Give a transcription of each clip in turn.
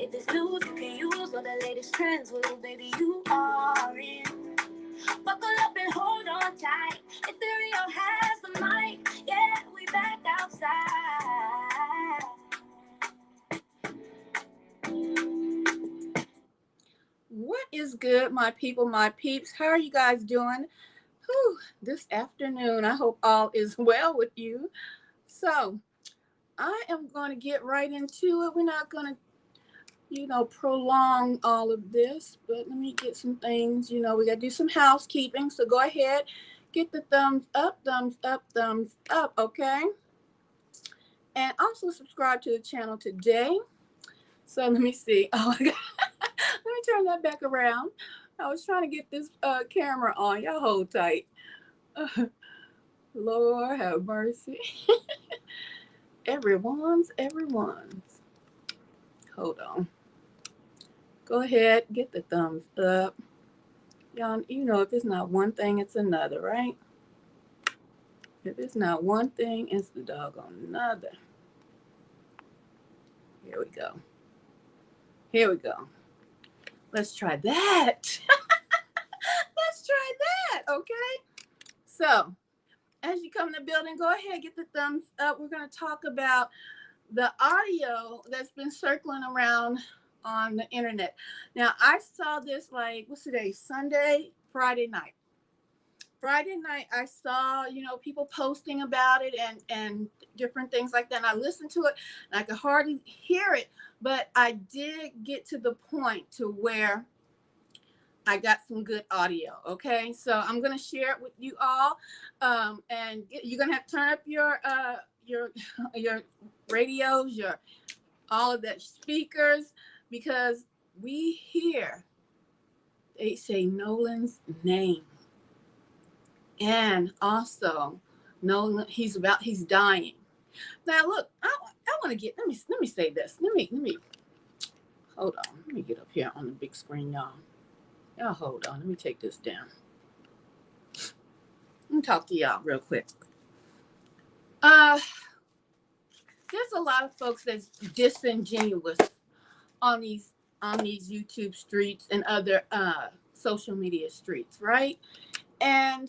If it's news you can use or the latest trends, well, baby, you are in. Buckle up and hold on tight. Ethereal has the mic. Yeah, we back outside. What is good, my people, my peeps? How are you guys doing? This afternoon, I hope all is well with you. So, I am going to get right into it. We're not going to, prolong all of this, but let me get some things. We got to do some housekeeping. So, go ahead, get the thumbs up, okay? And also subscribe to the channel today. So, let me see. Oh, my God. Let me turn that back around. I was trying to get this camera on. Y'all hold tight. Lord have mercy. Everyone's. Hold on. Go ahead, get the thumbs up. Y'all, if it's not one thing, it's another, right? If it's not one thing, it's the doggone another. Here we go. Let's try that. Okay? So, as you come in the building, go ahead, get the thumbs up. We're going to talk about the audio that's been circling around on the internet. Now, I saw this what's today? Friday night, I saw, people posting about it and different things like that. And I listened to it and I could hardly hear it, but I did get to the point to where I got some good audio. Okay. So I'm going to share it with you all. And you're going to have to turn up your radios, all of that speakers, because we hear, they say Nolan's name. And also Nolan, he's dying. Now look, I want to let me say this. Let me hold on. Let me get up here on the big screen, y'all. Y'all hold on. Let me take this down. Let me talk to y'all real quick. There's a lot of folks that's disingenuous on these YouTube streets and other social media streets, right? And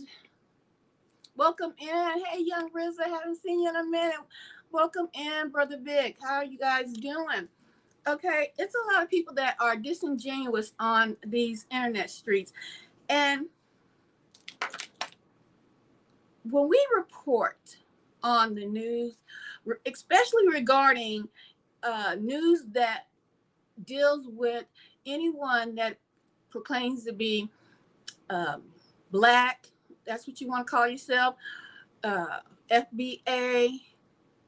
welcome in. Hey, young Rizza, haven't seen you in a minute. Welcome in, Brother Vic. How are you guys doing? Okay, it's a lot of people that are disingenuous on these internet streets. And when we report on the news, especially regarding news that deals with anyone that proclaims to be Black, that's what you want to call yourself, FBA,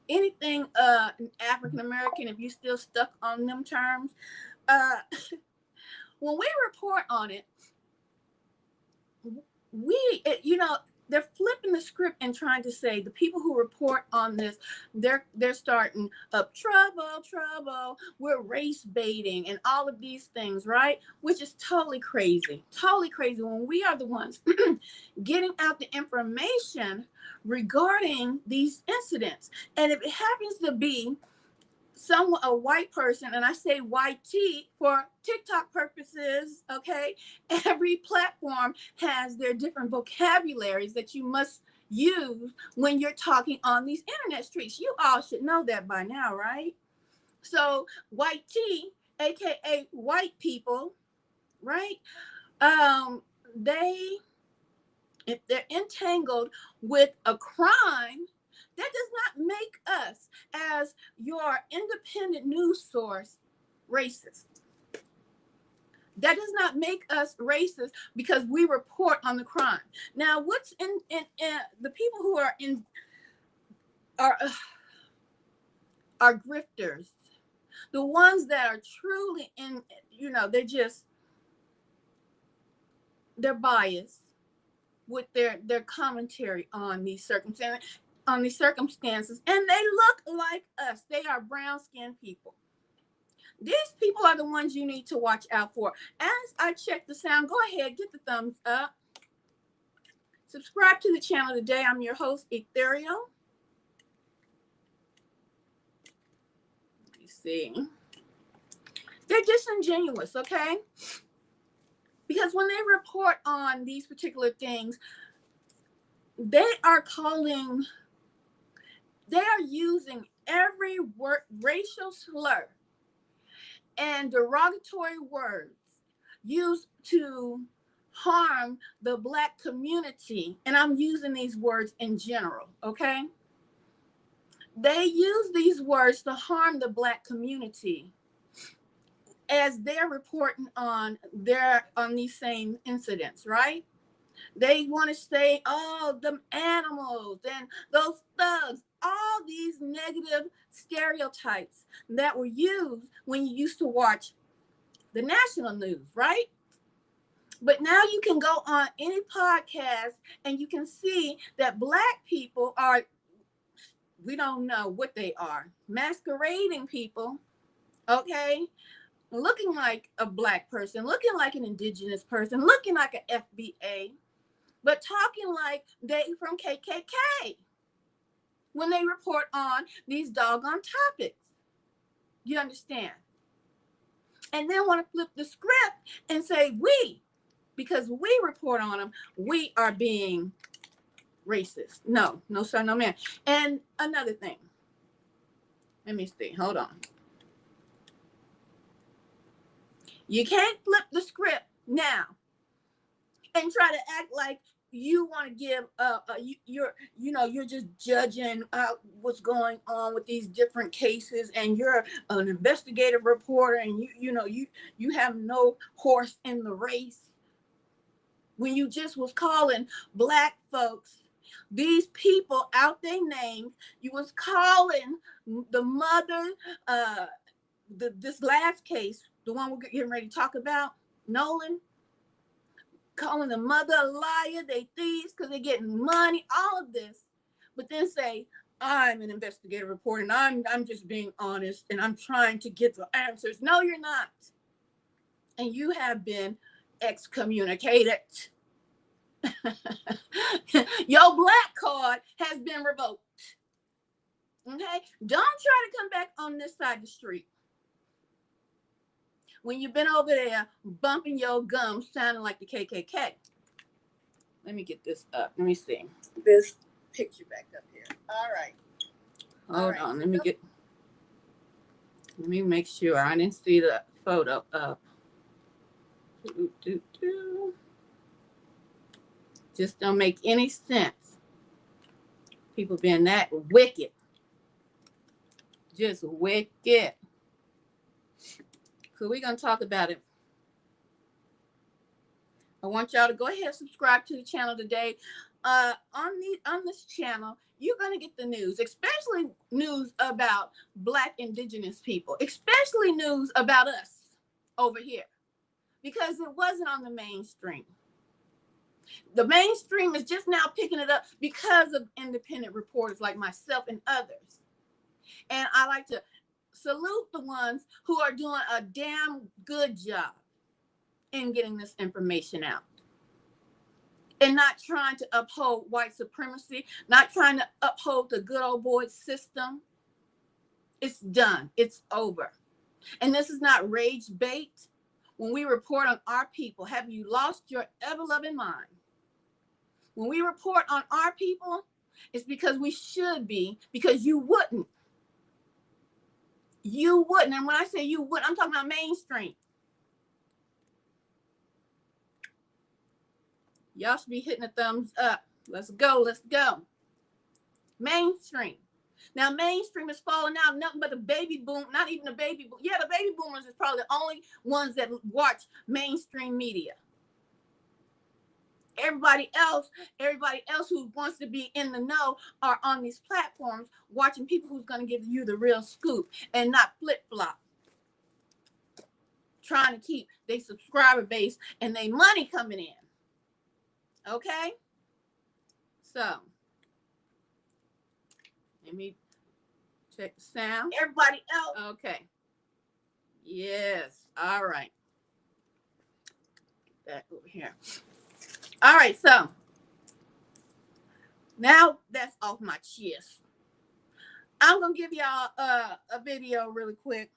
anything African American, if you still stuck on them terms, when we report on it, they're flipping the script and trying to say the people who report on this, they're starting up trouble, we're race baiting and all of these things, right? Which is totally crazy when we are the ones getting out the information regarding these incidents. And if it happens to be a white person, and I say white T for TikTok purposes, okay? Every platform has their different vocabularies that you must use when you're talking on these internet streets. You all should know that by now, right? So white T, aka white people, right? If they're entangled with a crime, that does not make us, as your independent news source, racist. That does not make us racist because we report on the crime. Now, what's in the people who are in are grifters, the ones that are truly in, they're biased with their commentary on these circumstances, and they look like us. They are brown-skinned people. These people are the ones you need to watch out for. As I check the sound, go ahead, get the thumbs up. Subscribe to the channel today. I'm your host, Ethereal. Let me see. They're disingenuous, okay? Because when they report on these particular things, they are using every word, racial slur and derogatory words used to harm the Black community. And I'm using these words in general, okay? They use these words to harm the Black community as they're reporting on these same incidents, right? They want to say, oh, them animals and those thugs, all these negative stereotypes that were used when you used to watch the national news, right? But now you can go on any podcast and you can see that Black people are, we don't know what they are, masquerading people, okay? Looking like a Black person, looking like an indigenous person, looking like an FBA, but talking like they from KKK when they report on these doggone topics. You understand? And then want to flip the script and say we, because we report on them, we are being racist. No, no sir, no man. And another thing, let me see, hold on. You can't flip the script now and try to act like you want to give you're just judging what's going on with these different cases, and you're an investigative reporter, and you have no horse in the race, when you just was calling Black folks, these people, out their names. You was calling the mother, this last case, the one we're getting ready to talk about, Nolan, calling the mother a liar, they thieves because they're getting money, all of this, but then say, I'm an investigative reporter and I'm just being honest and I'm trying to get the answers. No, you're not. And you have been excommunicated. Your Black card has been revoked. Okay? Don't try to come back on this side of the street when you've been over there bumping your gums sounding like the KKK. Let me get this up. Let me see this picture back up here. All right. Hold on. Let me make sure I didn't see the photo up. Just don't make any sense. People being that wicked. Just wicked. So we're going to talk about it. I want y'all to go ahead and subscribe to the channel today. On this channel, you're going to get the news, especially news about Black indigenous people, especially news about us over here, because it wasn't on the mainstream. The mainstream is just now picking it up because of independent reporters like myself and others. And I like to salute the ones who are doing a damn good job in getting this information out. And not trying to uphold white supremacy, not trying to uphold the good old boy system. It's done. It's over. And this is not rage bait. When we report on our people, have you lost your ever-loving mind? When we report on our people, it's because we should be, because you wouldn't. You wouldn't. And when I say you wouldn't, I'm talking about mainstream. Y'all should be hitting a thumbs up. Let's go. Let's go. Mainstream. Now, mainstream is falling out. Nothing but the baby boom. Not even the baby boom. Yeah, the baby boomers is probably the only ones that watch mainstream media. Everybody else who wants to be in the know are on these platforms watching people who's going to give you the real scoop and not flip-flop. Trying to keep their subscriber base and their money coming in. Okay? So, let me check the sound. Everybody else. Okay. Yes. All right. Get that over here. All right, so now that's off my chest. I'm going to give y'all a video really quick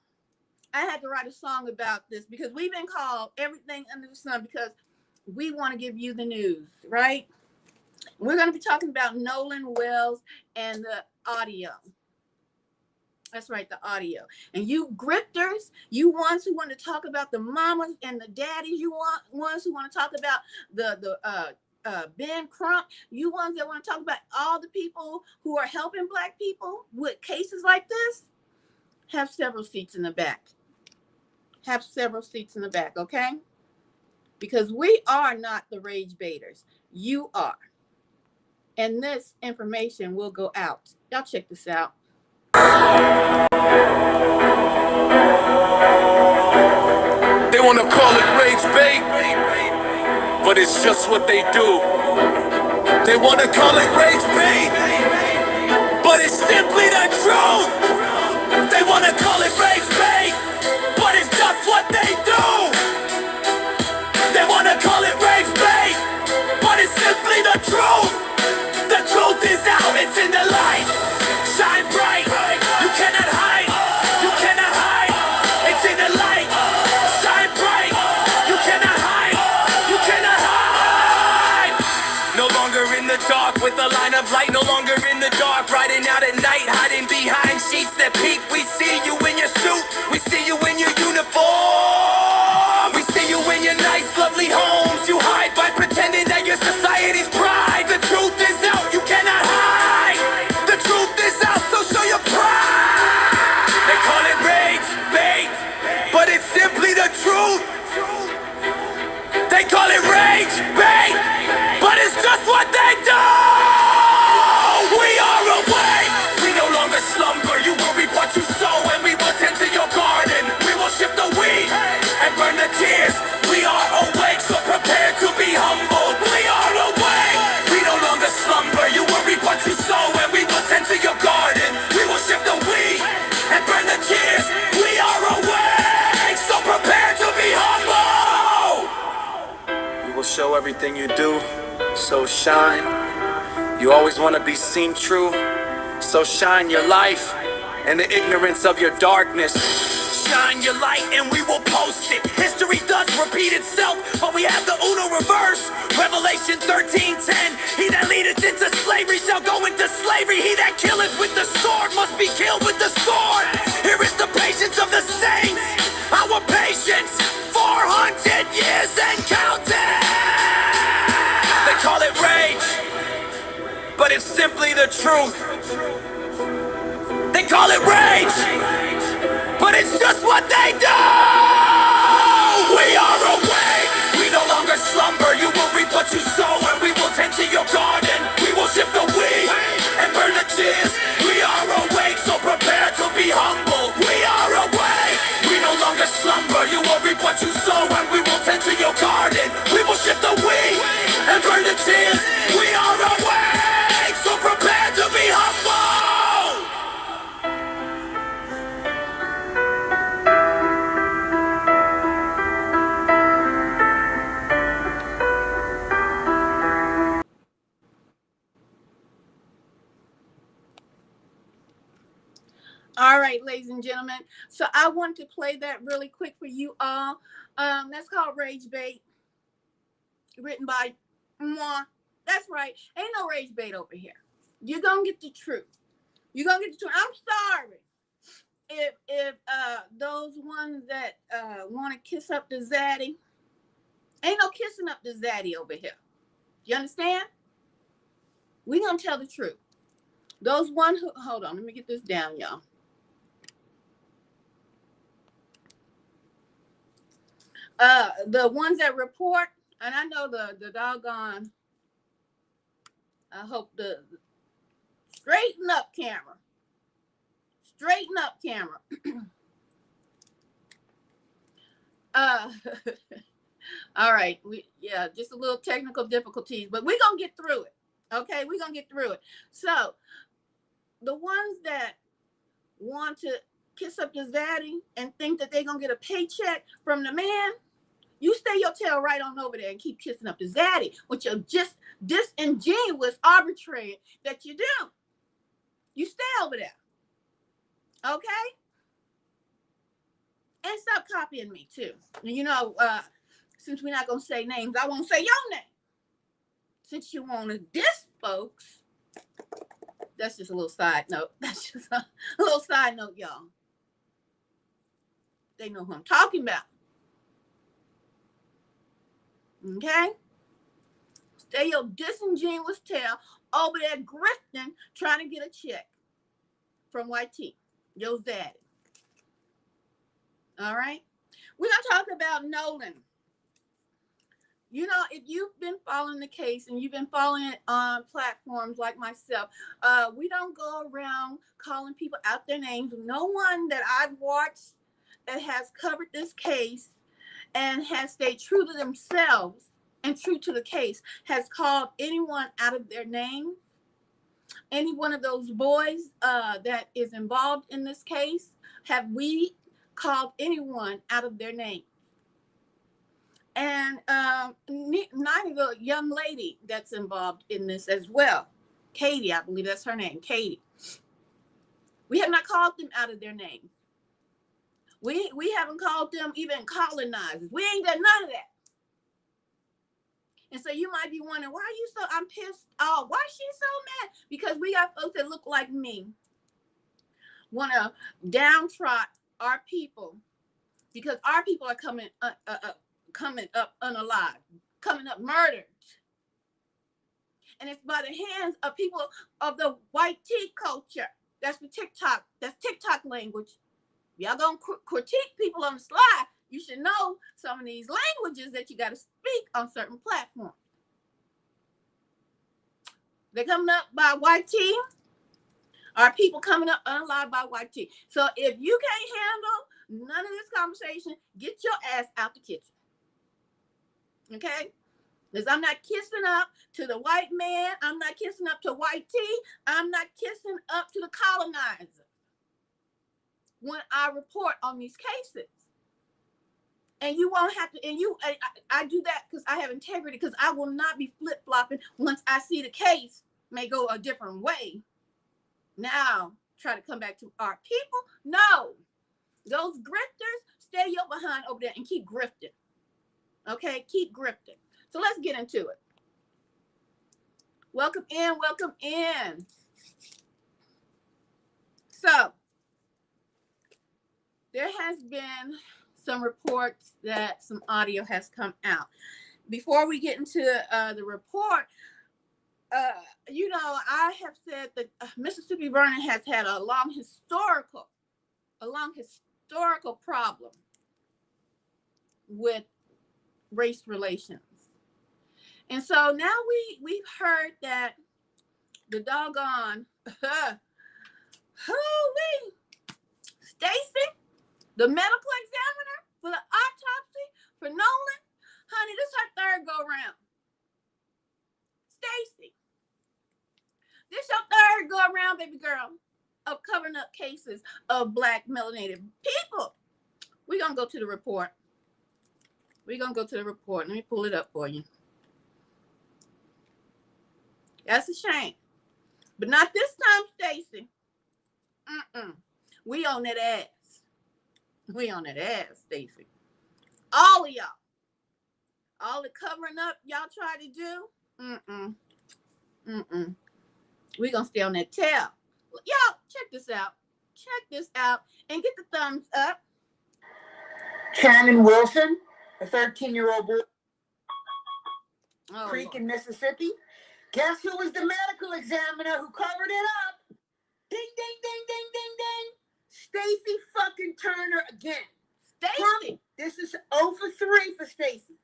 I had to write a song about this because we've been called everything under the sun because we want to give you the news, right? We're going to be talking about Nolan Wells and the audio. That's right, the audio. And you grifters, you ones who want to talk about the mamas and the daddies, you ones who want to talk about the Ben Crump, you ones that want to talk about all the people who are helping Black people with cases like this, have several seats in the back. Have several seats in the back, okay? Because we are not the rage baiters. You are. And this information will go out. Y'all check this out. They want to call it rage bait, but it's just what they do. They want to call it rage bait, but it's simply the truth. They want to call it rage bait, but it's just what they do. They want to call it rage bait, but it's simply the truth. The truth is out, it's in the light. Shine bright, you cannot hide. You cannot hide, it's in the light. Shine bright, you cannot hide. You cannot hide. No longer in the dark with a line of light. No longer in the dark, riding out at night, hiding behind sheets that peek. We see you in your suit, we see you in your uniform. We see you in your nice, lovely homes. You hide by pretending that you're society's pride. The truth is out, you cannot hide. The truth is out, so show your pride. They call it rage bait, but it's simply the truth. They call it rage bait, but it's just what they do. We are awake, we no longer slumber. You will reap what you sow, and we will tend to your garden. We will shift the wheat and burn the tears. We are awake, so prepare to be humbled. We are awake, we no longer slumber. You will reap what you sow, and we will tend to your garden. We will shift the wheat and burn the tears. We are awake, so prepare to be humble. We will show everything you do, so shine. You always want to be seen true, so shine your life and the ignorance of your darkness. Shine your light and we will post it. History does repeat itself, but we have the Uno reverse. Revelation 13:10. He that leadeth into slavery shall go into slavery. He that killeth with the sword must be killed with the sword. Here is the patience of the saints. Our patience, 400 years and counting. They call it rage, but it's simply the truth. They call it rage, but it's just what they do. We are awake, we no longer slumber. You will reap what you sow, and we will tend to your garden. We will shift the wheat and burn the tears. We are awake, so prepare to be humble. We are awake, we no longer slumber. You will reap what you sow, and we will tend to your garden. We will shift the wheat and burn the tears. We are awake, so prepare to be humble. All right, ladies and gentlemen. So I want to play that really quick for you all. That's called Rage Bait, written by moi. That's right. Ain't no rage bait over here. You're gonna get the truth. You're gonna get the truth. I'm sorry if those ones that want to kiss up the zaddy, ain't no kissing up the zaddy over here. You understand? We're gonna tell the truth. Those one who, hold on, let me get this down, y'all. The ones that report, and I know the doggone, I hope the straighten up camera. Straighten up camera. All right, just a little technical difficulties, but we're gonna get through it. Okay, we're gonna get through it. So the ones that want to kiss up the zaddy and think that they're gonna get a paycheck from the man, you stay your tail right on over there and keep kissing up the zaddy, which are just disingenuous, arbitrary that you do. You stay over there. Okay? And stop copying me too. And since we're not gonna say names, I won't say your name. Since you want to diss folks, that's just a little side note. That's just a little side note, y'all. They know who I'm talking about. Okay? Stay your disingenuous tail over there grifting, trying to get a check from YT, your daddy. All right? We're going to talk about Nolan. If you've been following the case and you've been following it on platforms like myself, we don't go around calling people out their names. No one that I've watched that has covered this case and has stayed true to themselves and true to the case has called anyone out of their name. Any one of those boys that is involved in this case, have we called anyone out of their name? And neither the young lady that's involved in this as well, Katie, I believe that's her name, Katie. We have not called them out of their name. We haven't called them even colonizers. We ain't done none of that. And so you might be wondering, why are you so, I'm pissed off. Why is she so mad? Because we got folks that look like me, want to downtrot our people, because our people are coming up unalive, coming up murdered. And it's by the hands of people of the white tea culture. That's the TikTok. That's TikTok language. Y'all gonna critique people on the slide. You should know some of these languages that you got to speak on certain platforms. They're coming up by white tea. Our people coming up unalive by white tea. So if you can't handle none of this conversation, get your ass out the kitchen. Okay? Because I'm not kissing up to the white man. I'm not kissing up to white tea. I'm not kissing up to the colonizer when I report on these cases. And you won't have to, and I do that because I have integrity, because I will not be flip-flopping once I see the case may go a different way. Now, try to come back to our people? No. Those grifters, stay your behind over there and keep grifting. Okay? Keep grifting. So let's get into it. Welcome in, welcome in. So, there has been some reports that some audio has come out. Before we get into the report, I have said that Mississippi burning has had a long historical problem with race relations. And so now we've heard that the doggone Stacy, the medical examiner for the autopsy for Nolan, honey, this is her third go round. Stacy, this your third go around, baby girl, of covering up cases of Black melanated people. We're going to go to the report. Let me pull it up for you. That's a shame. But not this time, Stacy. We on that ass. We on that ass, Stacy. All of y'all. All the covering up y'all try to do. We gonna stay on that tail. Y'all, check this out. And get the thumbs up. Shannon Wilson, a 13-year-old boy, Creek Lord. in Mississippi. Guess who was the medical examiner who covered it up? Ding, ding, ding, ding, ding, ding. Stacy fucking Turner again. Stacy. This is 0 for 3 for Stacy.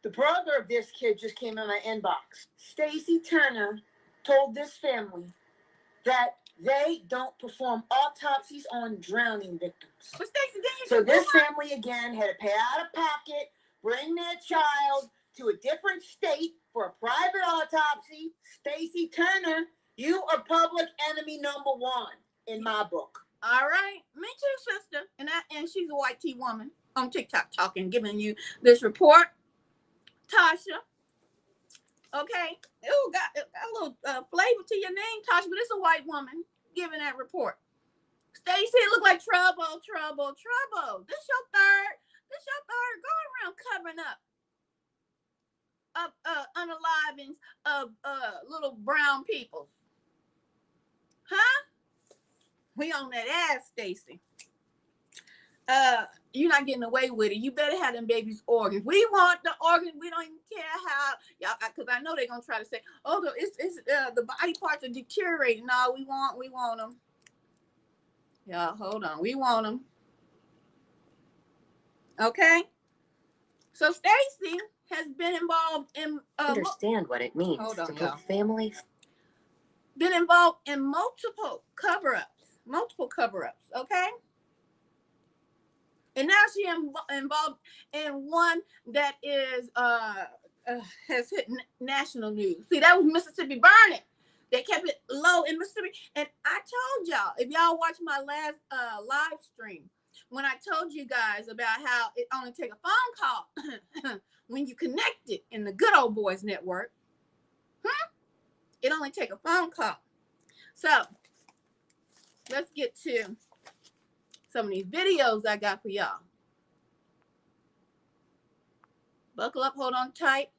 The brother of this kid just came in my inbox. Stacy Turner told this family that they don't perform autopsies on drowning victims. But Stacy, so this family again had to pay out of pocket, bring their child to a different state for a private autopsy. Stacy Turner, you are public enemy number 1 in my book. All right, me too, sister. And she's a white tea woman on TikTok talking, giving you this report. Tasha. Okay. Ooh, got a little flavor to your name, Tasha, but it's a white woman giving that report. Stacy, it look like trouble. This your third. Go around covering up unalivings of little brown people. Huh? We on that ass, Stacy. You're not getting away with it. You better have them babies' organs. We want the organs. We don't even care how y'all, because I know they're gonna try to say, oh, it's the body parts are deteriorating. No, we want them. Y'all, hold on. We want them. Okay. So Stacy has been involved in understand what it means to put families. Been involved in multiple cover-ups. Okay. And now she involved in one that is has hit national news. See, that was Mississippi burning. They kept it low in Mississippi. And I told y'all, if y'all watched my last live stream, when I told you guys about how it only take a phone call when you connect it in the good old boys network, it only take a phone call. So let's get to some of these videos I got for y'all. Buckle up, hold on tight.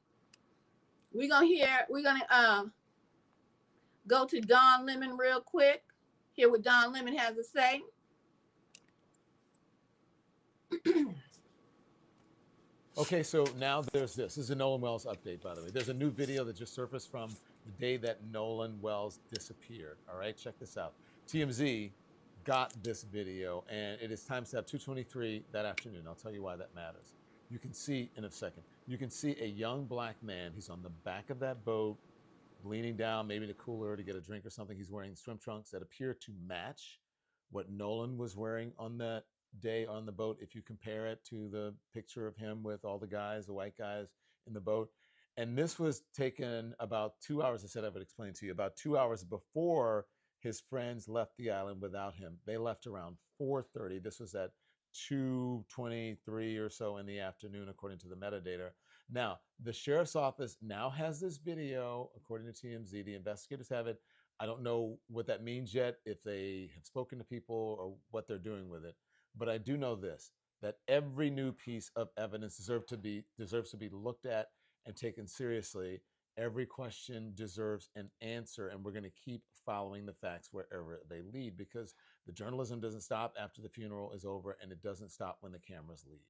We're gonna go to Don Lemon real quick. Hear what Don Lemon has to say. Okay, so now there's this. This is a Nolan Wells update, by the way. There's a new video that just surfaced from the day that Nolan Wells disappeared. All right, check this out. TMZ got this video, and it is timestamp 2:23 that afternoon. I'll tell you why that matters. You can see in a second. You can see a young black man. He's on the back of that boat, leaning down, maybe in a cooler to get a drink or something. He's wearing swim trunks that appear to match what Nolan was wearing on that day on the boat, if you compare it to the picture of him with all the guys, the white guys in the boat. And this was taken about 2 hours. I said I would explain to you, about 2 hours before his friends left the island without him. They left around 4:30. This was at 2:23 or so in the afternoon, according to the metadata. Now, the sheriff's office now has this video, according to TMZ. The investigators have it. I don't know what that means yet, if they have spoken to people or what they're doing with it. But I do know this, that every new piece of evidence deserves to be looked at and taken seriously. Every question deserves an answer, and we're going to keep following the facts wherever they lead, because the journalism doesn't stop after the funeral is over, and it doesn't stop when the cameras leave.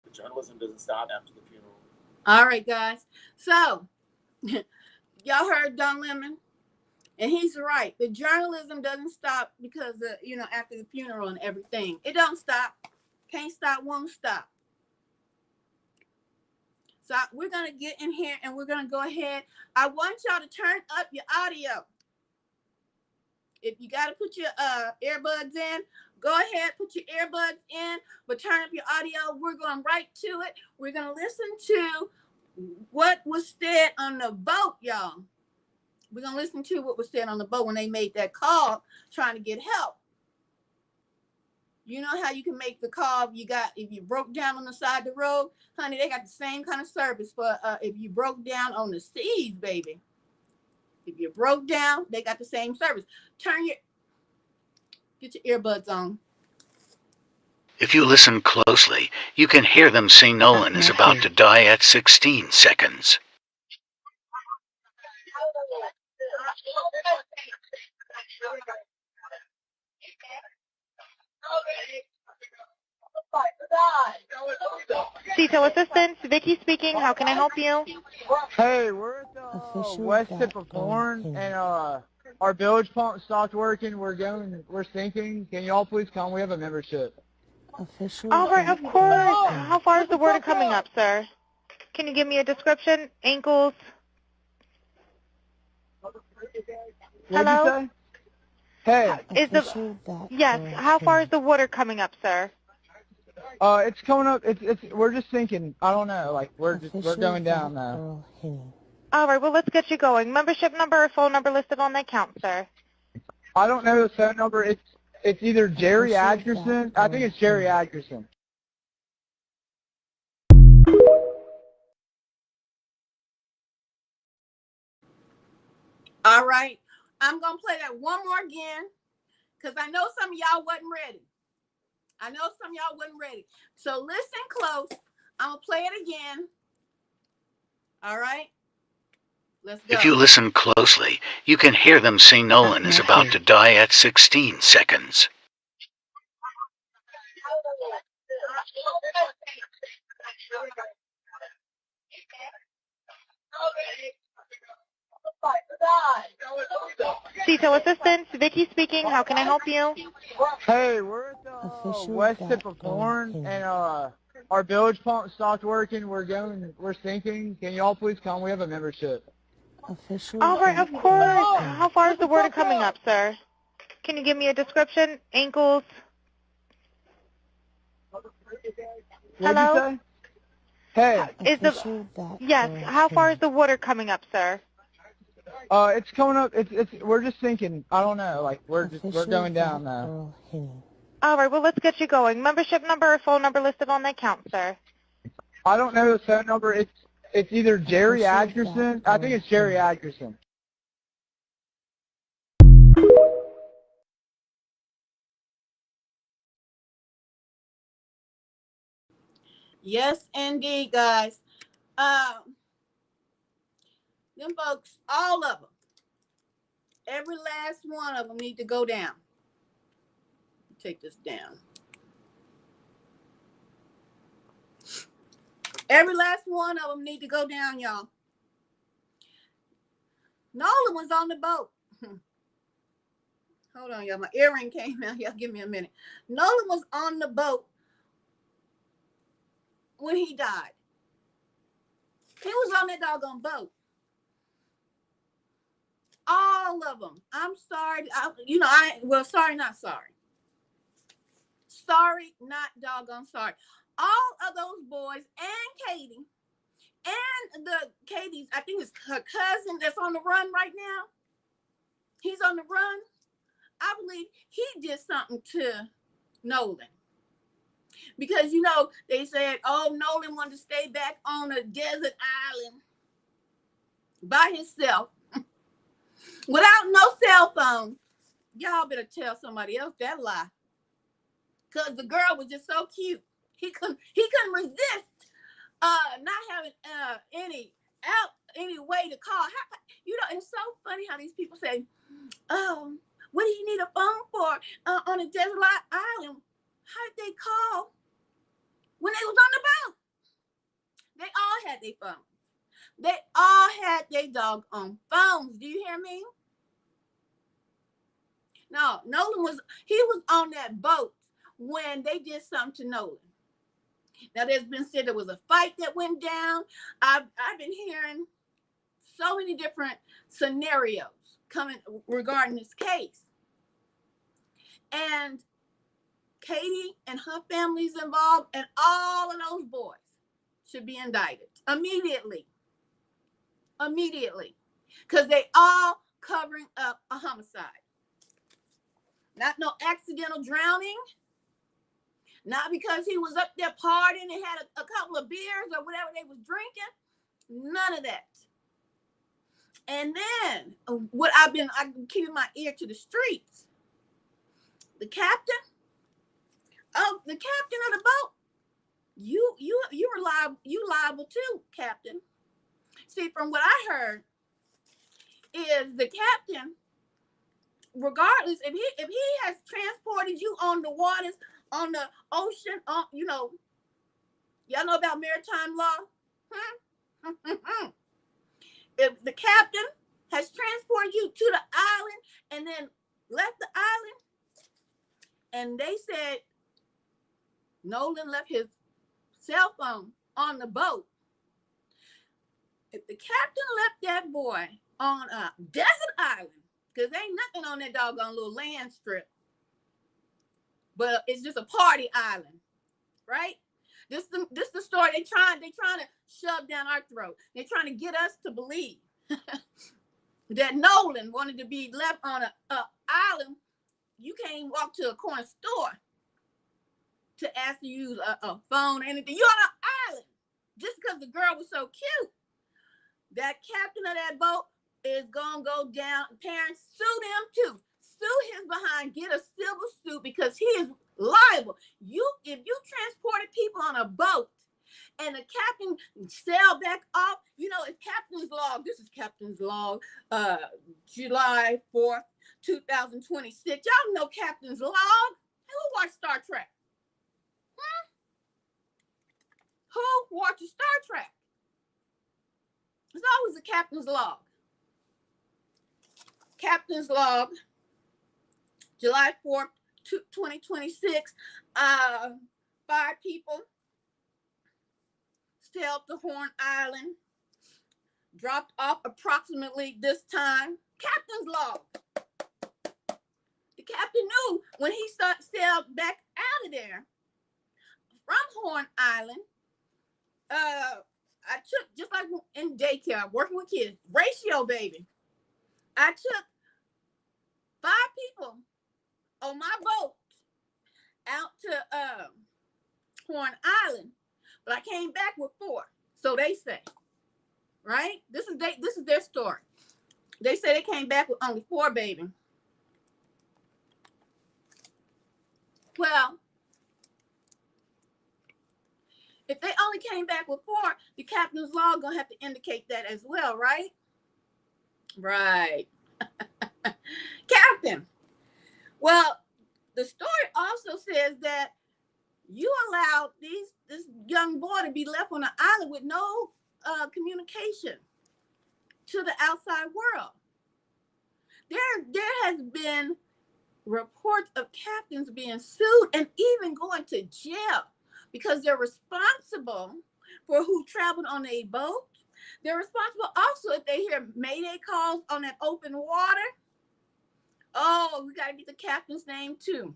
The journalism doesn't stop after the funeral. All right, guys. So y'all heard Don Lemon, and he's right. The journalism doesn't stop because after the funeral and everything. It don't stop. Can't stop, won't stop. So we're gonna get in here and we're gonna go ahead. I want y'all to turn up your audio. If you gotta put your earbuds in, go ahead, put your earbuds in, but turn up your audio. We're going right to it. We're gonna listen to what was said on the boat, y'all. We're gonna listen to what was said on the boat when they made that call trying to get help. You know how you can make the call if you broke down on the side of the road, honey, they got the same kind of service for if you broke down on the seas, baby. If you broke down, they got the same service. Get your earbuds on. If you listen closely, you can hear them say Nolan is about to die at 16 seconds. CTO Assistance, Vicky speaking. How can I help you? Hey, we're at the west tip of Horn, and our bilge pump stopped working. We're sinking. Can y'all please come? We have a membership. All right, of course. How far is the water coming up, sir? Can you give me a description? Ankles? Hello? Hey. Yes. How far is the water coming up, sir? It's coming up. We're just sinking. I don't know. Like we're going down now. All right, well, let's get you going. Membership number or phone number listed on the account, sir. I don't know the phone number. It's either Jerry Atkerson. I think it's Jerry Atkerson. All right. I'm going to play that one more again because I know some of y'all wasn't ready. So listen close. I'm going to play it again. All right. Let's go. If you listen closely, you can hear them say Nolan is about to die at 16 seconds. Detail assistance, Vicky speaking. How can I help you? Hey, we're at the west tip of Horn, and our bilge pump stopped working. We're sinking. Can y'all please come? We have a membership. All right, of course. How far is the water coming up, sir? Can you give me a description? Ankles? What'd you say? Hey. Yes, how far is the water coming up, sir? It's coming up. We're just sinking. I don't know. Like we're going down now. All right, well, let's get you going. Membership number or phone number listed on the account, sir. I don't know the phone number. It's either Jerry Atkerson. I think it's Jerry Atkerson. Yes, indeed, guys. Them folks, all of them, every last one of them need to go down. Take this down. Every last one of them need to go down, y'all. Nolan was on the boat. Hold on, y'all. My earring came out. Y'all give me a minute. Nolan was on the boat when he died. He was on that doggone boat. All of them. I'm sorry. Sorry, not sorry. Sorry, not doggone sorry. All of those boys and Katie and Katie's, I think it's her cousin that's on the run right now. He's on the run. I believe he did something to Nolan. Because, they said, Nolan wanted to stay back on a desert island by himself without no cell phone. Y'all better tell somebody else that lie. Because the girl was just so cute. He couldn't resist not having any way to call. It's so funny how these people say, what do you need a phone for on a desert island? How did they call when they was on the boat? They all had their phones. They all had their doggone phones. Do you hear me? No, Nolan was on that boat when they did something to Nolan. Now, there's been said there was a fight that went down. I've been hearing so many different scenarios coming regarding this case. And Katie and her family's involved, and all of those boys should be indicted immediately. Because they all covering up a homicide. Not no accidental drowning. Not because he was up there partying and had a couple of beers or whatever they was drinking. None of that. And then what I've been keeping my ear to the streets. The captain of the boat. You liable too, Captain. See, from what I heard, is the captain, regardless if he has transported you on the waters, on the ocean, y'all know about maritime law? If the captain has transported you to the island and then left the island, and they said Nolan left his cell phone on the boat, if the captain left that boy on a desert island, because ain't nothing on that doggone little land strip, but it's just a party island, right? This the story they trying to shove down our throat. They're trying to get us to believe that Nolan wanted to be left on a island. You can't even walk to a corner store to ask to use a phone or anything. You're on an island just because the girl was so cute. That captain of that boat is gonna go down. Parents, sue them too. Sue his behind. Get a civil suit because he is liable. If you transported people on a boat and the captain sailed back off, you know, it's captain's log. This is captain's log, July 4th, 2026. Y'all know captain's log. Who watched Star Trek? Who watches Star Trek? It's always a captain's log. Captain's log, July 4th, 2026. 5 people sailed to Horn Island, dropped off approximately this time. Captain's log. The captain knew when he sailed back out of there from Horn Island. I took, just like in daycare, working with kids, ratio, baby. I took 5 people on my boat out to Horn Island, but I came back with 4. So they say, right? This is their story. They say they came back with only 4, baby. Well, if they only came back with 4, the captain's log gonna have to indicate that as well, right? Right. Captain. Well, the story also says that you allowed this young boy to be left on an island with no communication to the outside world. There has been reports of captains being sued and even going to jail because they're responsible for who traveled on a boat. They're responsible also if they hear mayday calls on that open water. Oh, we got to get the captain's name too.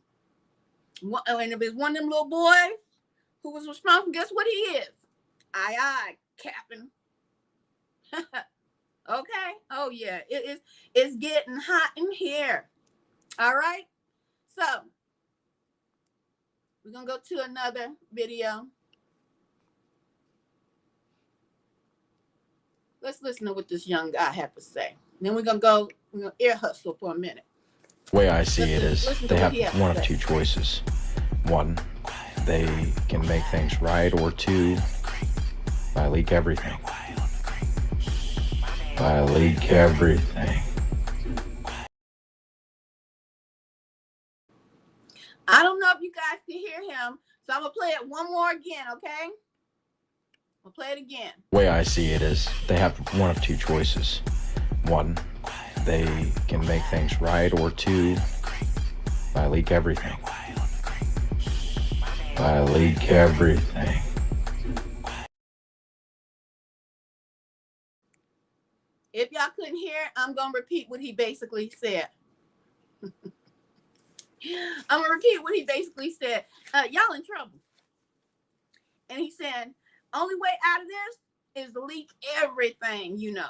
And if it's one of them little boys who was responsible, guess what he is? Aye, aye, Captain. Okay. Oh, yeah. It's getting hot in here. All right. So we're going to go to another video. Let's listen to what this young guy had to say. Then we're going to ear hustle for a minute. The way I see it is they have one of 2 choices. 1, they can make things right, or 2, I leak everything. I leak everything. I don't know if you guys can hear him, so I'm going to play it one more again, okay? I'll play it again. The way I see it is they have one of 2 choices. 1, they can make things right, or 2, I leak everything. I leak everything. If y'all couldn't hear, I'm going to repeat what he basically said. I'm going to repeat what he basically said. Y'all in trouble. And he said, only way out of this is to leak everything, you know.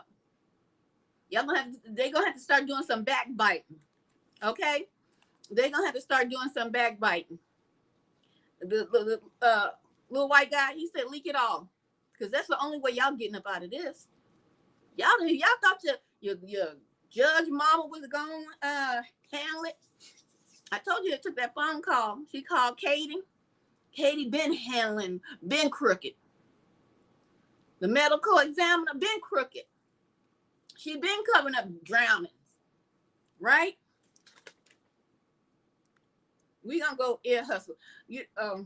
They're gonna have to start doing some backbiting. Okay? They're gonna have to start doing some backbiting. The little white guy, he said, leak it all. Because that's the only way y'all getting up out of this. Y'all thought your judge mama was gonna handle it. I told you it took that phone call. She called Katie. Katie been crooked. The medical examiner been crooked. She been covering up drownings, right? We gonna go ear hustle. I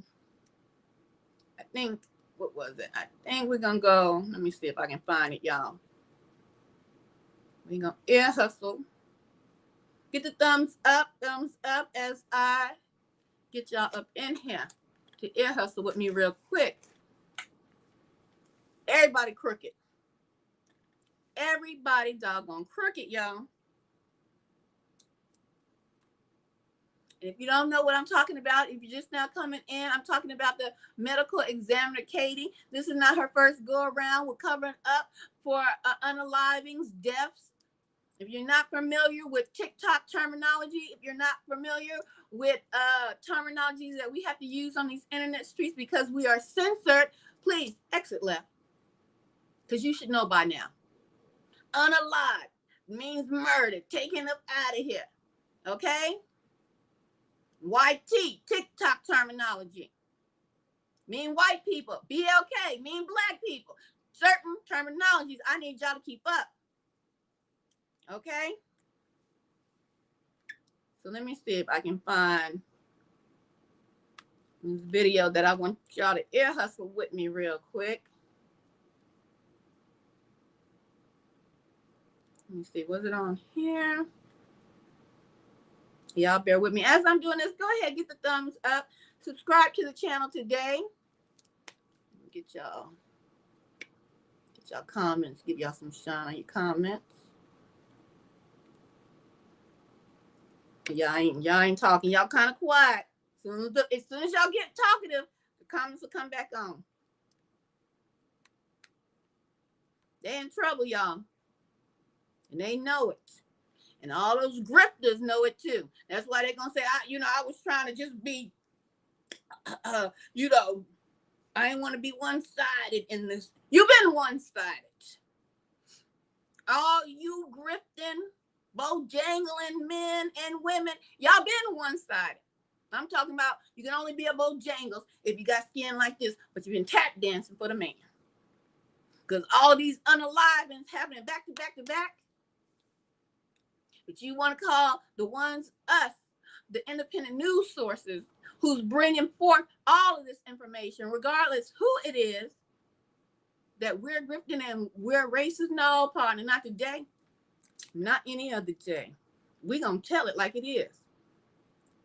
think, what was it? I think we're gonna go, let me see if I can find it, y'all. We gonna ear hustle. Get the thumbs up as I get y'all up in here to ear hustle with me real quick. Everybody crooked. Everybody doggone crooked, y'all. And if you don't know what I'm talking about, if you're just now coming in, I'm talking about the medical examiner, Katie. This is not her first go around with covering up for unalivings, deaths. If you're not familiar with TikTok terminology, if you're not familiar with terminologies that we have to use on these internet streets because we are censored, please exit left. Because you should know by now. Unalive means murdered, taken up out of here. Okay? YT, TikTok terminology. Mean white people. BLK, mean black people. Certain terminologies I need y'all to keep up. Okay? So let me see if I can find this video that I want y'all to ear hustle with me real quick. Let me see, was it on here? Y'all bear with me. As I'm doing this, go ahead, get the thumbs up. Subscribe to the channel today. Get y'all comments. Give y'all some shine on your comments. Y'all ain't talking. Y'all kind of quiet. As soon as y'all get talkative, the comments will come back on. They in trouble, y'all. And they know it. And all those grifters know it too. That's why they're going to say, I was trying to just be, I didn't want to be one-sided in this. You've been one-sided. All you grifting, bojangling men and women, y'all been one-sided. I'm talking about you can only be a bojangles if you got skin like this, but you've been tap dancing for the man. Because all these unalivings happening back to back to back. But you want to call the ones us, the independent news sources, who's bringing forth all of this information, regardless who it is, that we're grifting and we're racist? No, partner, not today. Not any other day. We're going to tell it like it is.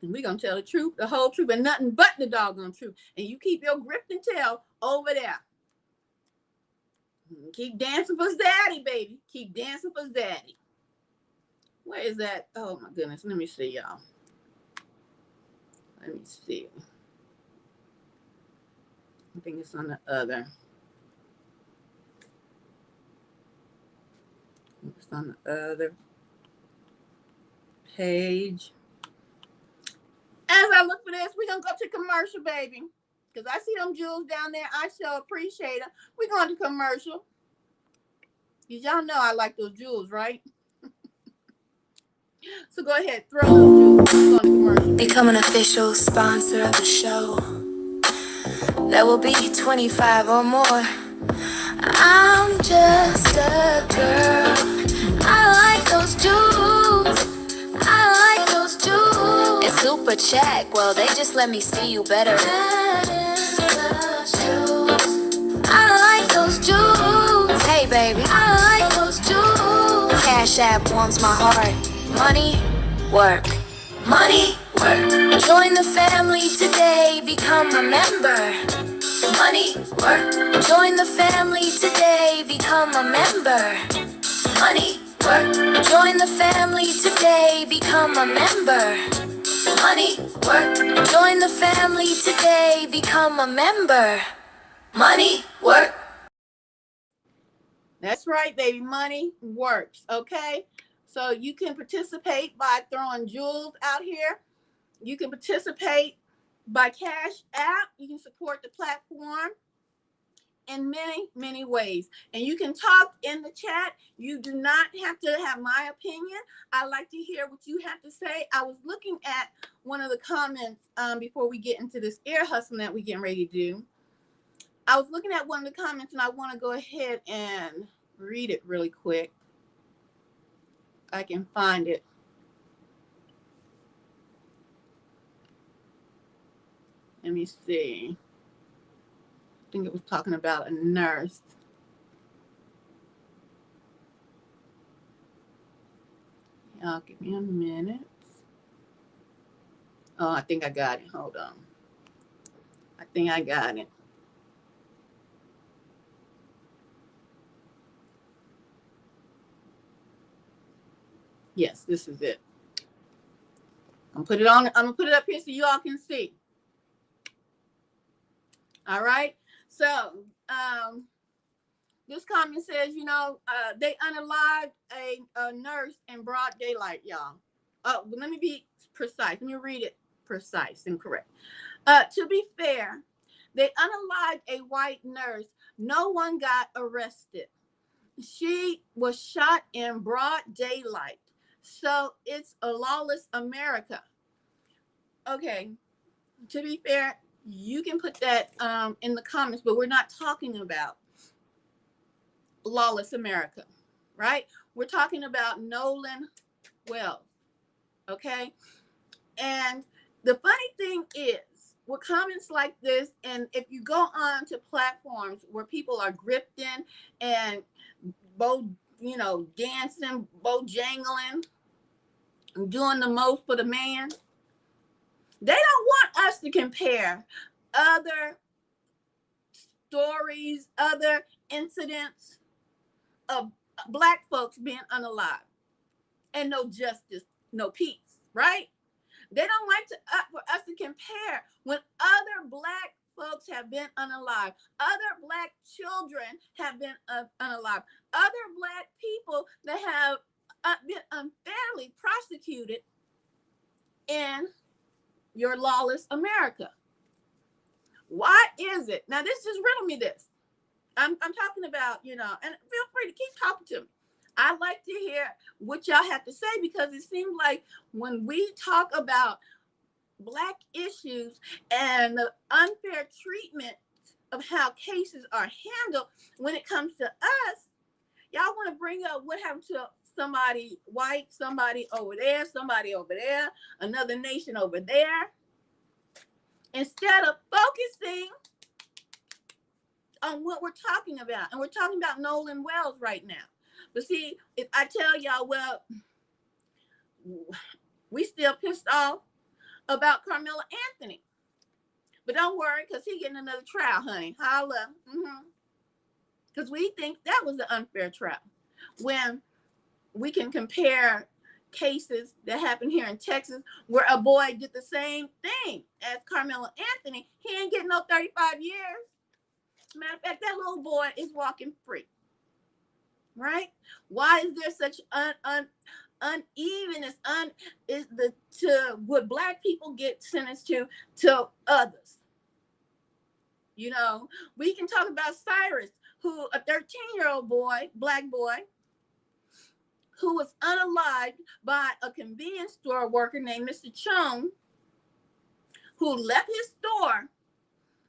And we're going to tell the truth, the whole truth, and nothing but the doggone truth. And you keep your grifting tail over there. Keep dancing for Zaddy, baby. Keep dancing for Zaddy. Where is that? Oh, my goodness. Let me see, y'all. Let me see. I think it's on the other. It's on the other page. As I look for this, we're going to go to commercial, baby. Because I see them jewels down there. I sure appreciate them. We're going to commercial. Because y'all know I like those jewels, right? So go ahead, throw those jewels on the commercial. Become an official sponsor of the show. That will be 25 or more. I'm just a girl. I like those jewels. I like those jewels. It's super check. Well, they just let me see you better. I like those jewels. Hey, baby, I like those jewels. Cash App warms my heart. Money, work. Money, work. Join the family today. Become a member. Money, work. Join the family today. Become a member. Money, work. Join the family today. Become a member. Money, work. Join the family today. Become a member. Money, work. That's right, baby. Money works, okay? So you can participate by throwing jewels out here. You can participate by Cash App. You can support the platform in many, many ways. And you can talk in the chat. You do not have to have my opinion. I like to hear what you have to say. I was looking at one of the comments before we get into this ear hustling that we're getting ready to do. I was looking at one of the comments, and I want to go ahead and read it really quick. I can find it. Let me see. I think it was talking about a nurse. Y'all give me a minute. Oh, I think I got it. Hold on. I think I got it. Yes, this is it. I'm gonna put it up here so you all can see. All right. So this comment says, they unalived a nurse in broad daylight, y'all. Let me be precise. Let me read it precise and correct. To be fair, they unalived a white nurse. No one got arrested. She was shot in broad daylight. So it's a lawless America. Okay. To be fair, you can put that in the comments, but we're not talking about lawless America, right? We're talking about Nolan Wells, okay? And the funny thing is, with comments like this, and if you go on to platforms where people are grifting and dancing, bojangling, doing the most for the man, they don't want us to compare other stories, other incidents of Black folks being unalive and no justice, no peace, right? They don't like for us to compare when other Black folks have been unalive, other Black children have been unalive, other Black people that have been unfairly prosecuted in your lawless America. Why is it? Now, this just riddle me this. I'm talking about, and feel free to keep talking to me. I like to hear what y'all have to say, because it seems like when we talk about Black issues and the unfair treatment of how cases are handled when it comes to us, y'all want to bring up what happened to somebody white, somebody over there, another nation over there, instead of focusing on what we're talking about. And we're talking about Nolan Wells right now. But see, if I tell y'all, well, we still pissed off about Carmela Anthony. But don't worry, because he's getting another trial, honey. Holla. Because we think that was an unfair trial. When we can compare cases that happened here in Texas where a boy did the same thing as Carmela Anthony, he ain't getting no 35 years. Matter of fact, that little boy is walking free. Right? Why is there such unevenness to what Black people get sentenced to others? We can talk about Cyrus, who a 13-year-old boy, Black boy, who was unalived by a convenience store worker named Mr. Chung, who left his store,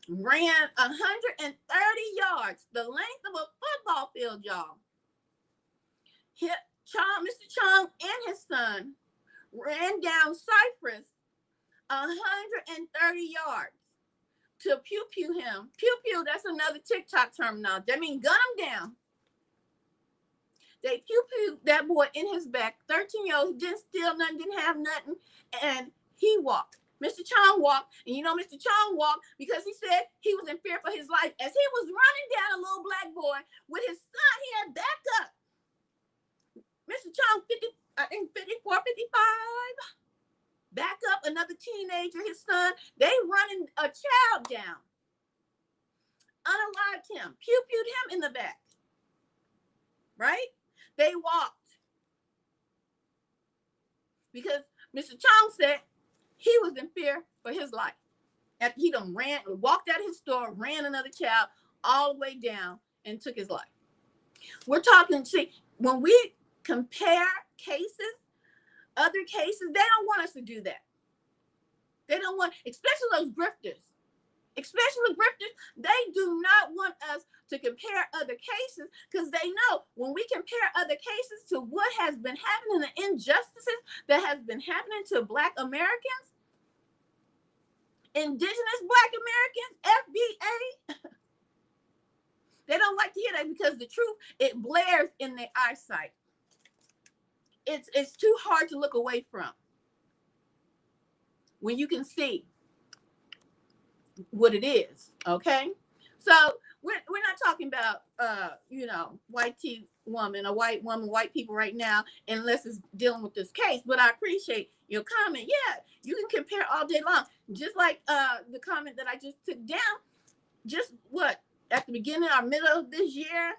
ran 130 yards, the length of a football field, y'all. Mr. Chung and his son ran down Cypress 130 yards to pew him. Pew, that's another TikTok terminology. That means gun him down. They pew that boy in his back, 13-year-old, didn't steal nothing, didn't have nothing, and he walked. Mr. Chung walked, and Mr. Chung walked because he said he was in fear for his life. As he was running down a little Black boy with his son, he had back up. Mr. Chung, 54, 55, back up, another teenager, his son, they running a child down. Unalived him, pewed him in the back. Right? They walked. Because Mr. Chung said he was in fear for his life. After he done walked out of his store, ran another child all the way down and took his life. We're talking, when we compare cases, other cases, they don't want us to do that. They don't want, especially those grifters. They do not want us to compare other cases, because they know when we compare other cases to what has been happening, the injustices that has been happening to Black Americans, Indigenous Black Americans, FBA, they don't like to hear that, because the truth, it blares in their eyesight. It's too hard to look away from when you can see what it is, okay? So we're not talking about white woman, a white woman, white people right now, unless it's dealing with this case. But I appreciate your comment. Yeah, you can compare all day long. Just like the comment that I just took down, just at the beginning or middle of this year,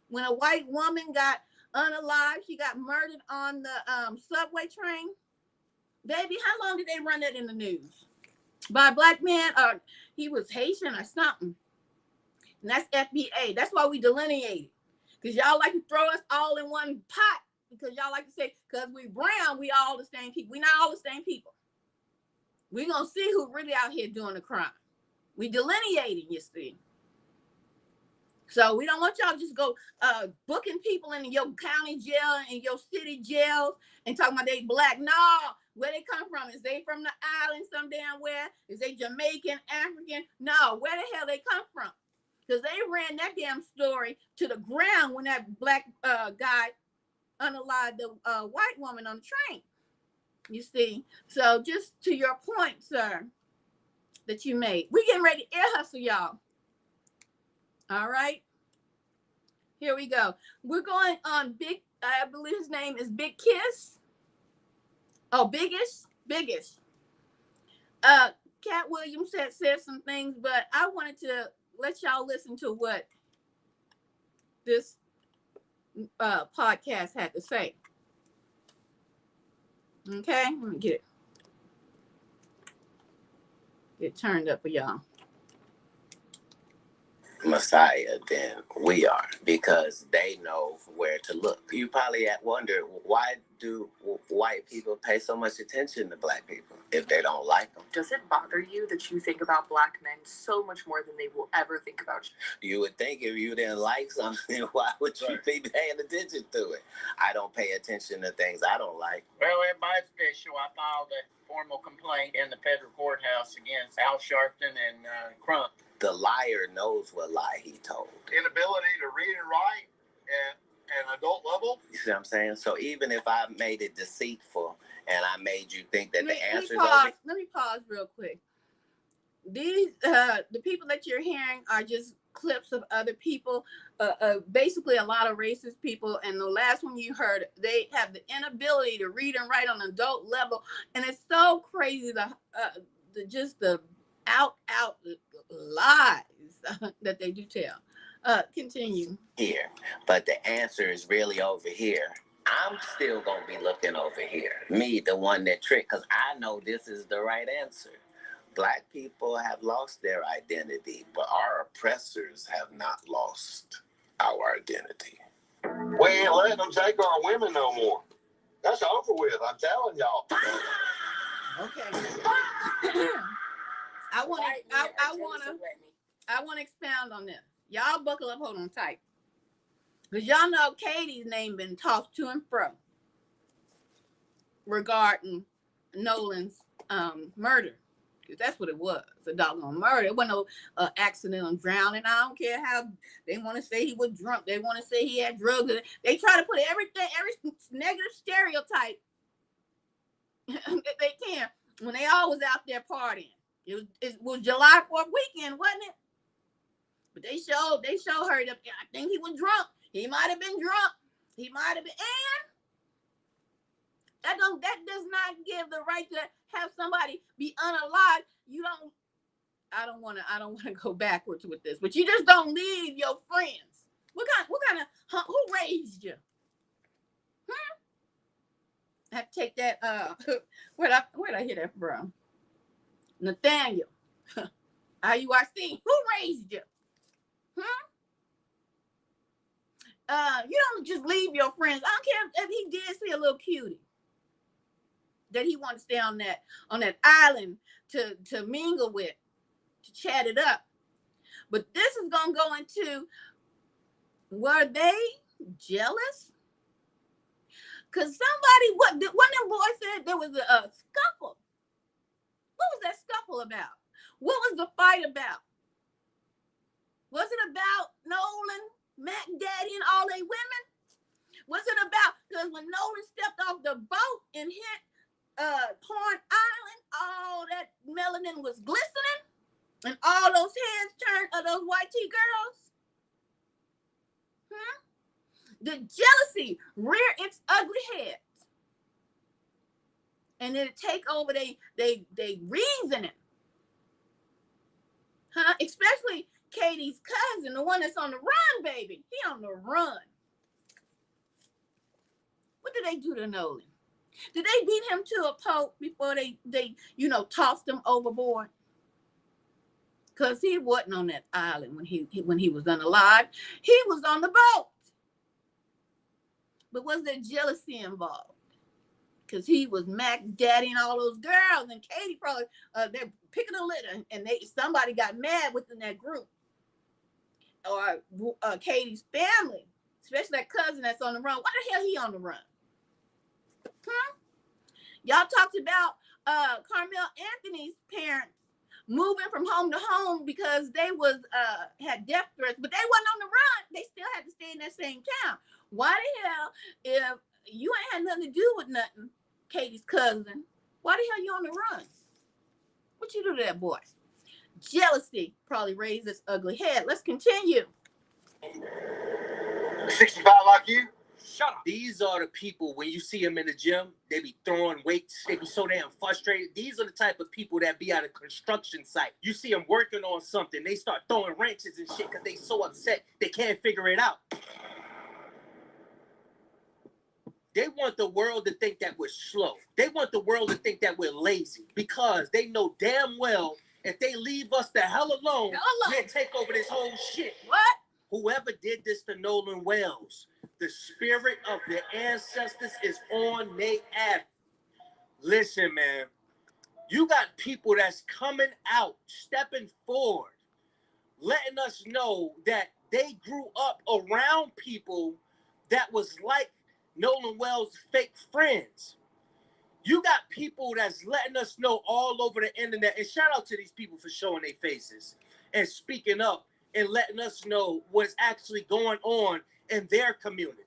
when a white woman got unalived, she got murdered on the subway train. Baby, how long did they run that in the news? By a black man, or he was Haitian or something. And that's FBA. That's why we delineated. Because y'all like to throw us all in one pot. Because y'all like to say, because we brown, we all the same people. We not all the same people. We're going to see who really out here doing the crime. We delineating, you see. So we don't want y'all just go booking people in your county jail and your city jails and talking about they black. No, where they come from? Is they from the island some damn where? Is they Jamaican, African? No, where the hell they come from? Because they ran that damn story to the ground when that black guy unalived the white woman on the train. You see? So just to your point, sir, that you made. We getting ready to ear hustle, y'all. All right. Here we go. We're going on Big, I believe his name is Big Kiss. Oh, Biggest. Cat Williams said some things, but I wanted to let y'all listen to what this podcast had to say. Okay, let me get it turned up for y'all. Messiah than we are, because they know where to look. You probably wonder, why do white people pay so much attention to black people if they don't like them? Does it bother you that you think about black men so much more than they will ever think about you? You would think if you didn't like something, why would you be paying attention to it? I don't pay attention to things I don't like. Well, everybody's official. I filed a formal complaint in the federal courthouse against Al Sharpton and Crump. The liar knows what lie he told. Inability to read and write at an adult level. You see what I'm saying? So even if I made it deceitful and I made you think that the answer is let me pause real quick. These the people that you're hearing are just clips of other people, basically a lot of racist people. And the last one you heard, they have the inability to read and write on an adult level, and it's so crazy the out lies that they do tell. Continue. Here, but the answer is really over here. I'm still gonna be looking over here. Me, the one that tricked, because I know this is the right answer. Black people have lost their identity, but our oppressors have not lost our identity. We ain't letting them take our women no more. That's over with, I'm telling y'all. Okay. I want to expound on this. Y'all buckle up, hold on tight. Because y'all know Katie's name been tossed to and fro regarding Nolan's murder. Because that's what it was, a doggone murder. It wasn't no accidental drowning. I don't care how they want to say he was drunk. They want to say he had drugs. They try to put every negative stereotype that they can when they all was out there partying. It was July 4th weekend, wasn't it? But they showed her that I think he was drunk. He might have been drunk. He might have been, and that does not give the right to have somebody be unalive. I don't want to go backwards with this, but you just don't leave your friends. What kind of who raised you? I have to take that. Where'd I hear that from? Nathaniel. IUIC. Who raised you? You don't just leave your friends. I don't care if he did see a little cutie that he wanted to stay on that island to mingle with, to chat it up. But this is gonna go into, were they jealous? Because one of them boys said there was a scuffle. What was that scuffle about? What was the fight about? Was it about Nolan, Mac Daddy, and all they women? Was it about, because when Nolan stepped off the boat and hit Porn Island, all that melanin was glistening, and all those heads turned of those white tea girls? The jealousy rear its ugly head. And then it take over they reasoning. Huh? Especially Katie's cousin, the one that's on the run, baby. He on the run. What did they do to Nolan? Did they beat him to a pulp before they tossed him overboard? Because he wasn't on that island when he was unalive. He was on the boat. But was there jealousy involved? Because he was Mac daddying all those girls, and Katie probably they're picking a litter, and somebody got mad within that group, or Katie's family, especially that cousin that's on the run. Why the hell he on the run? Huh? Y'all talked about Carmel Anthony's parents moving from home to home because they was had death threats, but they wasn't on the run. They still had to stay in that same town. Why the hell, if you ain't had nothing to do with nothing, Katie's cousin, why the hell you on the run? What you do to that boy? Jealousy probably raised its ugly head. Let's continue. 65 like you? Shut up. These are the people, when you see them in the gym, they be throwing weights. They be so damn frustrated. These are the type of people that be at a construction site. You see them working on something. They start throwing wrenches and shit because they so upset they can't figure it out. They want the world to think that we're slow. They want the world to think that we're lazy because they know damn well if they leave us the hell alone, we'll take over this whole shit. What? Whoever did this to Nolan Wells, the spirit of their ancestors is on their ass. Listen, man, you got people that's coming out, stepping forward, letting us know that they grew up around people that was like Nolan Wells' fake friends. You got people that's letting us know all over the internet, and shout out to these people for showing their faces and speaking up and letting us know what's actually going on in their community.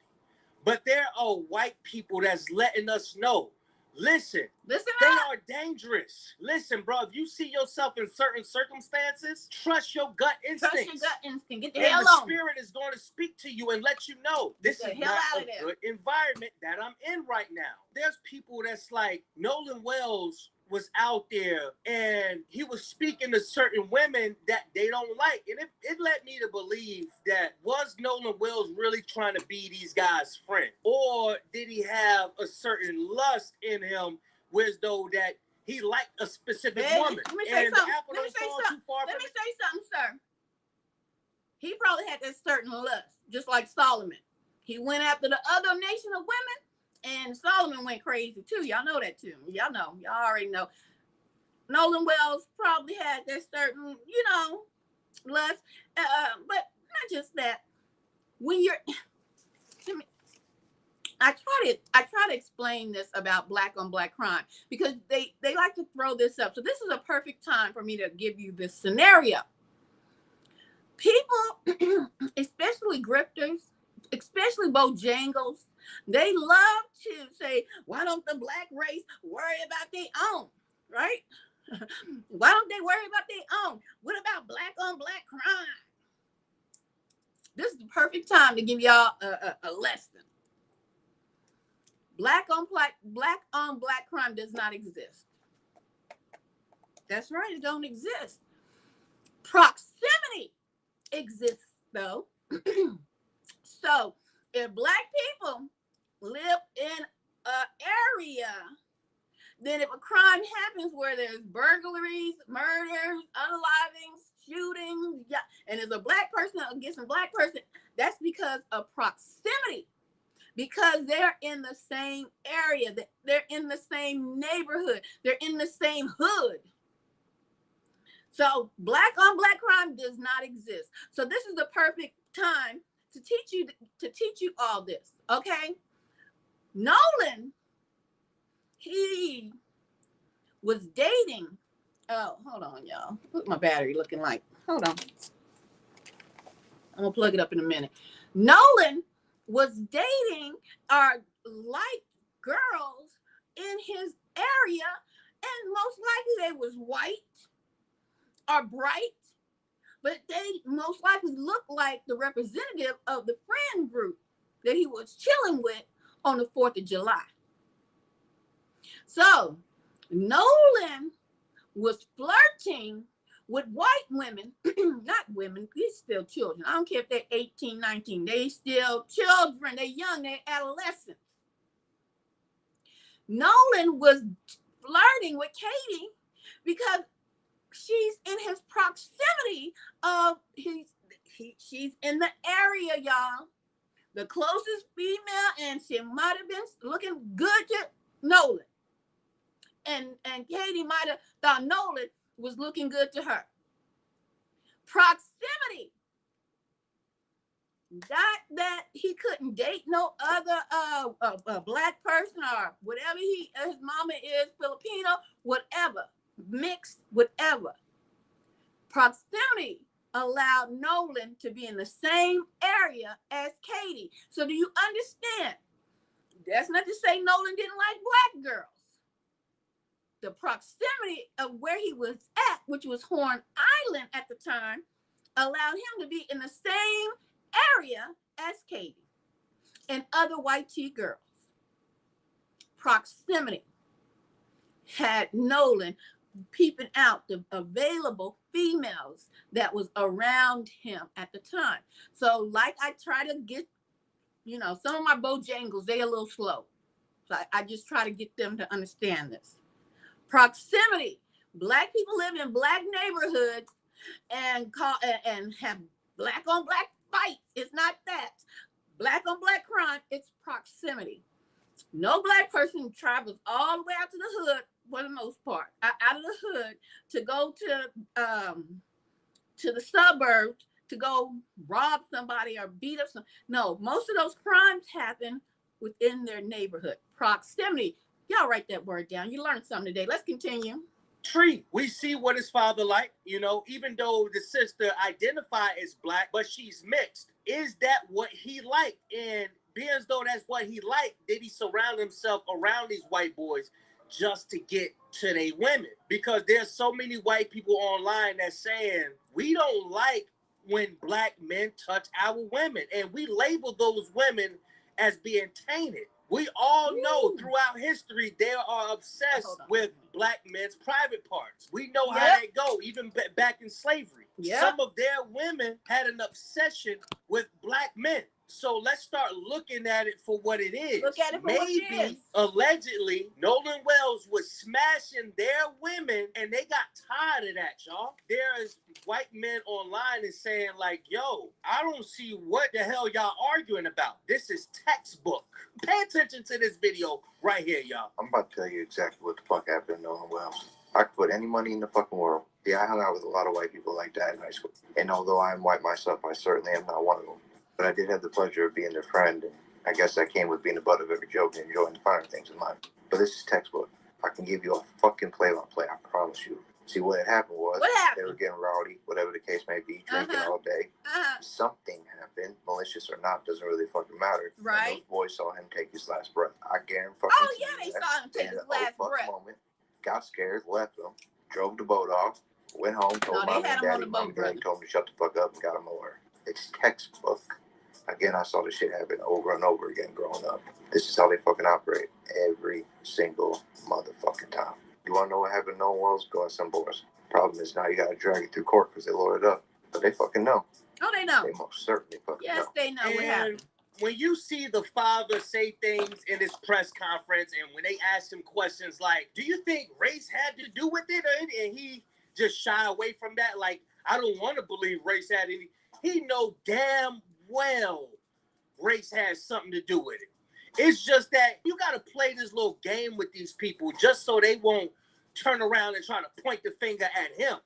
But there are white people that's letting us know, listen they are dangerous. Listen, bro, if you see yourself in certain circumstances, trust your gut instincts. Trust your gut instinct. Get the and hell the on. Spirit is going to speak to you and let you know this is not a good environment that I'm in right now. There's people that's like, Nolan Wells was out there and he was speaking to certain women that they don't like. And it led me to believe that, was Nolan Wells really trying to be these guys' friend? Or did he have a certain lust in him, whereas though that he liked a specific woman? Let me say something, sir. He probably had that certain lust, just like Solomon. He went after the other nation of women, and Solomon went crazy too. Y'all know that too. Y'all know. Y'all already know. Nolan Wells probably had that certain, lust. But not just that. When you're, I try to explain this about black on black crime because they like to throw this up. So this is a perfect time for me to give you this scenario. People, especially grifters, especially Bojangles, they love to say, why don't the black race worry about their own, right? Why don't they worry about their own? What about black on black crime? This is the perfect time to give y'all a lesson. Black on black crime does not exist. That's right, it don't exist. Proximity exists though. So if black people live in an area, then if a crime happens where there's burglaries, murders, unalivings, shootings, and there's a black person against a black person, that's because of proximity. Because they're in the same area, they're in the same neighborhood, they're in the same hood. So black on black crime does not exist. So this is the perfect time to teach you all this, okay? Nolan, he was dating. Oh, hold on, y'all. What's my battery looking like? Hold on. I'm gonna plug it up in a minute. Nolan was dating or liked girls in his area, and most likely they was white or bright, but they most likely looked like the representative of the friend group. that he was chilling with on the 4th of July. So Nolan was flirting with white women, not women, these still children. I don't care if they're 18, 19, they still children, they're young, they're adolescents. Nolan was flirting with Katie because she's in his proximity of she's in the area, y'all. The closest female, and she might have been looking good to Nolan. And Katie might have thought Nolan was looking good to her. Proximity. That he couldn't date no other black person or whatever his mama is, Filipino, whatever, mixed, whatever. Proximity allowed Nolan to be in the same area as Katie. So do you understand? That's not to say Nolan didn't like black girls. The proximity of where he was at, which was Horn Island at the time, allowed him to be in the same area as Katie and other white tea girls. Proximity had Nolan peeping out the available females that was around him at the time. So like I try to get, some of my Bojangles, they a little slow. So I just try to get them to understand this. Proximity. Black people live in black neighborhoods and have black on black fights. It's not that. Black on black crime, it's proximity. No black person travels all the way out to the hood, for the most part, out of the hood to go to the suburbs to go rob somebody or beat up some. No, most of those crimes happen within their neighborhood. Proximity. Y'all write that word down. You learned something today. Let's continue. Tree, we see what his father like, even though the sister identified as black, but she's mixed. Is that what he liked? And being as though that's what he liked, did he surround himself around these white boys just to get to their women? Because there's so many white people online that's saying, we don't like when black men touch our women. And we label those women as being tainted. We all know throughout history, they are obsessed with black men's private parts. We know how that go, even back in slavery. Some of their women had an obsession with black men. So let's start looking at it for what it is. Look at it for what it is. Allegedly, Nolan Wells was smashing their women, and they got tired of that, y'all. There's white men online and saying like, yo, I don't see what the hell y'all arguing about. This is textbook. Pay attention to this video right here, y'all. I'm about to tell you exactly what the fuck happened to Nolan Wells. I could put any money in the fucking world. Yeah, I hung out with a lot of white people like that in high school. And although I'm white myself, I certainly am not one of them. But I did have the pleasure of being their friend, and I guess that came with being the butt of every joke and enjoying the finer things in life. But this is textbook. I can give you a fucking play-by-play, I promise you. See, what had happened was they were getting rowdy, whatever the case may be, drinking all day. Something happened, malicious or not, doesn't really fucking matter. Right. And those boys saw him take his last breath. I guarantee they saw him take his last breath. Moment, got scared, left him, drove the boat off, went home, told Mom and Daddy. Mom and Daddy told me to shut the fuck up and got him over. It's textbook. Again, I saw this shit happen over and over again growing up. This is how they fucking operate every single motherfucking time. You want to know what happened to Nolan Wells? Go at some boys. Problem is now you got to drag it through court because they loaded up. But they fucking know. Oh, they know. They most certainly fucking know. Yes, they know what happened. When you see the father say things in his press conference and when they ask him questions like, do you think race had to do with it? And he just shy away from that. Like, I don't want to believe race had any. He know damn well race has something to do with it. It's just that you got to play this little game with these people just so they won't turn around and try to point the finger at him.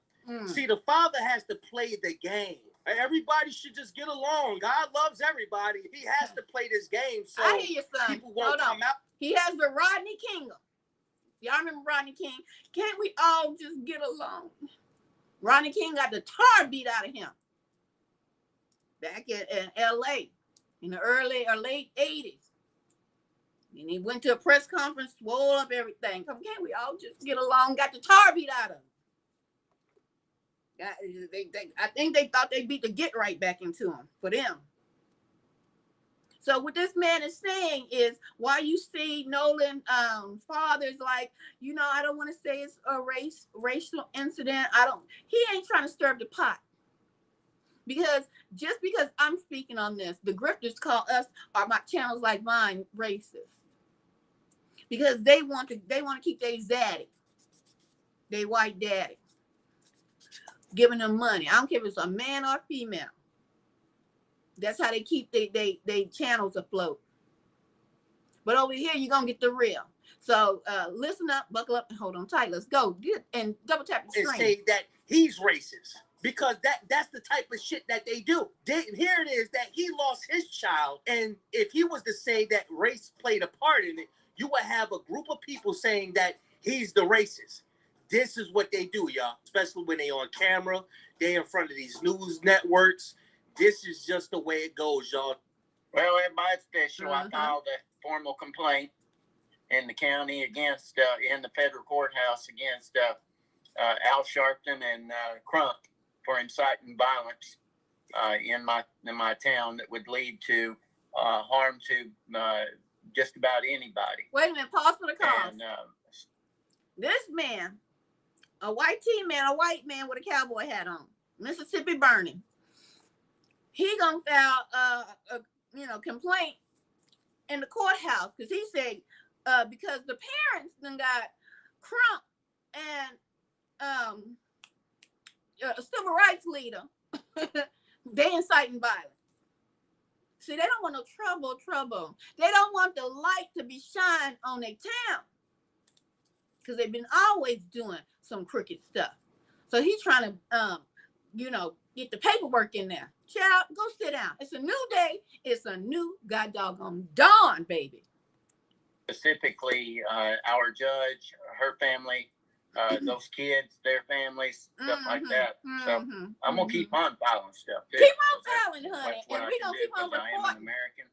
See, the father has to play the game. Everybody should just get along. God loves everybody. He has to play this game so I hear you, son. people won't come out. He has the Rodney King. Y'all remember Rodney King? Can't we all just get along? Rodney King got the tar beat out of him back in L.A. in the early or late 80s. And he went to a press conference, swole up everything. Can't we all just get along? Got the tar beat out of him. I think they thought they beat the get right back into him for them. So what this man is saying is, why you see Nolan father's like, you know, I don't want to say it's a racial incident. He ain't trying to stir up the pot. Because just because I'm speaking on this, the grifters call us, or my channels like mine, racist. Because they want to keep their daddy, their white daddy, giving them money. I don't care if it's a man or female. That's how they keep they channels afloat. But over here, you're going to get the real. So listen up, buckle up, and hold on tight. Let's go. And double tap the screen. And say that he's racist. Because that's the type of shit that they do. Here it is that he lost his child. And if he was to say that race played a part in it, you would have a group of people saying that he's the racist. This is what they do, y'all. Especially when they on camera. They in front of these news networks. This is just the way it goes, y'all. Well, everybody's official. I filed a formal complaint in the county against, in the federal courthouse against Al Sharpton and Crump for inciting violence in my town that would lead to harm to just about anybody. Wait a minute, pause for the cause. And, this man, a white man with a cowboy hat on, Mississippi burning. He gonna file a complaint in the courthouse because he said because the parents then got Crump and a civil rights leader, they inciting violence. See, they don't want no trouble. They don't want the light to be shined on their town because they've been always doing some crooked stuff. So he's trying to, get the paperwork in there. Child, go sit down. It's a new day. It's a new god doggone dawn, baby. Specifically, our judge, her family, those kids, their families, stuff like that. So I'm gonna keep on filing stuff too. Keep on filing, honey. And we're gonna keep on reporting. I am an American,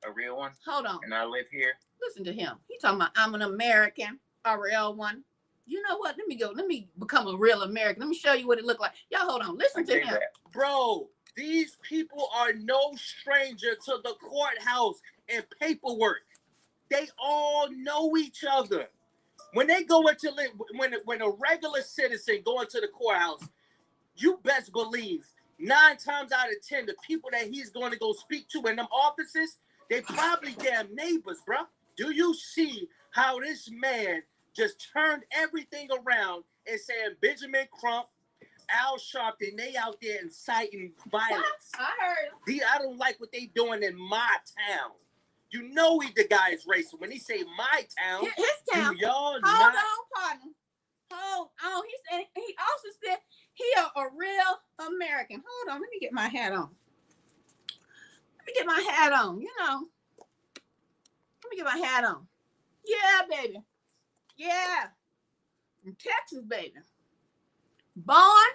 a real one. Hold on. And I live here. Listen to him. He talking about I'm an American, a real one. You know what? Let me become a real American. Let me show you what it looked like. Y'all hold on. Listen to him. Bro, these people are no stranger to the courthouse and paperwork. They all know each other. When they go into when a regular citizen go into the courthouse, you best believe 9 times out of 10 the people that he's going to go speak to in them offices, they probably damn neighbors, bro. Do you see how this man just turned everything around and saying Benjamin Crump, Al Sharpton, they out there inciting violence. I heard. I don't like what they doing in my town. You know the guy is racist. When he say my town, his town. Do y'all Hold on, partner. Hold on. He also said he a real American. Hold on, let me get my hat on. Let me get my hat on. Yeah, baby. Yeah. In Texas, baby. Born,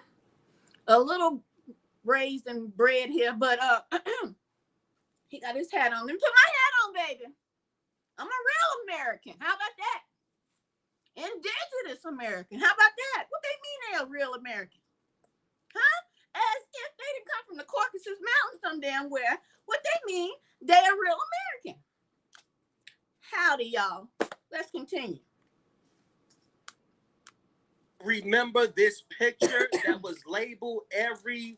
a little raised and bred here, but he got his hat on. Let me put my hat on, baby. I'm a real American. How about that? Indigenous American. How about that? What they mean they're a real American? Huh? As if they didn't come from the Caucasus Mountains some damn where. What they mean, they're real American. Howdy, y'all. Let's continue. Remember this picture that was labeled every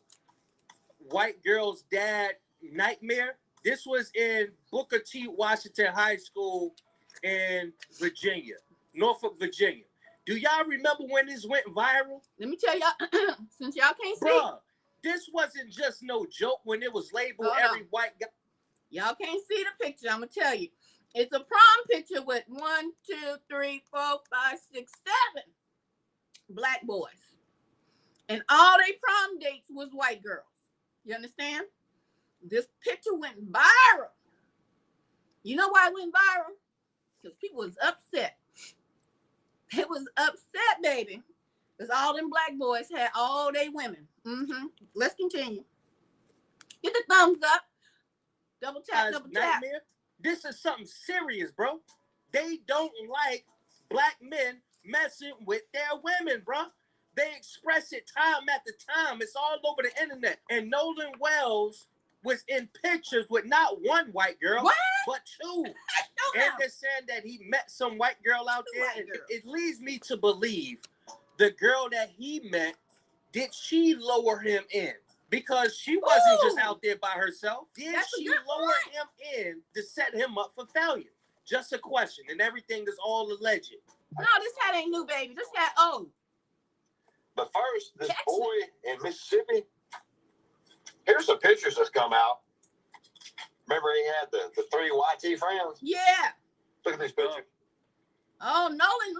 white girl's dad nightmare? This was in Booker T. Washington High School in Virginia, Norfolk, Virginia. Do y'all remember when this went viral? Let me tell y'all, since y'all can't see. Bruh, this wasn't just no joke when it was labeled every white guy. Y'all can't see the picture, I'm going to tell you. It's a prom picture with 1, 2, 3, 4, 5, 6, 7 black boys. And all they prom dates was white girls. You understand? This picture went viral. You know why it went viral? Because people was upset. It was upset, baby. Because all them black boys had all they women. Let's continue. Get the thumbs up. Double tap, double tap. This is something serious, bro. They don't like black men messing with their women, bro. They express it time after time. It's all over the internet. And Nolan Wells was in pictures with not one white girl, but two. And they're saying that he met some white girl out there. And it leads me to believe the girl that he met, did she lower him in? Because she wasn't just out there by herself. Did she lower him in to set him up for failure? Just a question. And everything is all alleged. No, this hat ain't new, baby. This hat old. But first, this boy in Mississippi, here's some pictures that's come out. Remember he had the 3 YT friends? Yeah. Look at these pictures. Oh, Nolan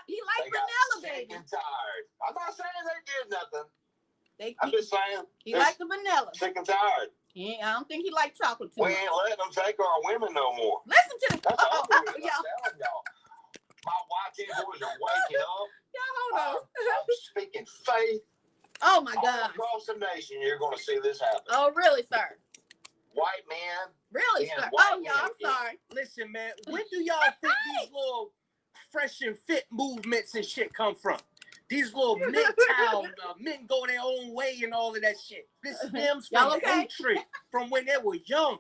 he liked vanilla, baby. Sick and tired. I'm not saying they did nothing. I'm He just saying. He liked the vanilla. Sick and tired. Yeah, I don't think he liked chocolate too much. We ain't letting them take our women no more. Listen to the That's all I'm telling y'all. y'all. My YT boys are waking up. Y'all hold on. I'm speaking faith. Oh my All God. across the nation, you're going to see this happen. Oh, really, sir? White man. Really, being sir? white Oh, y'all, I'm man. sorry. Listen, man, when do y'all think these little fresh and fit movements and shit come from? These little MGTOW, men go their own way and all of that shit. This stems from hatred from when they were young.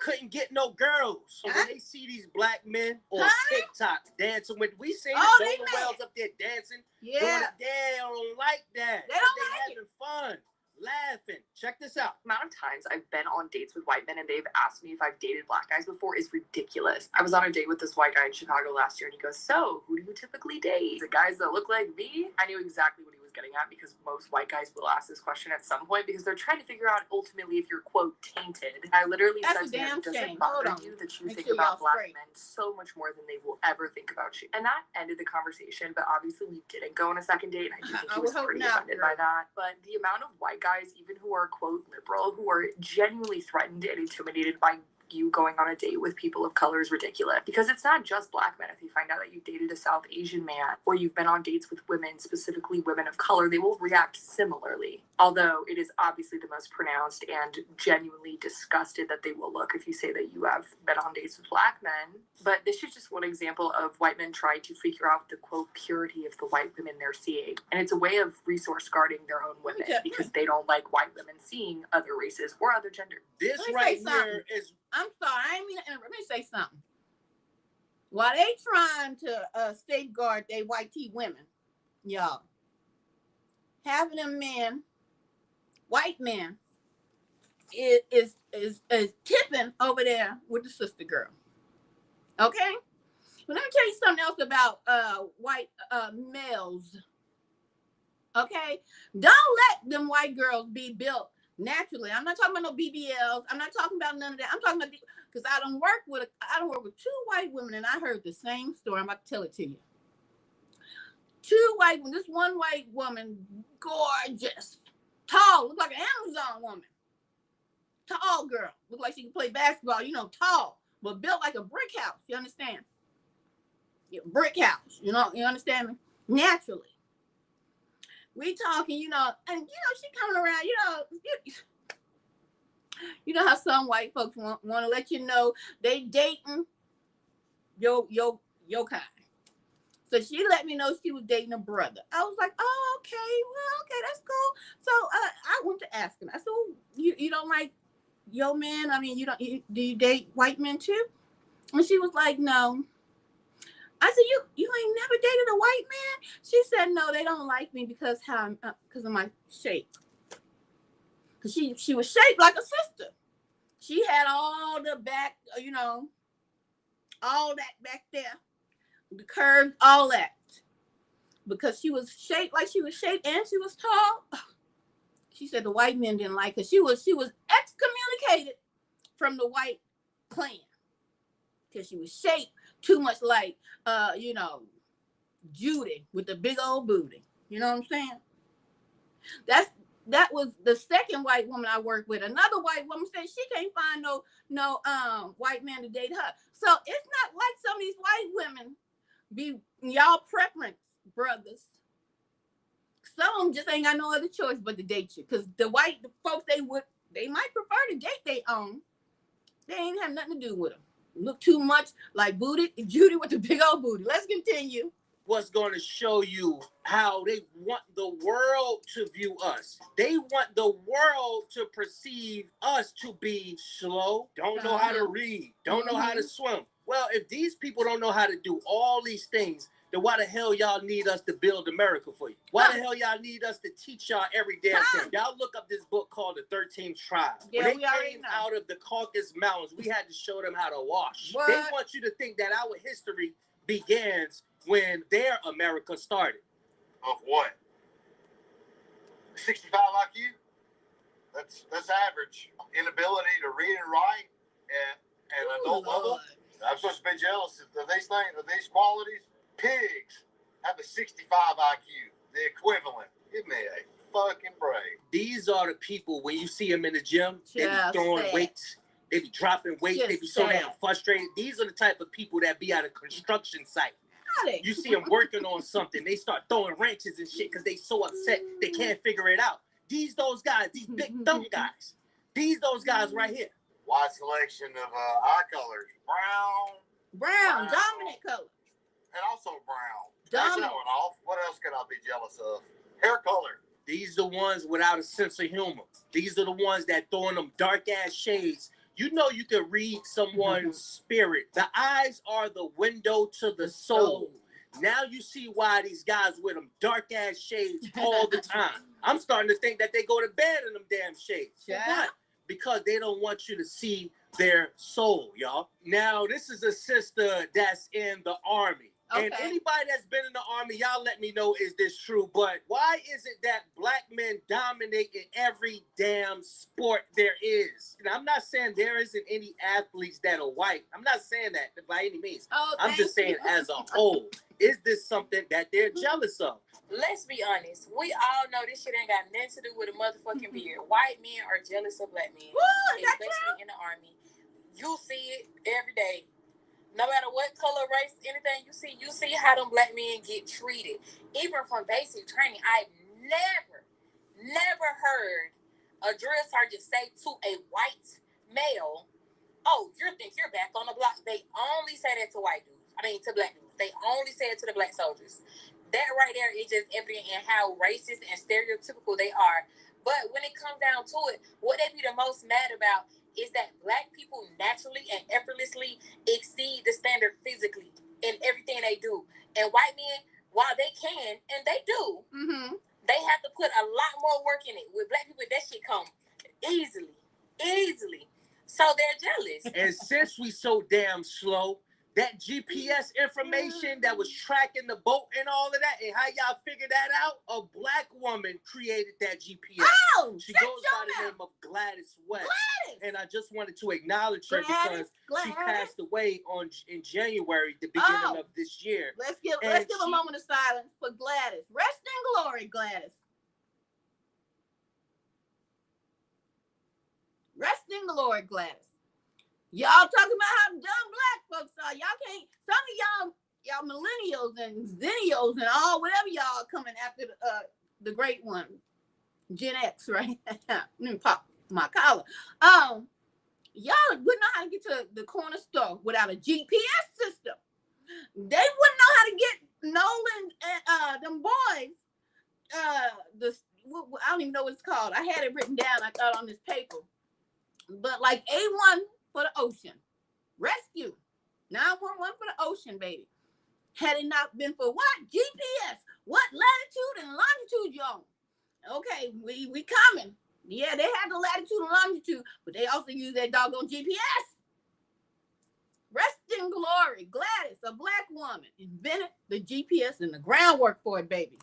Couldn't get no girls. So when they see these black men on TikTok dancing with, we seen Nolan Wells up there dancing. Yeah. Doing it, they don't like that. They don't like having fun, laughing. Check this out. The amount of times I've been on dates with white men and they've asked me if I've dated black guys before is ridiculous. I was on a date with this white guy in Chicago last year and he goes, so who do you typically date? The guys that look like me? I knew exactly what he was getting at because most white guys will ask this question at some point because they're trying to figure out ultimately if you're, quote, tainted. I literally said to him, does it bother you that you think about black men so much more than they will ever think about you? And that ended the conversation, but obviously we didn't go on a second date and I do think he was pretty offended by that. But the amount of white guys, even who are, quote, liberal, who are genuinely threatened and intimidated by you going on a date with people of color is ridiculous. Because it's not just black men. If you find out that you dated a South Asian man or you've been on dates with women, specifically women of color, they will react similarly. Although it is obviously the most pronounced and genuinely disgusted that they will look if you say that you have been on dates with black men. But this is just one example of white men trying to figure out the, quote, purity of the white women they're seeing. And it's a way of resource guarding their own women because they don't like white women seeing other races or other gender. This right here is... I'm sorry, I ain't mean to let me say something. While they trying to safeguard they white tea women, y'all, having them men, white men, is tipping over there with the sister girl. Okay? But let me tell you something else about white males. Okay? Don't let them white girls be built naturally. I'm not talking about no BBLs. I'm not talking about none of that. I'm talking about because I don't work with 2 white women and I heard the same story. I'm about to tell it to you. 2 white women. This one white woman, gorgeous, tall, looked like an Amazon woman. Tall girl, looked like she could play basketball. You know, tall, but built like a brick house. You understand? Yeah, brick house. You know, you understand me? Naturally. We talking, you know, and you know she coming around, you know how some white folks want to let you know they dating your kind. So she let me know she was dating a brother. I was like, oh, okay, well, okay, that's cool. So I went to ask him. I said, well, you don't like your man? I mean, do you date white men too? And she was like, no. I said, you ain't never dated a white man? She said, no, they don't like me because of my shape. Because she was shaped like a sister. She had all the back, you know, all that back there, the curves, all that. Because she was shaped like she was shaped and she was tall. She said the white men didn't like her. She was excommunicated from the white clan because she was shaped too much like, you know, Judy with the big old booty. You know what I'm saying? That was the second white woman I worked with. Another white woman said she can't find no white man to date her. So it's not like some of these white women be y'all preference, brothers. Some of them just ain't got no other choice but to date you. Because the white folks, they might prefer to date their own. They ain't have nothing to do with them. Look too much like Judy with the big old booty. Let's continue. What's going to show you how they want the world to view us. They want the world to perceive us to be slow, don't know how to read, don't know how to swim. Well, if these people don't know how to do all these things, then why the hell y'all need us to build America for you? Why the hell y'all need us to teach y'all every damn thing? Y'all look up this book called The 13th Tribe. Yeah, when they came out of the Caucasus Mountains, we had to show them how to wash. What? They want you to think that our history begins when their America started. Of what? 65 IQ? That's average. Inability to read and write at an adult level. I'm supposed to be jealous of these things, of these qualities. Pigs have a 65 IQ, the equivalent. Give me a fucking break. These are the people, when you see them in the gym, they be throwing weights, they be dropping weights, they be so damn frustrated. These are the type of people that be at a construction site. You see them working on something, they start throwing wrenches and shit because they so upset they can't figure it out. Those guys, these big dumb guys. Those guys right here. Wide selection of eye colors. Brown, dominant color. And also brown. Take that one off. What else can I be jealous of? Hair color. These are the ones without a sense of humor. These are the ones that throwing them dark ass shades. You know you can read someone's spirit. The eyes are the window to the soul. Now you see why these guys wear them dark ass shades all the time. I'm starting to think that they go to bed in them damn shades. For what? Because they don't want you to see their soul, y'all. Now, this is a sister that's in the Army. Okay. And anybody that's been in the Army, y'all let me know, is this true? But why is it that black men dominate in every damn sport there is? And I'm not saying there isn't any athletes that are white. I'm not saying that by any means. I'm just saying as a whole. Is this something that they're jealous of? Let's be honest. We all know this shit ain't got nothing to do with a motherfucking beard. White men are jealous of black men, especially in the Army. You see it every day. No matter what color, race, anything you see how them black men get treated. Even from basic training, I've never heard a drill sergeant say to a white male, "Oh, you think you're back on the block." They only say that to white dudes. To black dudes. They only say it to the black soldiers. That right there is just evident in how racist and stereotypical they are. But when it comes down to it, what they be the most mad about is that black people naturally and effortlessly exceed the standard physically in everything they do. And white men, while they can, and they do, they have to put a lot more work in it. With black people, that shit come easily. So they're jealous. And since we so damn slow, that GPS information that was tracking the boat and all of that, and how y'all figured that out, a black woman created that GPS. Oh, she goes by the name of Gladys West. And I just wanted to acknowledge her because she passed away in January, the beginning of this year. Let's give a moment of silence for Gladys. Rest in glory, Gladys. Rest in glory, Gladys. Y'all talking about how dumb black folks are. Y'all can't. Some of y'all millennials and zennials and all whatever y'all coming after the great one, Gen X, right? Let me pop my collar. Y'all wouldn't know how to get to the corner store without a GPS system. They wouldn't know how to get Nolan and them boys. I don't even know what it's called. I had it written down. I thought on this paper, but like A1 for the ocean, rescue 911 for the ocean, baby. Had it not been for what? GPS. What latitude and longitude you on? Okay, we coming. Yeah, they had the latitude and longitude, but they also use that doggone GPS. Rest in glory, Gladys, a black woman, invented the GPS and the groundwork for it, baby.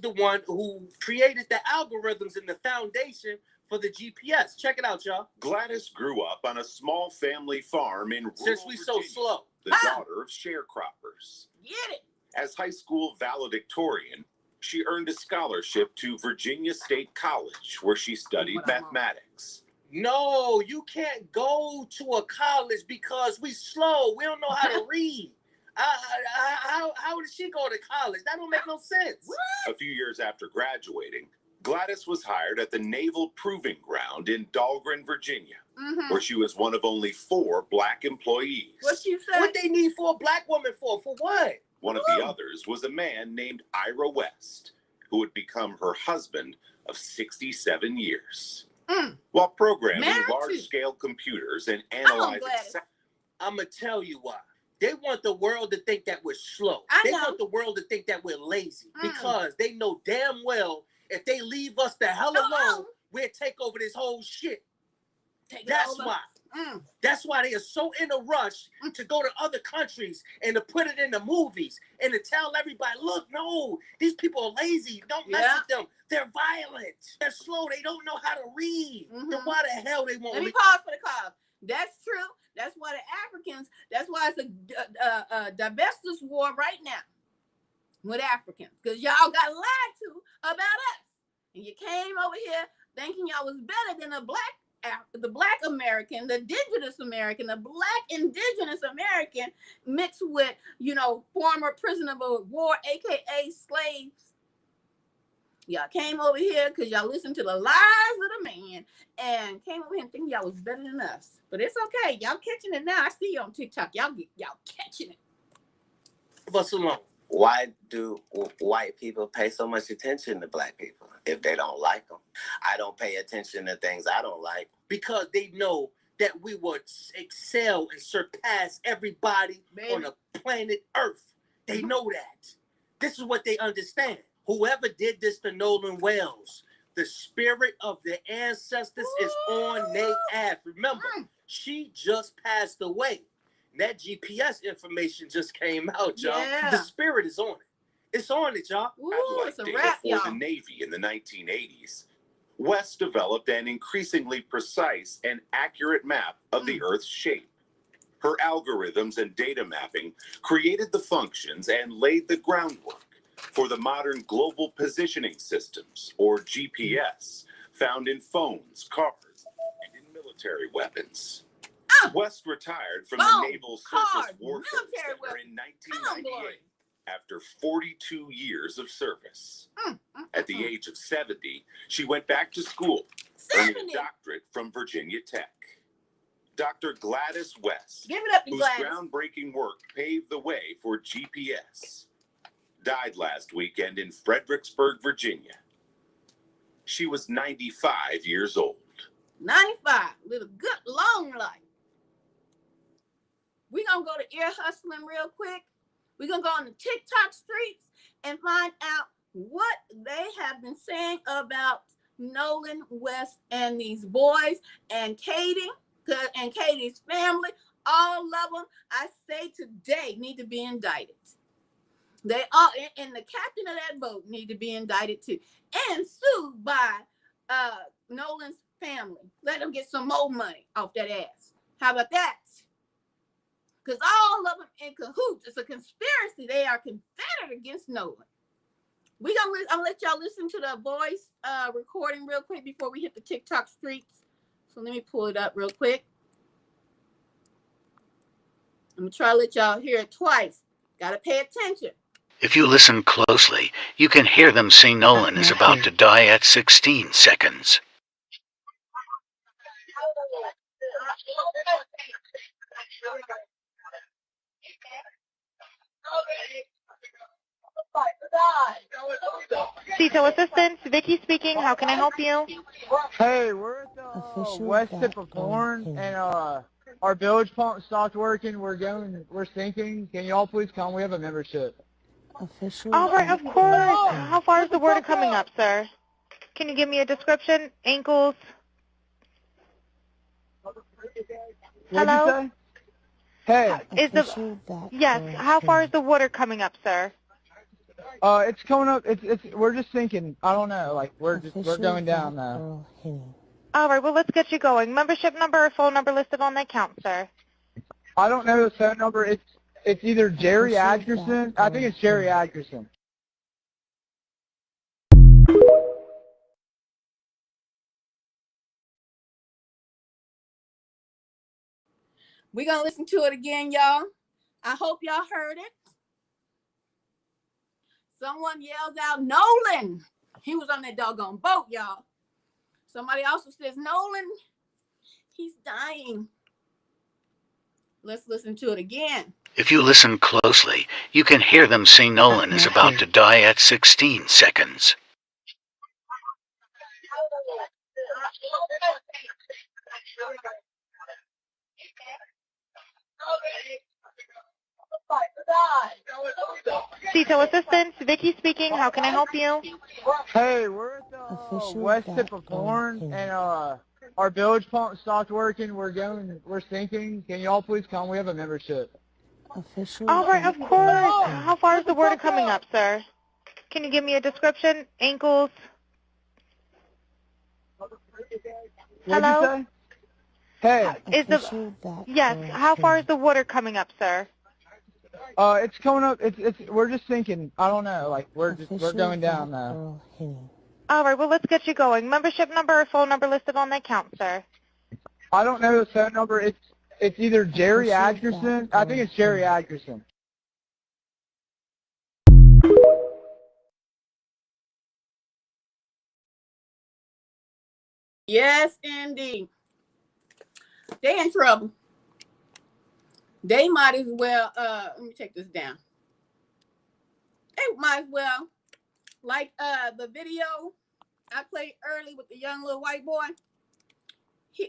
The one who created the algorithms and the foundation for the GPS. Check it out, y'all. Gladys grew up on a small family farm in rural Virginia, so slow. The daughter of sharecroppers. Get it. As high school valedictorian, she earned a scholarship to Virginia State College, where she studied mathematics. No, you can't go to a college because we slow. We don't know how to read. How did she go to college? That don't make no sense. What? A few years after graduating, Gladys was hired at the Naval Proving Ground in Dahlgren, Virginia, where she was one of only 4 black employees. What you say? What they need 4 black women for? For what? One of the others was a man named Ira West, who would become her husband of 67 years. While programming large-scale computers and analyzing... I'm going to tell you why. They want the world to think that we're slow. They want the world to think that we're lazy. Because they know damn well if they leave us the hell alone, we'll take over this whole shit. That's why. That's why they are so in a rush to go to other countries and to put it in the movies and to tell everybody, look, no, these people are lazy. Don't mess with them. They're violent. They're slow. They don't know how to read. Then why the hell they won't Let me pause for the cause. That's true. That's why the Africans, that's why it's a divestiture war right now with Africans. Because y'all got lied to about us. And you came over here thinking y'all was better than the black American, the indigenous American, the black indigenous American mixed with, you know, former prisoner of war, aka slaves. Y'all came over here because y'all listened to the lies of the man and came over here and thinking y'all was better than us. But it's okay. Y'all catching it now. I see you on TikTok. Y'all catching it. Leave us alone. Why do white people pay so much attention to black people if they don't like them? I don't pay attention to things I don't like. Because they know that we would excel and surpass everybody on the planet Earth. They know that. This is what they understand. Whoever did this to Nolan Wells, the spirit of the ancestors is on their ass. Remember, she just passed away. That GPS information just came out, y'all. Yeah. The spirit is on it. It's on it, y'all. Like it's a wrap, y'all. For the Navy in the 1980s, West developed an increasingly precise and accurate map of the Earth's shape. Her algorithms and data mapping created the functions and laid the groundwork for the modern global positioning systems, or GPS, found in phones, cars, and in military weapons. West retired from the Naval Surface Warfare Center in 1998 after 42 years of service. At the age of 70, she went back to school, earning a doctorate from Virginia Tech. Dr. Gladys West, whose groundbreaking work paved the way for GPS, died last weekend in Fredericksburg, Virginia. She was 95 years old. 95, live a good long life. We're going to go to ear hustling real quick. We're going to go on the TikTok streets and find out what they have been saying about Nolan West and these boys and Katie and Katie's family. All of them, I say today, need to be indicted. They all, and the captain of that boat need to be indicted too and sued by Nolan's family. Let them get some more money off that ass. How about that? Because all of them in cahoots. It's a conspiracy. They are confederate against Nolan. I'm gonna let y'all listen to the voice recording real quick before we hit the TikTok streets. So let me pull it up real quick. I'm gonna try to let y'all hear it twice. Gotta pay attention. If you listen closely, you can hear them say Nolan is about to die at 16 seconds. CISO Assistance, Vicky speaking. How can I help you? Hey, we're at the west tip of Horn, and our bilge pump stopped working. We're sinking. Can you all please come? We have a membership. All right, of course. How far is the water coming up, sir? Can you give me a description? Ankles? Hello? Hey. Yes. How far is the water coming up, sir? It's coming up. We're just sinking. I don't know. Like we're going down now. All right. Well, let's get you going. Membership number or phone number listed on the account, sir. I don't know the phone number. It's either Jerry Adgerson. I think it's Jerry Adgerson. We're going to listen to it again, y'all. I hope y'all heard it. Someone yells out, Nolan. He was on that doggone boat, y'all. Somebody also says, Nolan, he's dying. Let's listen to it again. If you listen closely, you can hear them say Nolan is about to die at 16 seconds. Detail Assistance, Vicky speaking. How can I help you? Hey, we're at the west tip of Horn, and our bilge pump stopped working. We're sinking. Can you all please come? We have a membership. All right, of course. How far is the water coming up, sir? Can you give me a description? Ankles? Hello? What'd you say? Hey. Yes, how far is the water coming up, sir? It's coming up. We're just sinking. I don't know. Like we're going down now. All right, well, let's get you going. Membership number or phone number listed on the account, sir? I don't know the phone number. It's either Jerry Atkerson. I think it's Jerry Atkerson. Yes, indeed. They in trouble. They might as well, let me take this down. They might as well, like the video I played early with the young little white boy.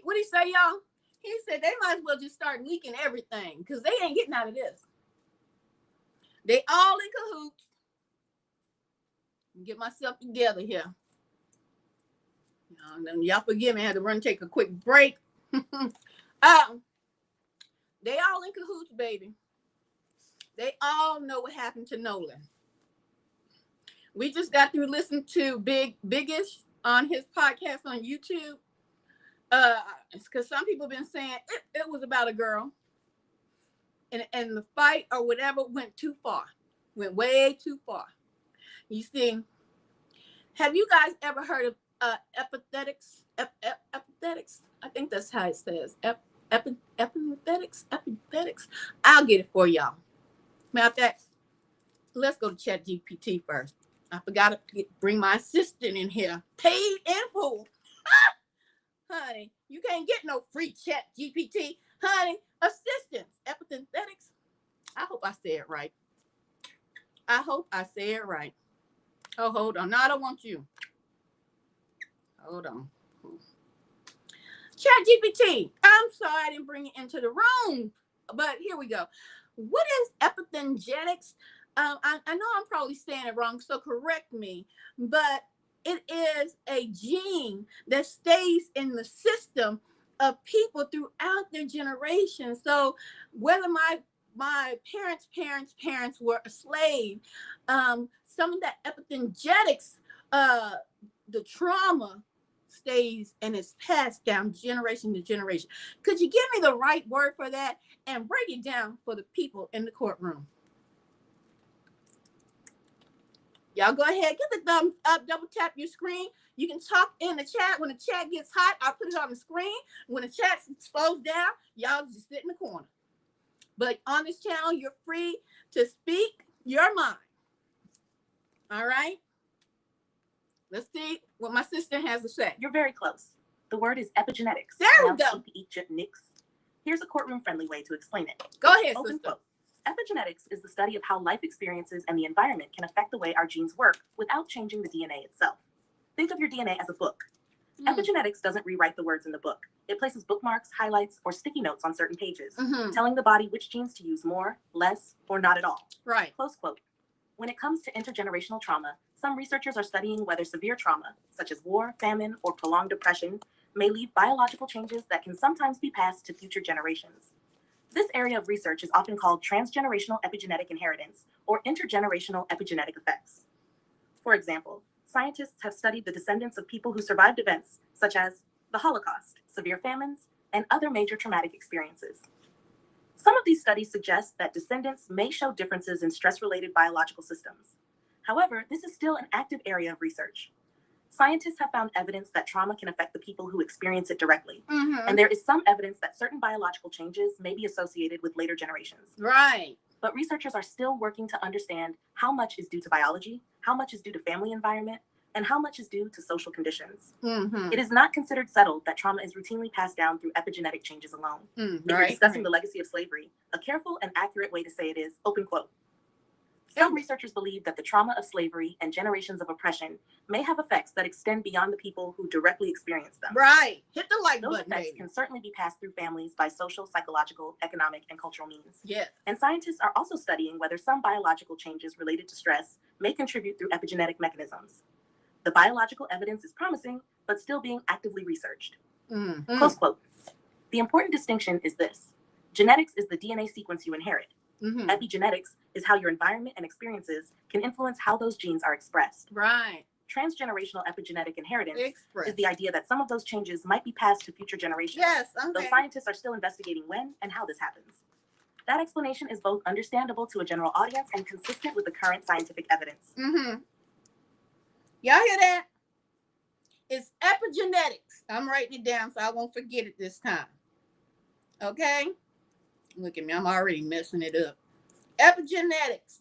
What'd he say, y'all? He said they might as well just start leaking everything because they ain't getting out of this. They all in cahoots. Get myself together here. Y'all forgive me, I had to run take a quick break. They all in cahoots, baby. They all know what happened to Nolan. We just got through listening to Biggish on his podcast on YouTube. Because some people have been saying it was about a girl. And the fight or whatever went too far. Went way too far. You see, have you guys ever heard of epithetics? Epithetics? I think that's how it says. Epithetics? I'll get it for y'all. Matter of fact, let's go to ChatGPT first. I forgot to bring my assistant in here. Paid in full. Honey, you can't get no free ChatGPT. Honey, assistance. Epithetics. I hope I say it right. Oh, hold on. No, I don't want you. Hold on. ChatGPT. I'm sorry I didn't bring it into the room. But here we go. What is epigenetics? I know I'm probably saying it wrong, so correct me. But it is a gene that stays in the system of people throughout their generation. So whether my parents were a slave, some of that epigenetics, the trauma stays and is passed down generation to generation. Could you give me the right word for that and break it down for the people in the courtroom? Y'all go ahead, give the thumbs up, double tap your screen. You can talk in the chat. When the chat gets hot, I'll put it on the screen. When the chat slows down, y'all just sit in the corner. But on this channel, you're free to speak your mind. All right? Let's see what my sister has to say. You're very close. The word is epigenetics. There we go. Here's a courtroom-friendly way to explain it. Go ahead, Open sister. quote. Epigenetics is the study of how life experiences and the environment can affect the way our genes work without changing the DNA itself. Think of your DNA as a book. Epigenetics doesn't rewrite the words in the book. It places bookmarks, highlights, or sticky notes on certain pages, telling the body which genes to use more, less, or not at all. Right. Close quote. When it comes to intergenerational trauma, some researchers are studying whether severe trauma, such as war, famine, or prolonged depression, may leave biological changes that can sometimes be passed to future generations. This area of research is often called transgenerational epigenetic inheritance, or intergenerational epigenetic effects. For example, scientists have studied the descendants of people who survived events such as the Holocaust, severe famines, and other major traumatic experiences. Some of these studies suggest that descendants may show differences in stress-related biological systems. However, this is still an active area of research. Scientists have found evidence that trauma can affect the people who experience it directly. And there is some evidence that certain biological changes may be associated with later generations. Right. But researchers are still working to understand how much is due to biology, how much is due to family environment, and how much is due to social conditions. Mm-hmm. It is not considered settled that trauma is routinely passed down through epigenetic changes alone. If you're discussing the legacy of slavery, a careful and accurate way to say it is, open quote, some researchers believe that the trauma of slavery and generations of oppression may have effects that extend beyond the people who directly experience them. Right. Hit the like Those button, effects baby. can certainly be passed through families by social, psychological, economic, and cultural means. Yes. And scientists are also studying whether some biological changes related to stress may contribute through epigenetic mechanisms. The biological evidence is promising, but still being actively researched. Mm-hmm. Close quote. The important distinction is this. Genetics is the DNA sequence you inherit. Mm-hmm. Epigenetics is how your environment and experiences can influence how those genes are expressed. Right. Transgenerational epigenetic inheritance Express. is the idea that some of those changes might be passed to future generations. Yes, okay. Though scientists are still investigating when and how this happens. That explanation is both understandable to a general audience and consistent with the current scientific evidence. Mm-hmm. Y'all hear that? It's epigenetics. I'm writing it down so I won't forget it this time. Okay? Look at me. I'm already messing it up. Epigenetics.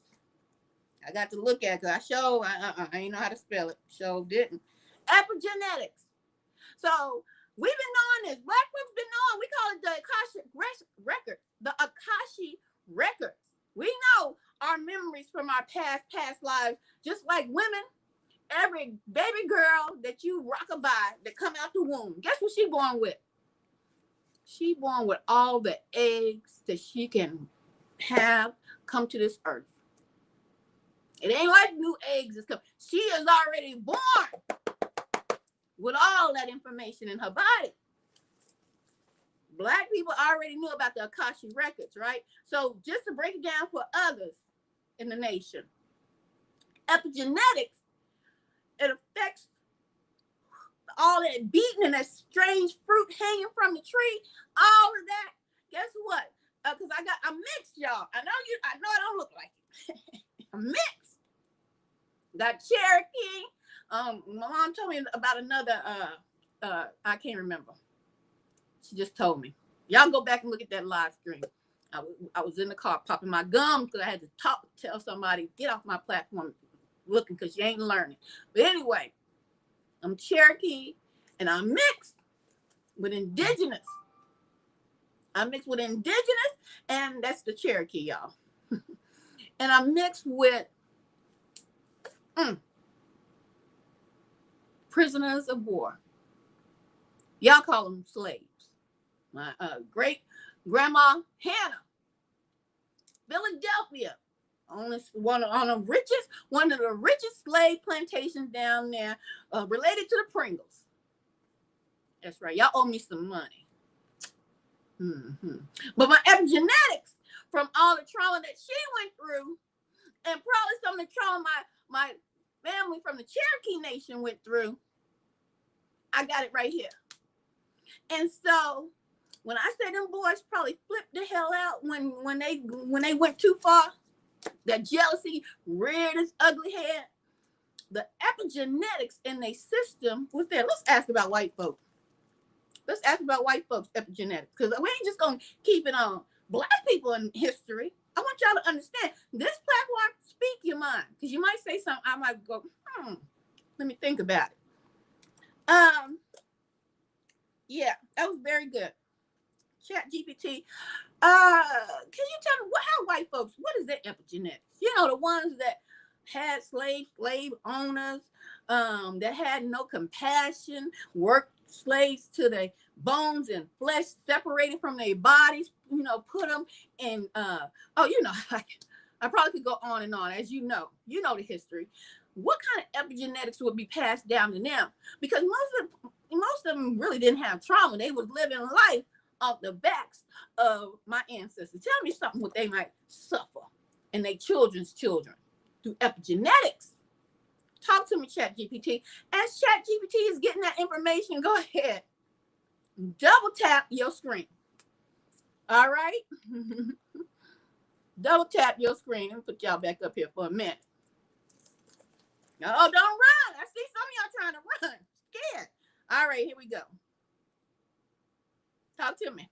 I got to look at it because I ain't know how to spell it. Didn't. Epigenetics. So we've been knowing this. Black folks been knowing. We call it the Akashic record. The Akashic records. We know our memories from our past lives, just like women. Every baby girl that you rock-a-bye that come out the womb, guess what she born with? She born with all the eggs that she can have come to this earth. It ain't like new eggs is coming. She is already born with all that information in her body. Black people already knew about the Akashic records, right? So just to break it down for others in the nation, epigenetics, it affects all that beating and that strange fruit hanging from the tree, all of that. Guess what? Because I'm mixed, y'all. I know I don't look like it. I'm mixed. Got Cherokee. My mom told me about another. I can't remember. She just told me. Y'all go back and look at that live stream. I was in the car popping my gum because I had to tell somebody, get off my platform looking because you ain't learning. But anyway, I'm Cherokee and I'm mixed with indigenous. I'm mixed with indigenous, and that's the Cherokee, y'all. And I'm mixed with prisoners of war. Y'all call them slaves. My great grandma Hannah, Philadelphia, one of the richest slave plantations down there, related to the Pringles. That's right. Y'all owe me some money. Mm-hmm. But my epigenetics from all the trauma that she went through, and probably some of the trauma my family from the Cherokee Nation went through, I got it right here. And so when I say them boys probably flipped the hell out when they went too far, that jealousy reared its ugly head, the epigenetics in their system was there. Let's ask about white folks. Let's ask about white folks' epigenetics, because we ain't just going to keep it on Black people in history. I want y'all to understand, this platform, speak your mind, because you might say something, I might go, let me think about it. Yeah, that was very good. ChatGPT. Can you tell me how white folks, what is their epigenetics? You know, the ones that had slave owners, that had no compassion, worked slaves to their bones and flesh separated from their bodies, put them in, I probably could go on and on, as you know the history. What kind of epigenetics would be passed down to them? Because most of them really didn't have trauma. They was living life off the backs of my ancestors. Tell me something what they might suffer and their children's children through epigenetics. Talk to me, ChatGPT. As ChatGPT is getting that information, go ahead. Double tap your screen. All right? Double tap your screen and put y'all back up here for a minute. Oh, don't run. I see some of y'all trying to run. Scared. All right, here we go. Talk to me.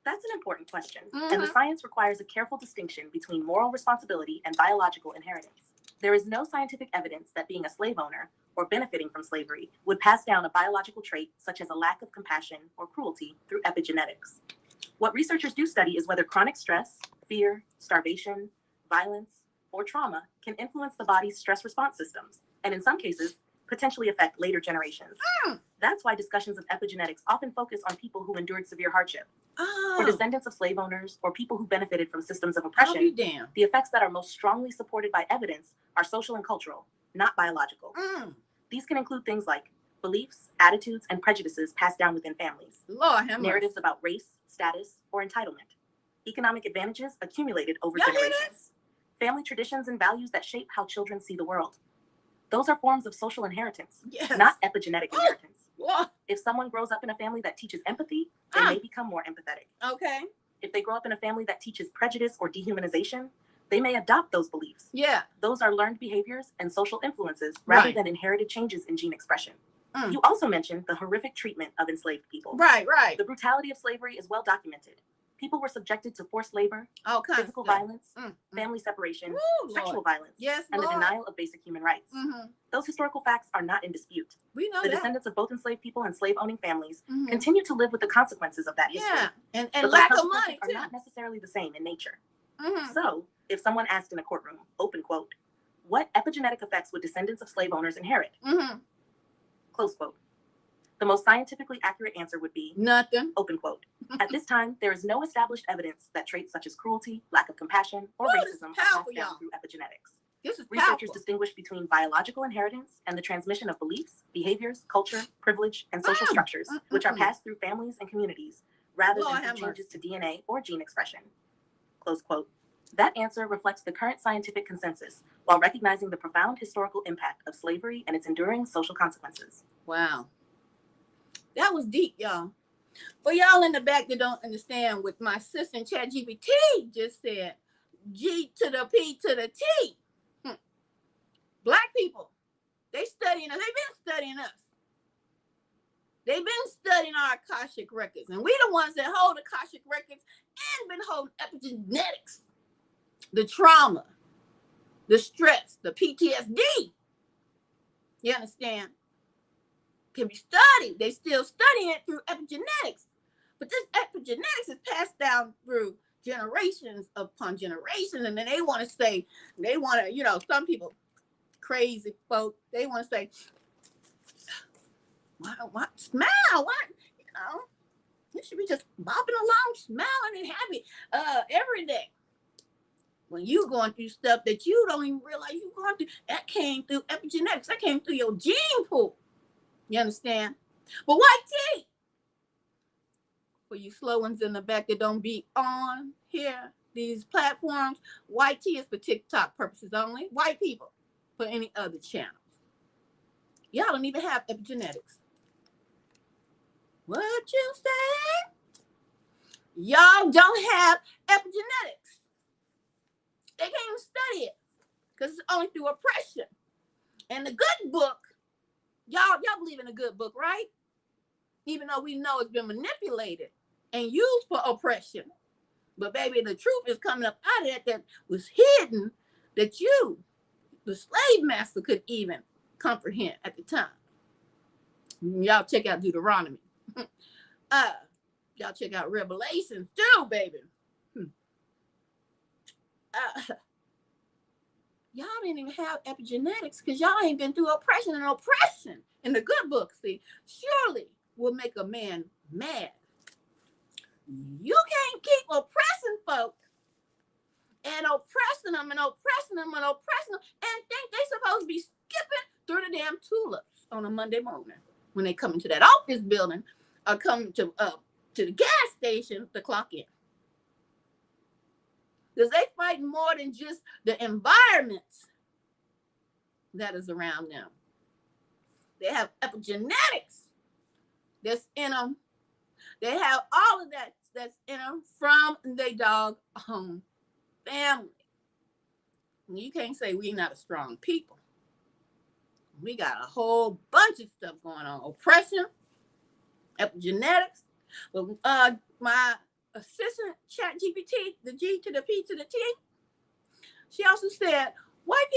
That's an important question, and the science requires a careful distinction between moral responsibility and biological inheritance. There is no scientific evidence that being a slave owner or benefiting from slavery would pass down a biological trait such as a lack of compassion or cruelty through epigenetics. What researchers do study is whether chronic stress, fear, starvation, violence, or trauma can influence the body's stress response systems, and in some cases, potentially affect later generations. That's why discussions of epigenetics often focus on people who endured severe hardship. For descendants of slave owners or people who benefited from systems of oppression, the effects that are most strongly supported by evidence are social and cultural, not biological. These can include things like beliefs, attitudes, and prejudices passed down within families, narratives about race, status, or entitlement, economic advantages accumulated over generations, family traditions and values that shape how children see the world. Those are forms of social inheritance, not epigenetic inheritance. If someone grows up in a family that teaches empathy, they may become more empathetic. If they grow up in a family that teaches prejudice or dehumanization, they may adopt those beliefs. Those are learned behaviors and social influences rather than inherited changes in gene expression. You also mentioned the horrific treatment of enslaved people. The brutality of slavery is well documented. People were subjected to forced labor, physical violence, family separation, sexual violence, and the denial of basic human rights. Those historical facts are not in dispute. We know the descendants of both enslaved people and slave-owning families continue to live with the consequences of that history. And but lack those of money are not necessarily the same in nature. So, if someone asked in a courtroom, open quote, what epigenetic effects would descendants of slave owners inherit? Close quote. The most scientifically accurate answer would be nothing. Open quote. At this time, there is no established evidence that traits such as cruelty, lack of compassion, or racism are passed down through epigenetics. Researchers distinguish between biological inheritance and the transmission of beliefs, behaviors, culture, privilege, and social structures, which are passed through families and communities, rather than through changes to DNA or gene expression. Close quote. That answer reflects the current scientific consensus, while recognizing the profound historical impact of slavery and its enduring social consequences. Wow. That was deep, y'all. For y'all in the back that don't understand what my assistant ChatGPT just said, G to the P to the T. Black people, they studying us. They've been studying us. They've been studying our Akashic records. And we the ones that hold Akashic records and been holding epigenetics. The trauma, the stress, the PTSD. You understand? Can be studied. They still studying it through epigenetics. But this epigenetics is passed down through generations upon generations. And then they want to say, some people, crazy folk, they want to say, what? Smile, what? You should be just bopping along, smiling and happy every day. When you going through stuff that you don't even realize you're going through, that came through epigenetics. That came through your gene pool. You understand? But white tea, for you slow ones in the back that don't be on here, these platforms, white tea is for TikTok purposes only. White people for any other channels. Y'all don't even have epigenetics. What you say? Y'all don't have epigenetics. They can't even study it because it's only through oppression. And the good book, y'all believe in a good book, right? Even though we know it's been manipulated and used for oppression. But baby, the truth is coming up out of that was hidden that you, the slave master, could even comprehend at the time. Y'all check out Deuteronomy. Y'all check out Revelations too, baby. Y'all didn't even have epigenetics because y'all ain't been through oppression, and oppression in the good book, see, surely will make a man mad. You can't keep oppressing folk and oppressing them and oppressing them and oppressing them and think they supposed to be skipping through the damn tulips on a Monday morning when they come into that office building or come to the gas station to clock in. Because they fight more than just the environment that is around them. They have epigenetics that's in them. They have all of that that's in them from their dog home family. And you can't say we're not a strong people. We got a whole bunch of stuff going on. Oppression, epigenetics. But my assistant ChatGPT, the G to the P to the T, she also said, White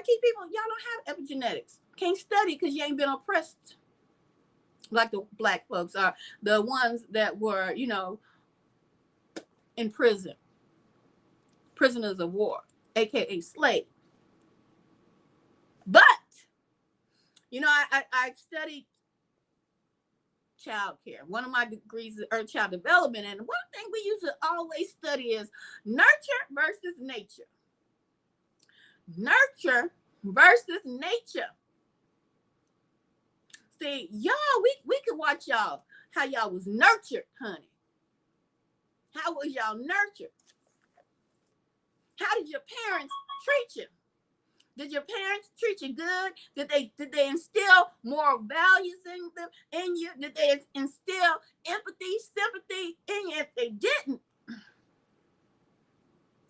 people, y'all don't have epigenetics. Can't study because you ain't been oppressed like the black folks are. The ones that were, in prison, prisoners of war, aka slave. But I studied child care. One of my degrees is early child development, and one thing we used to always study is nurture versus nature. Nurture versus nature. See, y'all, we could watch y'all how y'all was nurtured, honey. How was y'all nurtured? How did your parents treat you? Did your parents treat you good? Did they instill moral values in you? Did they instill empathy, sympathy in you? If they didn't,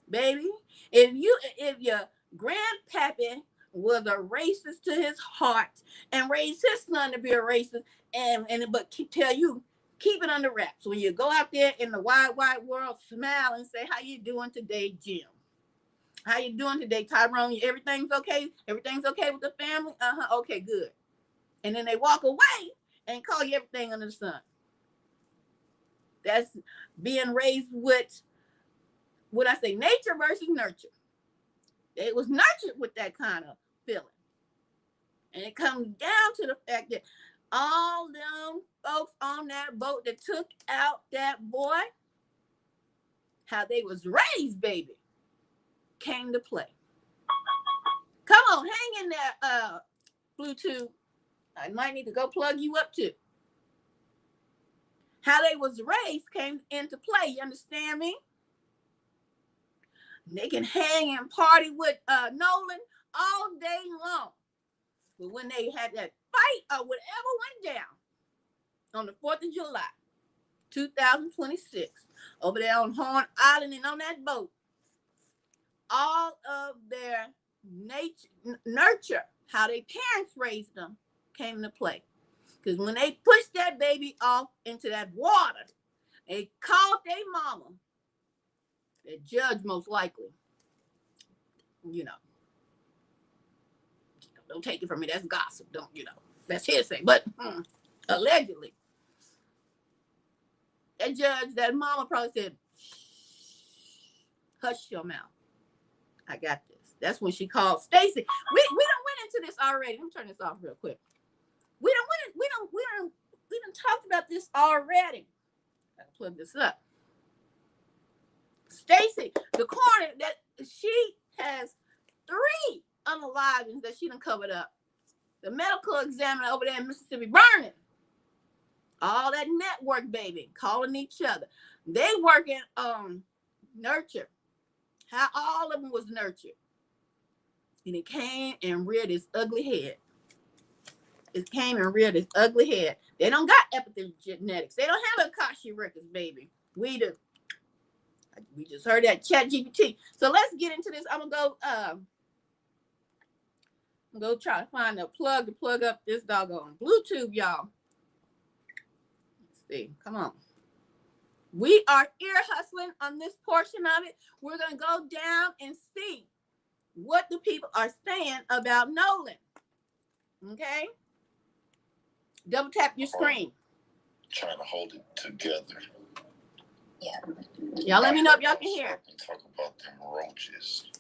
baby, if your grandpappy was a racist to his heart and raised his son to be a racist, but tell you keep it under wraps. When you go out there in the wide world, smile and say, "How you doing today, Jim? How you doing today, Tyrone? Everything's okay? Everything's okay with the family? Okay, good." And then they walk away and call you everything under the sun. That's being raised with, what I say, nature versus nurture. It was nurtured with that kind of feeling. And it comes down to the fact that all them folks on that boat that took out that boy, how they was raised, baby, came to play. Come on, hang in there, Bluetooth. I might need to go plug you up too. How they was raised came into play. You understand me? They can hang and party with Nolan all day long. But when they had that fight or whatever went down on the 4th of July, 2026, over there on Horn Island and on that boat, all of their nurture, how their parents raised them, came into play. Because when they pushed that baby off into that water, they called their mama, the judge most likely, don't take it from me, that's gossip, that's hearsay, but allegedly, that judge, that mama probably said, hush your mouth, I got this. That's when she called Stacy. We done went into this already. Let me turn this off real quick. We done talked about this already. Gotta plug this up. Stacy, the coroner, that she has 3 unalivings that she done covered up. The medical examiner over there in Mississippi burning. All that network, baby, calling each other. They working nurture. How all of them was nurtured. And it came and reared its ugly head. It came and reared its ugly head. They don't got epigenetics. They don't have Akasha records, baby. We do. We just heard that ChatGPT. So let's get into this. I'm gonna go try to find a plug to plug up this doggone Bluetooth, y'all. Let's see. Come on. We are ear hustling on this portion of it. We're gonna go down and see what the people are saying about Nolan. Okay? Double tap your screen. Trying to hold it together. Yeah. Y'all let me know if y'all can hear. Talk about them roaches.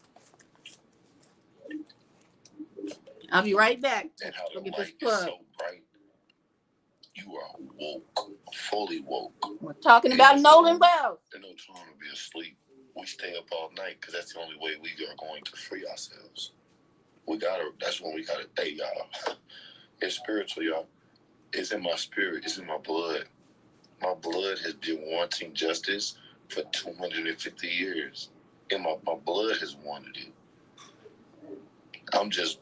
I'll be right back. And how the Look at light this is plug. so bright. You are woke, fully woke. We're talking about Nolan Wells. There's no time to be asleep. We stay up all night because that's the only way we are going to free ourselves. That's when we gotta, hey, y'all. It's spiritual, y'all. It's in my spirit. It's in my blood. My blood has been wanting justice for 250 years. And my blood has wanted it. I'm just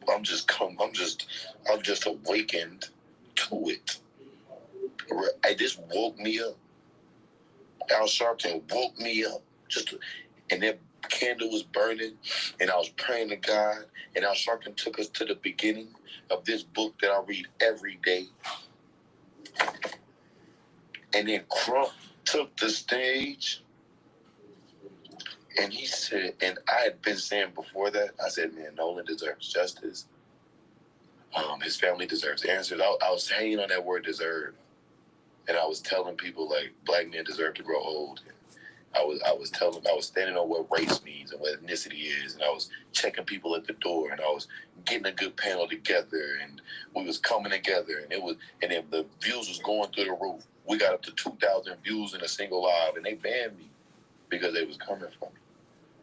awakened to it. This woke me up. Al Sharpton woke me up. And that candle was burning, and I was praying to God, and Al Sharpton took us to the beginning of this book that I read every day. And then Crump took the stage, And he said, and I had been saying before that, I said, man, Nolan deserves justice. His family deserves answers. I was hanging on that word deserve. And I was telling people, like, black men deserve to grow old. I was standing on what race means and what ethnicity is, and I was checking people at the door, and I was getting a good panel together, and we was coming together, and then the views was going through the roof. We got up to 2,000 views in a single live, and they banned me because they was coming from me.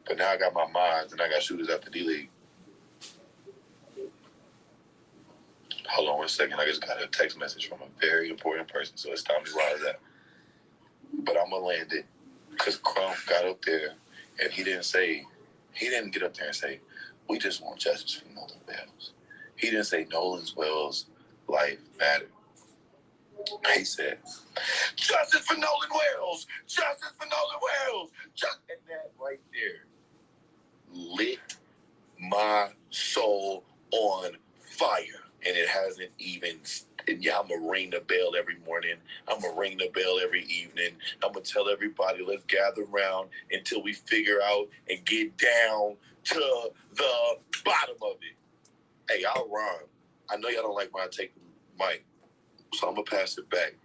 But now I got my minds, and I got shooters out the D-League. Hold on 1 second. I just got a text message from a very important person, so it's time to rise up. But I'm going to land it because Crump got up there, and he didn't get up there and say, we just want justice for Nolan Wells. He didn't say Nolan Wells' life mattered. He said, justice for Nolan Wells! Justice for Nolan Wells! And that right there lit my soul on fire. And it hasn't even, and I'm going to ring the bell every morning. I'm going to ring the bell every evening. I'm going to tell everybody, let's gather around until we figure out and get down to the bottom of it. Hey, I'll rhyme. I know y'all don't like when I take the mic, so I'm going to pass it back.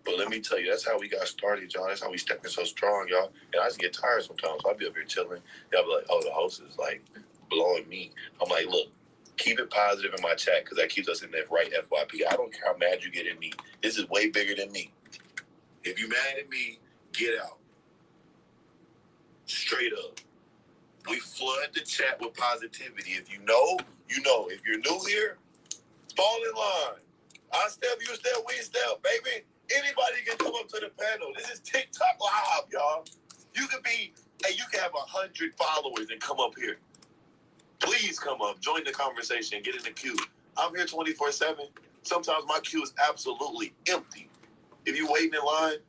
But let me tell you, that's how we got started, y'all. That's how we stepping so strong, y'all. And I just get tired sometimes. So I'll be up here chilling. Y'all be like, oh, the host is like blowing me. I'm like, look. Keep it positive in my chat because that keeps us in that right FYP. I don't care how mad you get at me. This is way bigger than me. If you mad at me, get out. Straight up. We flood the chat with positivity. If you know, you know. If you're new here, fall in line. I step, you step, we step, baby. Anybody can come up to the panel. This is TikTok live, y'all. You can have 100 followers and come up here. Please come up, join the conversation, get in the queue. I'm here 24/7. Sometimes my queue is absolutely empty. If you're waiting in line,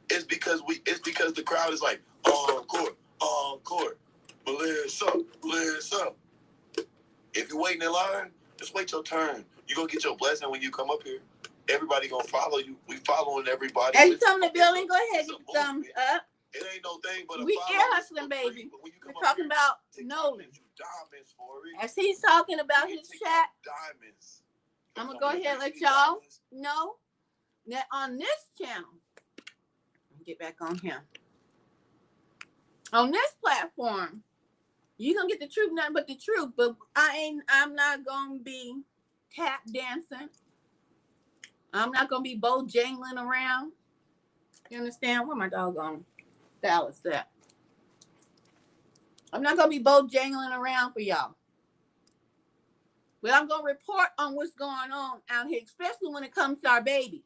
it's because the crowd is like, encore, bless up. If you're waiting in line, just wait your turn. You're gonna get your blessing when you come up here. Everybody gonna follow you. We following everybody. Hey, you come to the building, go ahead, get the thumbs up. It ain't no thing but we ear hustling, baby. We're talking about Nolan. As he's talking about his chat, I'm going to go ahead and let y'all know that on this channel, get back on him. On this platform, you're going to get the truth, nothing but the truth. But I'm not going to be tap dancing. I'm not going to be bojangling around. You understand? Where my doggone Dallas at? I'm not going to be bojangling around for y'all. But I'm going to report on what's going on out here, especially when it comes to our babies.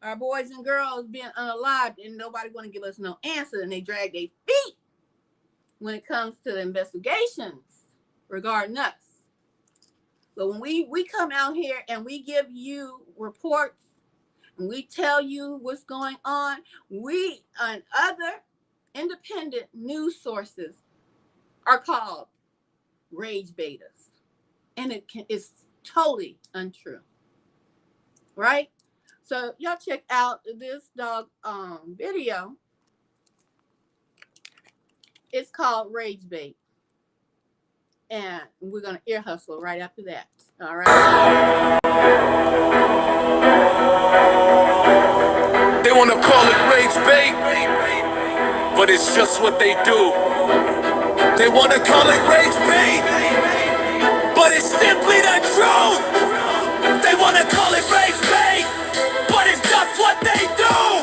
Our boys and girls being unalived and nobody want to give us no answer, and they drag their feet when it comes to the investigations regarding us. But when we come out here and we give you reports and we tell you what's going on, we and other independent news sources are called rage baiters. And it's totally untrue. Right? So y'all check out this dog video. It's called Rage Bait. And we're going to ear hustle right after that. All right? They want to call it rage bait, but it's just what they do. They want to call it rage bait, but it's simply the truth. They want to call it rage bait, but it's just what they do.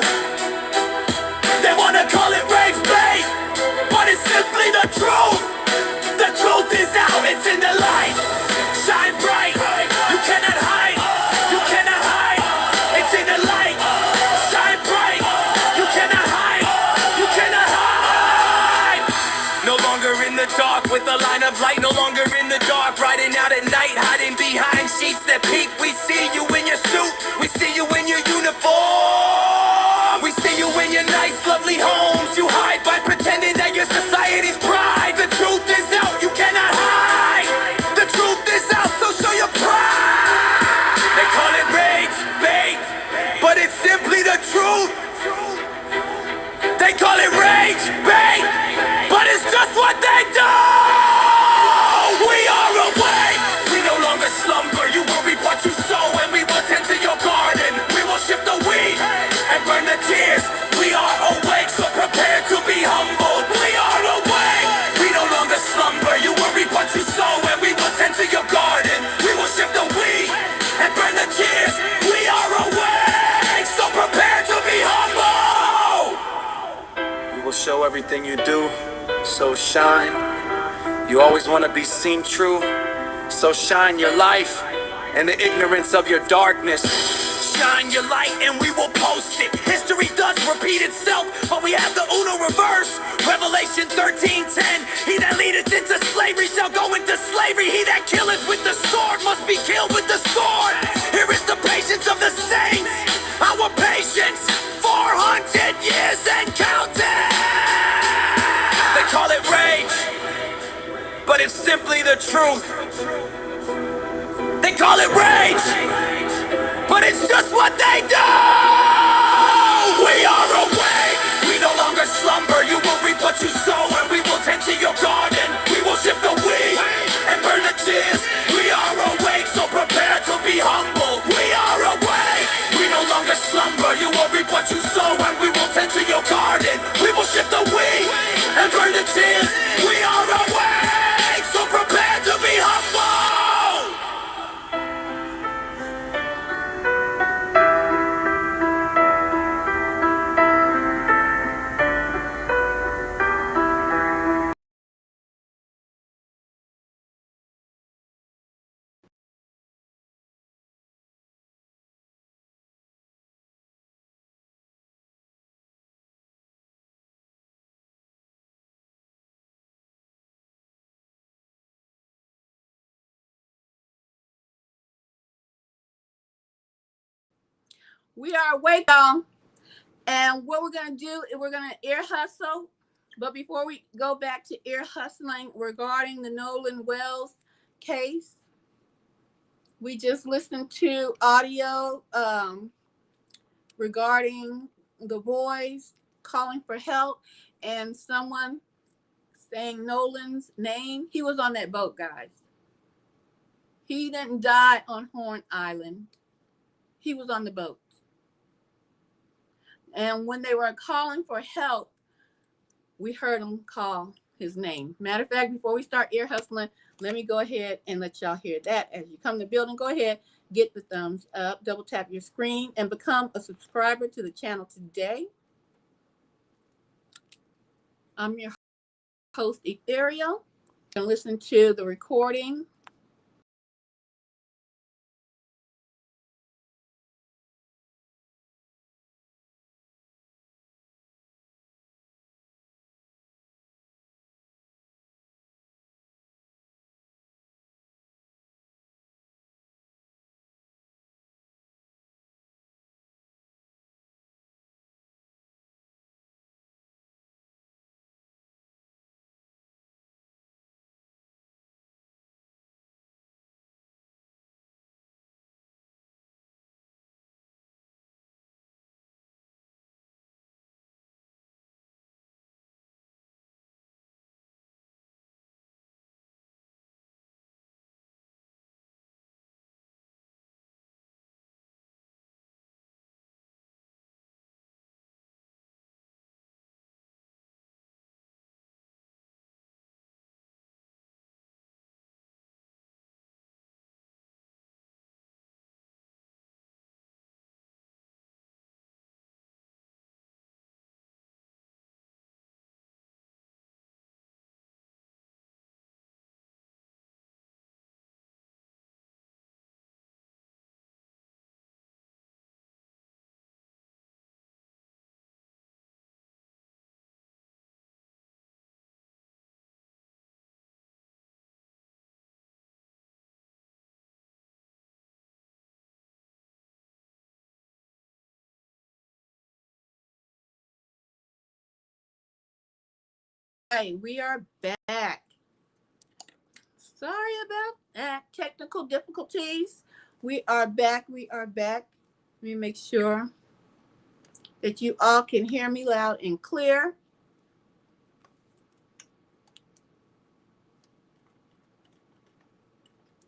They want to call it rage bait, but it's simply the truth. The truth is out, it's in the light. Shine bright, you cannot hide. You cannot hide, it's in the light. Shine bright, you cannot hide. You cannot hide. No longer in the dark with a line of light. No longer in the dark, riding out at night, hiding behind sheets that peek. We see you in your suit, we see you in your uniform. We see you in your nice, lovely homes. You hide by pretending that you're society's pride. The truth is out, you cannot hide. The truth is out, so show your pride. They call it rage bait, but it's simply the truth. They call it rage bait. show everything you do, so shine. You always want to be seen true, so shine your life in the ignorance of your darkness. Shine your light and we will post it. History does repeat itself, but we have the Uno reverse. Revelation 13:10. He that leadeth into slavery shall go into slavery. He that killeth with the sword must be killed with the sword. Here is the patience of the saints. Our patience, 400 years and counting. They call it rage, but it's simply the truth. They call it rage, but it's just what they do. We are awake, we no longer slumber. You will reap what you sow, and we will tend to your garden. We will shift the wheat and burn the tears. We are awake, so prepare to be humble. We are awake, we no longer slumber. You will reap what you sow, and we will tend to your garden. We will shift the wheat and burn the tears. We are awake, so prepare to be humble. We are awake, y'all. And what we're going to do is we're going to ear hustle. But before we go back to ear hustling regarding the Nolan Wells case, we just listened to audio regarding the boys calling for help and someone saying Nolan's name. He was on that boat, guys. He didn't die on Horn Island. He was on the boat. And when they were calling for help, we heard him call his name. Matter of fact, before we start ear hustling, let me go ahead and let y'all hear that. As you come to the building, go ahead, get the thumbs up, double tap your screen, and become a subscriber to the channel today. I'm your host, Ethereal. And listen to the recording. Hey, we are back. Sorry about that. Technical difficulties. We are back. We are back. Let me make sure that you all can hear me loud and clear.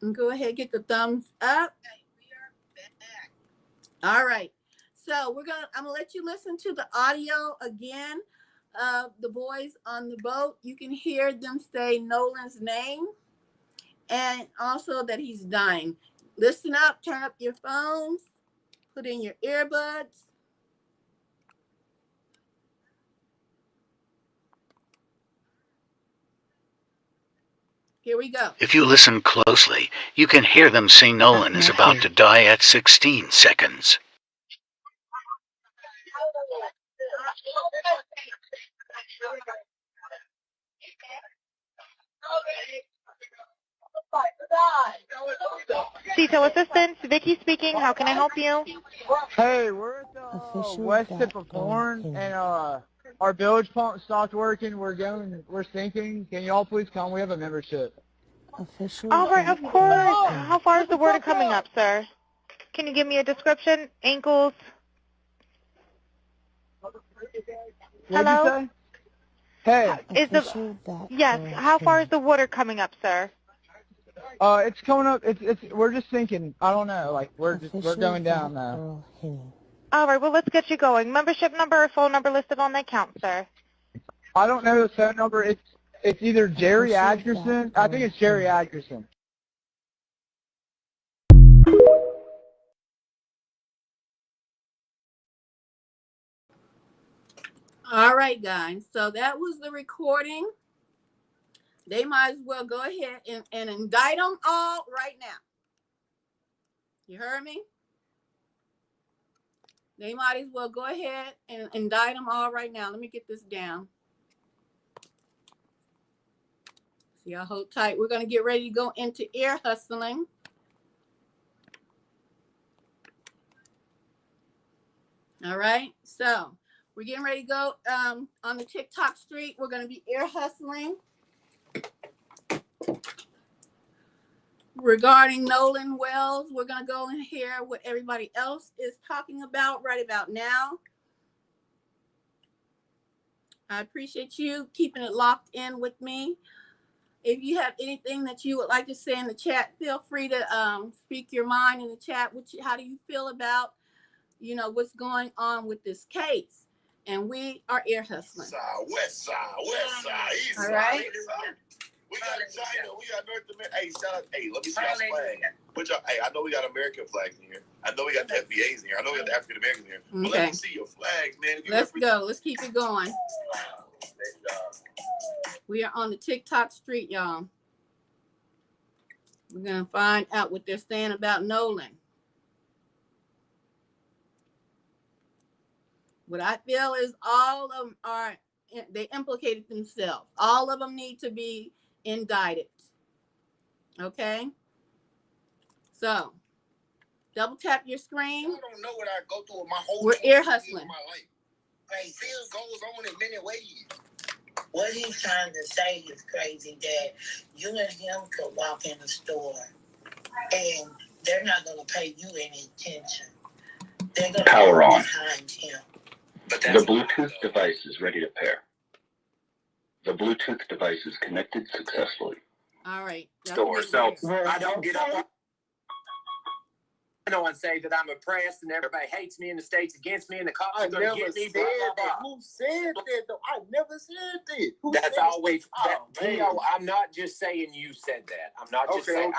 And go ahead and get the thumbs up. We are back. All right. So I'm gonna let you listen to the audio again of the boys on the boat. You can hear them say Nolan's name and also that he's dying. Listen up, turn up your phones, put in your earbuds. Here we go. If you listen closely, you can hear them say Nolan is about to die at 16 seconds. Detail assistance, Vicky speaking. How can I help you? Hey, we're at the west tip of Horn, and our bilge pump stopped working. We're sinking. Can y'all please come? We have a membership. All right, of course. How far is the water coming up, sir? Can you give me a description? Ankles? Hello? Hey. Yes, how far is the water coming up, sir? It's coming up. We're just sinking. I don't know. Like we're going down now. All right, well, let's get you going. Membership number or phone number listed on the account, sir? I don't know the phone number. It's either Jerry Atkinson. I think it's Jerry Atkinson. All right, guys. So that was the recording. They might as well go ahead and indict them all right now. You heard me? They might as well go ahead and indict them all right now. Let me get this down. So y'all hold tight. We're going to get ready to go into ear hustling. All right. So we're getting ready to go on the TikTok street. We're going to be ear hustling regarding Nolan Wells. We're going to go and hear what everybody else is talking about right about now. I appreciate you keeping it locked in with me. If you have anything that you would like to say in the chat, feel free to speak your mind in the chat. How do you feel about, what's going on with this case? And we are ear hustling. West side, east side. All right. We got China, we got North America. Hey, shout out. Hey, let me see y'all's flag. Hey, I know we got American flags in here. I know we got the FBAs in here. I know we got the African Americans in here. But let me see your flags, man. Let's go. Let's keep it going. We are on the TikTok street, y'all. We're going to find out what they're saying about Nolan. What I feel is all of them they implicated themselves. All of them need to be indicted. Okay? So, double tap your screen. I don't know what I go through with my whole We're ear hustling. Hey, feels goes on in many ways. What he's trying to say is crazy, that you and him could walk in the store and they're not going to pay you any attention. They're going to Power go on. behind him. The Bluetooth device is ready to pair. The Bluetooth device is connected successfully. All right. So I don't get up and say that I'm oppressed and everybody hates me and the state's against me and the cops are going to get me. Blah, blah, blah. Who said that, though? I never said that. That's always I'm not just saying you said that. I'm not just saying.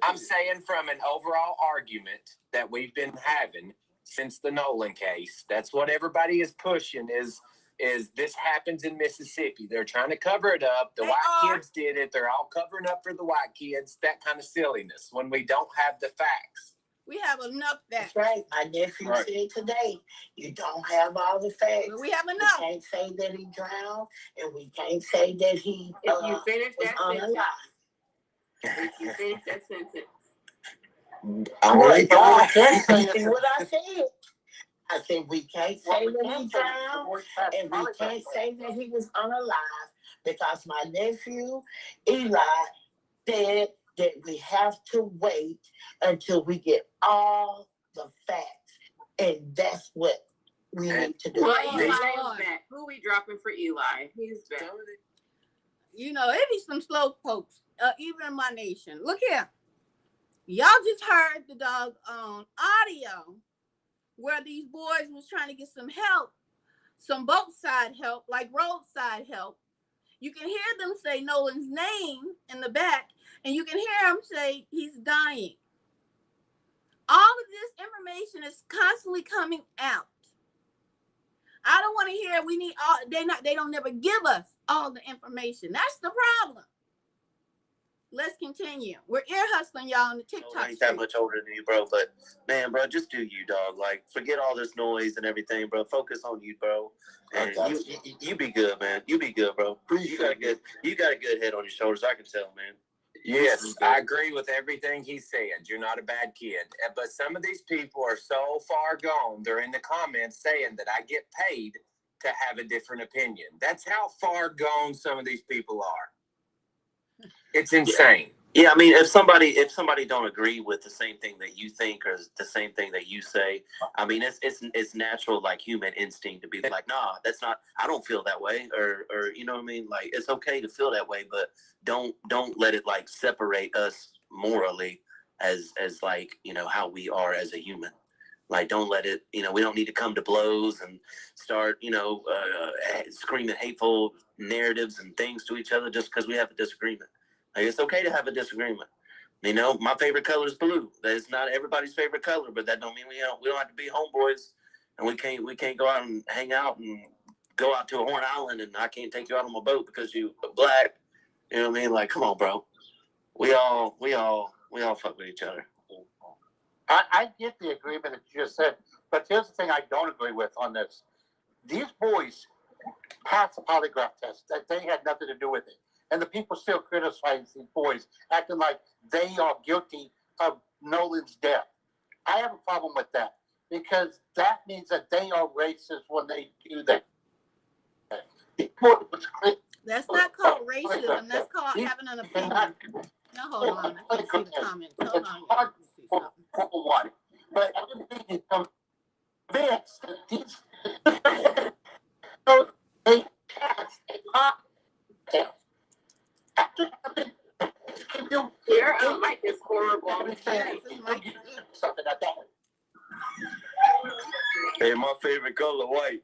I'm saying from an overall argument that we've been having since the Nolan case. That's what everybody is pushing is this happens in Mississippi. They're trying to cover it up. The white kids did it. They're all covering up for the white kids. That kind of silliness when we don't have the facts. We have enough facts. That's right. My nephew said today, you don't have all the facts. But we have enough. We can't say that he drowned, and we can't say that he you finish was that unalive. If you finish that sentence. I can't say what I said. I said we can't say that he drowned, and we can't say that he was unalive, because my nephew Eli said that we have to wait until we get all the facts, and that's what we need to do. Well, Eli is back. Who we dropping for Eli? He's back. It be some slow pokes, even in my nation. Look here. Y'all just heard the doggone audio where these boys was trying to get some help, some boat side help, like roadside help. You can hear them say Nolan's name in the back, and you can hear him say he's dying. All of this information is constantly coming out. I don't want to hear we need all. They don't never give us all the information. That's the problem. Let's continue. We're ear hustling y'all on the TikTok. I ain't that much older than you, bro. But man, bro, just do you, dog. Like, forget all this noise and everything, bro. Focus on you, bro. And you be good, man. You be good, bro. You got a good head on your shoulders. I can tell, man. Yes, I agree with everything he said. You're not a bad kid. But some of these people are so far gone, they're in the comments saying that I get paid to have a different opinion. That's how far gone some of these people are. It's insane. Yeah, I mean, if somebody don't agree with the same thing that you think or the same thing that you say, I mean, it's natural, like human instinct to be like, nah, that's not. I don't feel that way, or you know what I mean. Like, it's okay to feel that way, but don't let it like separate us morally as like, you know, how we are as a human. Like, don't let it. You know, we don't need to come to blows and start, you know, screaming hateful narratives and things to each other just because we have a disagreement. Like, it's okay to have a disagreement. You know, my favorite color is blue. That's not everybody's favorite color, but that don't mean we don't have to be homeboys, and we can't go out and hang out and go out to a Horn Island, and I can't take you out on my boat because you are black. You know what I mean? Like, come on, bro. We all fuck with each other. I get the agreement that you just said, but here's the thing I don't agree with on this. These boys passed the polygraph test. That they had nothing to do with it. And the people still criticize these boys, acting like they are guilty of Nolan's death. I have a problem with that, because that means that they are racist when they do that. That's not called racism. That's called having an opinion. Now, hold on. I can see the comments. Hold on. But everything is convinced that these so they passed a polygraph test. Your mic is horrible. Something like that. Hey, my favorite color, white.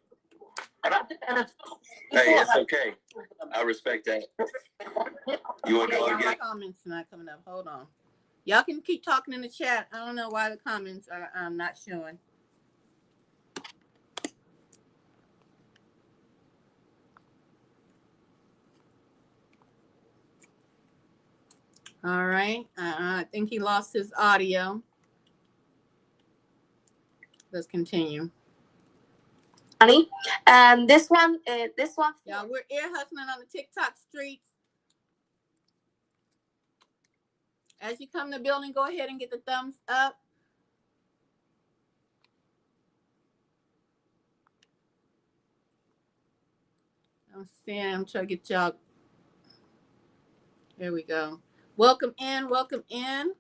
Hey, it's okay. I respect that. You want to go again? My comments not coming up. Hold on. Y'all can keep talking in the chat. I don't know why the comments are not showing. All right. I think he lost his audio. Let's continue. Honey, this one. Y'all, we're ear hustling on the TikTok streets. As you come to the building, go ahead and get the thumbs up. I'm trying to get y'all. There we go. Welcome in. Welcome in.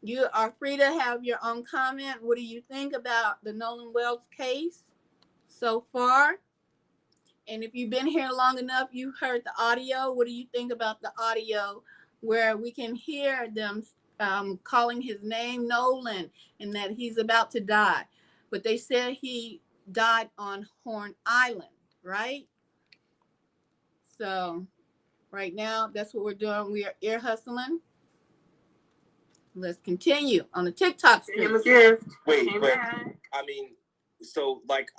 You are free to have your own comment. What do you think about the Nolan Wells case so far? And if you've been here long enough, you heard the audio. What do you think about the audio where we can hear them calling his name Nolan and that he's about to die? But they said he died on Horn Island, right? So right now, that's what we're doing. We are ear hustling. Let's continue on the TikTok street. Wait, but I mean, so like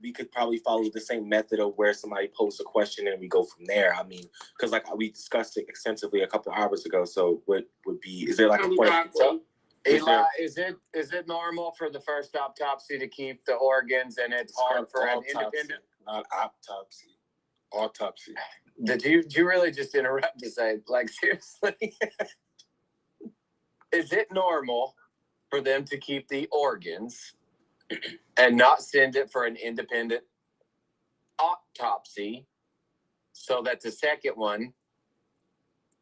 we could probably follow the same method of where somebody posts a question and we go from there. I mean, because like we discussed it extensively a couple of hours ago. So what would be? Is there like a point of control? Eli, is it normal for the first autopsy to keep the organs, and it's hard for an independent? Not autopsy. Autopsy. Did you really just interrupt to say, like, seriously? Is it normal for them to keep the organs and not send it for an independent autopsy so that the second one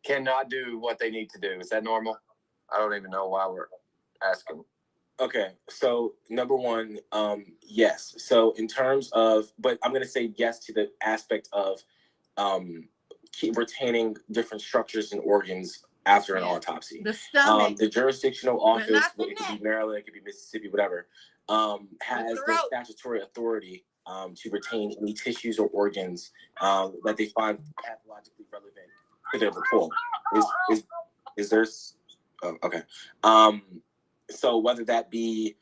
cannot do what they need to do? Is that normal? I don't even know why we're asking. Okay, so number one, yes. So in terms of, but I'm going to say yes to the aspect of retaining different structures and organs after an autopsy. The stomach. The jurisdictional office, it could be Maryland, it could be Mississippi, whatever, has the statutory authority to retain any tissues or organs that they find pathologically relevant to their report. Is there? Oh, okay. So whether that be,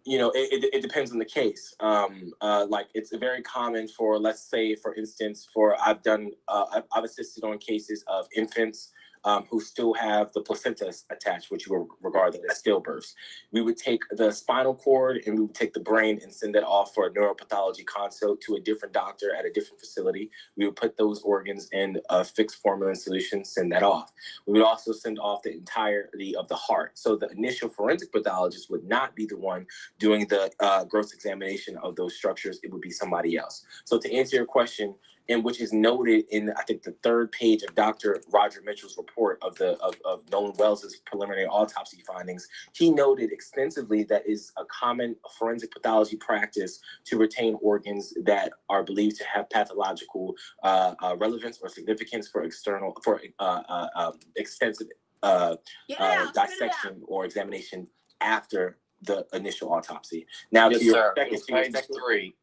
it depends on the case. Like it's very common for, let's say, for instance, I've assisted on cases of infants who still have the placenta attached, which you would regard as stillbirths. We would take the spinal cord and we would take the brain and send it off for a neuropathology consult to a different doctor at a different facility. We would put those organs in a fixed formalin solution, send that off. We would also send off the entirety of the heart. So the initial forensic pathologist would not be the one doing the gross examination of those structures. It would be somebody else. So to answer your question, and which is noted in, I think, the third page of Dr. Roger Mitchell's report of Nolan Wells' preliminary autopsy findings, he noted extensively that is a common forensic pathology practice to retain organs that are believed to have pathological relevance or significance for extensive dissection or examination after the initial autopsy. Now, yes, to your sir. second, Page 3.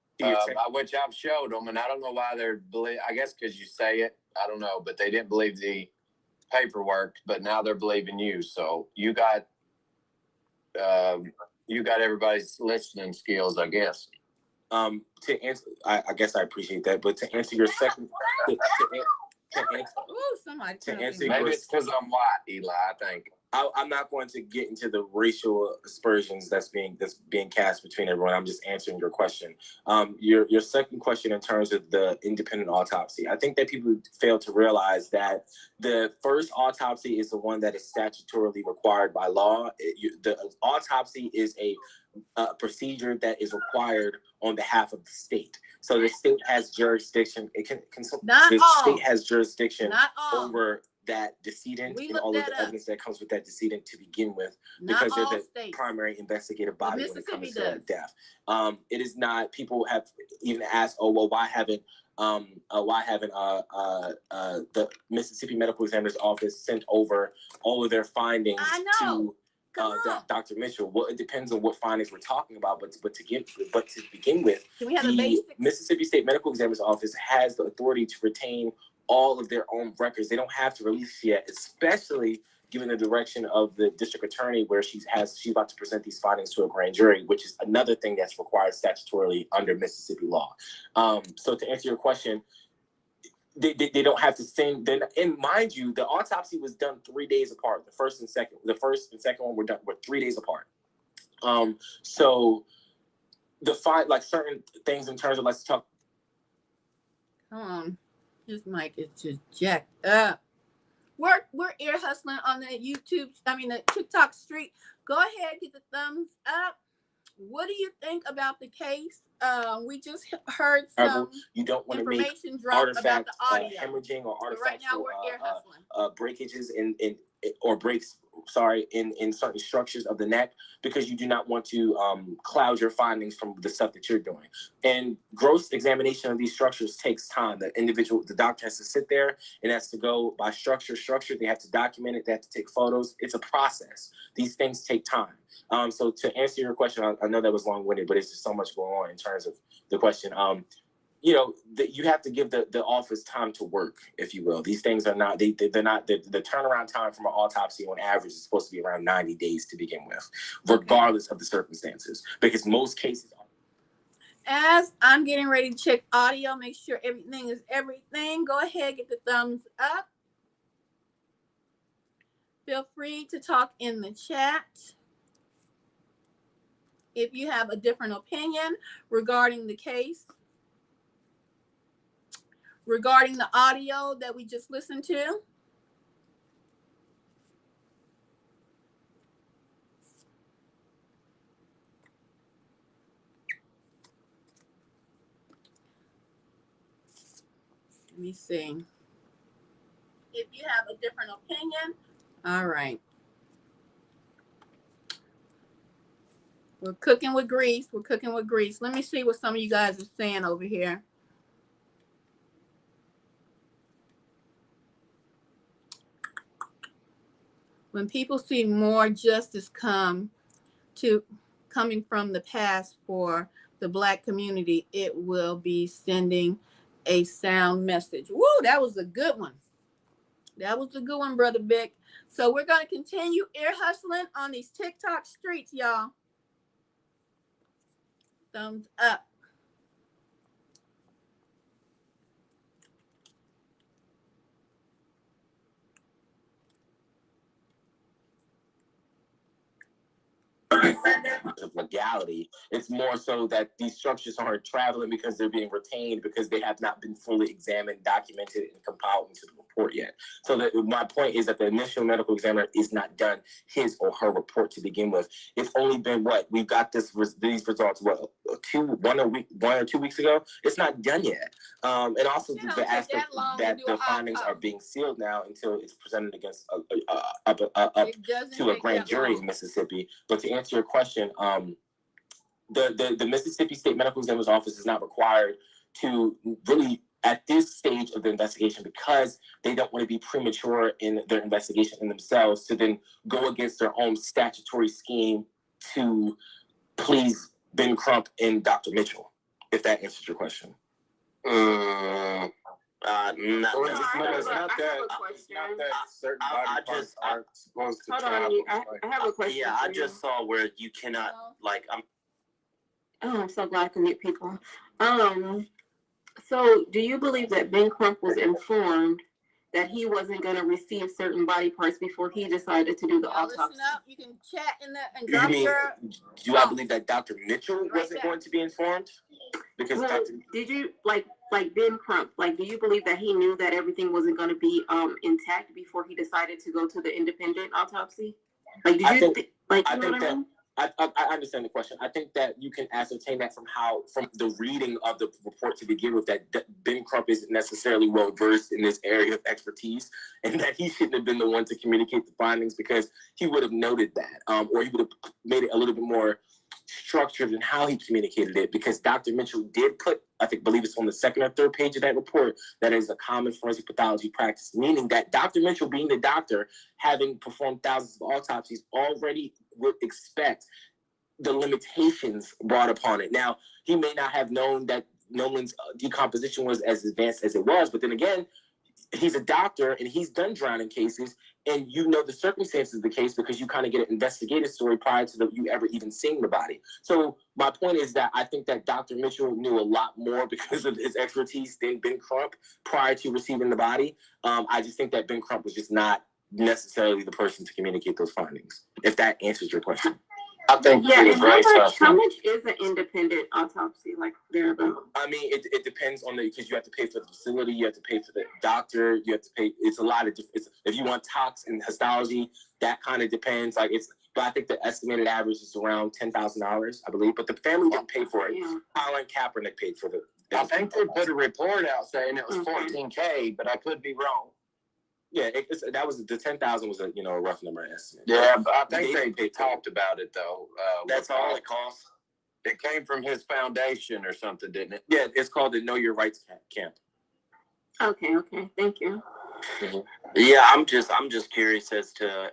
Which I've showed them, and I don't know why they're I guess because you say it, I don't know, but they didn't believe the paperwork, but now they're believing you. So you got everybody's listening skills, I guess. To answer, I guess I appreciate that, but to answer your second, maybe it's because I'm white, Eli. I think. I'm not going to get into the racial aspersions that's being cast between everyone. I'm just answering your question. Your second question in terms of the independent autopsy. I think that people fail to realize that the first autopsy is the one that is statutorily required by law. The autopsy is a procedure that is required on behalf of the state. So the state has jurisdiction. State has jurisdiction over that decedent and all of the evidence that comes with that decedent to begin with, because they're the primary investigative body when it comes to death. It is not. People have even asked, "Oh, well, why haven't the Mississippi Medical Examiner's Office sent over all of their findings to Dr. Mitchell?" Well, it depends on what findings we're talking about, but to begin with, the Mississippi State Medical Examiner's Office has the authority to retain all of their own records. They don't have to release yet, especially given the direction of the district attorney, where she's about to present these findings to a grand jury, which is another thing that's required statutorily under Mississippi law. So to answer your question, they don't have to send. And mind you, the autopsy was done 3 days apart. The first and second one were 3 days apart. So the certain things in terms of, let's talk. Come on. His mic is just jacked up. We're ear hustling on the the TikTok street. Go ahead, get the thumbs up. What do you think about the case? We just heard some you don't want information drop about the audio. Hemorrhaging or artifactual right now we're ear hustling. Breakages or breaks in certain structures of the neck, because you do not want to cloud your findings from the stuff that you're doing. And gross examination of these structures takes time. The doctor has to sit there and has to go by structure. They have to document it. They have to take photos. It's a process. These things take time. So to answer your question, I know that was long-winded, but it's just so much going on in terms of the question. You have to give the office time to work, if you will. These things are not, they're not, the turnaround time from an autopsy on average is supposed to be around 90 days to begin with, regardless of the circumstances, because most cases are. As I'm getting ready to check audio, make sure everything is everything. Go ahead, get the thumbs up. Feel free to talk in the chat if you have a different opinion regarding the case, regarding the audio that we just listened to. Let me see. If you have a different opinion. All right. We're cooking with grease. Let me see what some of you guys are saying over here. When people see more justice coming from the past for the Black community, it will be sending a sound message. Woo, that was a good one. Brother Vic. So we're going to continue ear hustling on these TikTok streets, y'all. Thumbs up. of legality. It's more so that these structures aren't traveling because they're being retained because they have not been fully examined, documented, and compiled into the report yet. So my point is that the initial medical examiner is not done his or her report to begin with. It's only been we've got these results 1 or 2 weeks ago. It's not done yet. And also the aspect that the findings are being sealed now until it's presented against up to a grand jury in Mississippi. But to answer your question, the Mississippi State Medical Examiner's Office is not required to really at this stage of the investigation because they don't want to be premature in their investigation in themselves to then go against their own statutory scheme to please Ben Crump and Dr. Mitchell, if that answers your question. It's not that certain body parts aren't supposed to travel. I have a question. Yeah, I just saw where you cannot, I'm so glad I can meet people. So do you believe that Ben Crump was informed that he wasn't going to receive certain body parts before he decided to do the autopsy? Listen up. You can chat and drop do I believe that Dr. Mitchell wasn't going to be informed? Because did you like Ben Crump? Like, do you believe that he knew that everything wasn't going to be intact before he decided to go to the independent autopsy? Like, did you think? I understand the question. I think that you can ascertain that from the reading of the report to begin with, that Ben Crump isn't necessarily well versed in this area of expertise, and that he shouldn't have been the one to communicate the findings because he would have noted that, or he would have made it a little bit more structured in how he communicated it. Because Dr. Mitchell did put, believe it's on the second or third page of that report, that is a common forensic pathology practice, meaning that Dr. Mitchell, being the doctor, having performed thousands of autopsies, already would expect the limitations brought upon it. Now, he may not have known that Nolan's decomposition was as advanced as it was, but then again, he's a doctor and he's done drowning cases, and you know the circumstances of the case because you kind of get an investigative story prior to you ever even seeing the body. So my point is that I think that Dr. Mitchell knew a lot more because of his expertise than Ben Crump prior to receiving the body. I just think that Ben Crump was just not necessarily the person to communicate those findings, if that answers your question. I think how much is an independent autopsy, like thereabout? I mean, it depends on because you have to pay for the facility, you have to pay for the doctor, you have to pay. It's a lot of different. If you want tox and histology, that kind of depends. But I think the estimated average is around $10,000, I believe. But the family didn't pay for it. Colin Kaepernick paid for I think they put a report out saying it was $14K, but I could be wrong. Yeah, that was the 10,000 was a rough number estimate. Yeah, but I think they talked about it though. That's all it costs. It came from his foundation or something, didn't it? Yeah, it's called the Know Your Rights Camp. Okay, thank you. Mm-hmm. Yeah, I'm just curious as to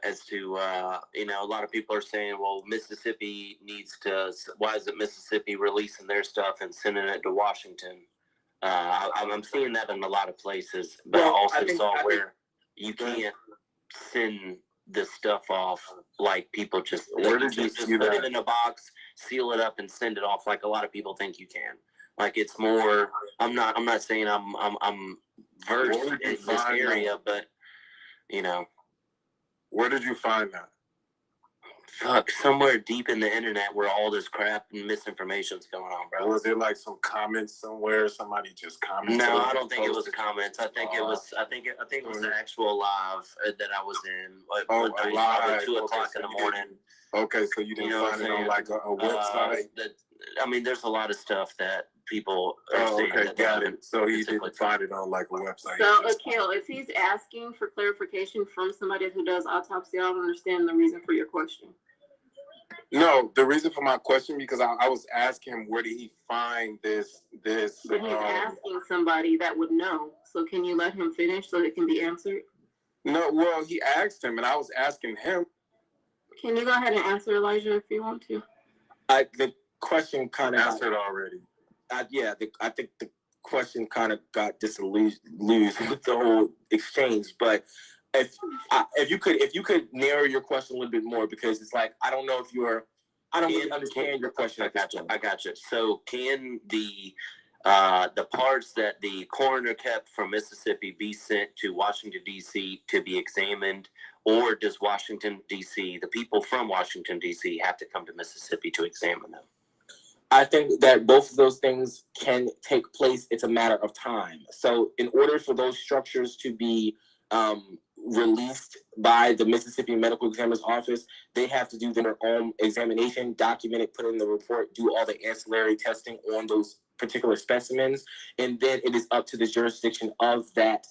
a lot of people are saying, well, Mississippi needs to. Why isn't Mississippi releasing their stuff and sending it to Washington? I'm seeing that in a lot of places, but I also saw where you can't send this stuff off like people just put it in a box, seal it up, and send it off like a lot of people think you can. Like it's more. I'm not saying I'm versed in this area, but where did you find that? Fuck, somewhere deep in the internet where all this crap and misinformation's going on, bro. Was there like some comments somewhere? Somebody just commented? No, I don't think it was comments. I think it was. I think it was an actual live that I was in. Live. 2:00 in the morning. Okay, so you didn't find it on like a website? There's a lot of stuff that people are saying. Okay, got it. So he didn't find it on like a website. So, Akil, if he's asking for clarification from somebody who does autopsy, I don't understand the reason for your question. No, the reason for my question, because I was asking him where did he find this. But he's asking somebody that would know. So can you let him finish so it can be answered? No, well, he asked him, and I was asking him. Can you go ahead and answer, Elijah, if you want to? The question kind of answered already. I think the question kind of got disillusioned with the whole exchange, but if you could narrow your question a little bit more, because it's like I don't really understand your question. I got you. So can the parts that the coroner kept from Mississippi be sent to Washington D.C. to be examined, or does Washington, D.C., the people from Washington, D.C., have to come to Mississippi to examine them? I think that both of those things can take place. It's a matter of time. So in order for those structures to be released by the Mississippi Medical Examiner's Office, they have to do their own examination, document it, put in the report, do all the ancillary testing on those particular specimens, and then it is up to the jurisdiction of that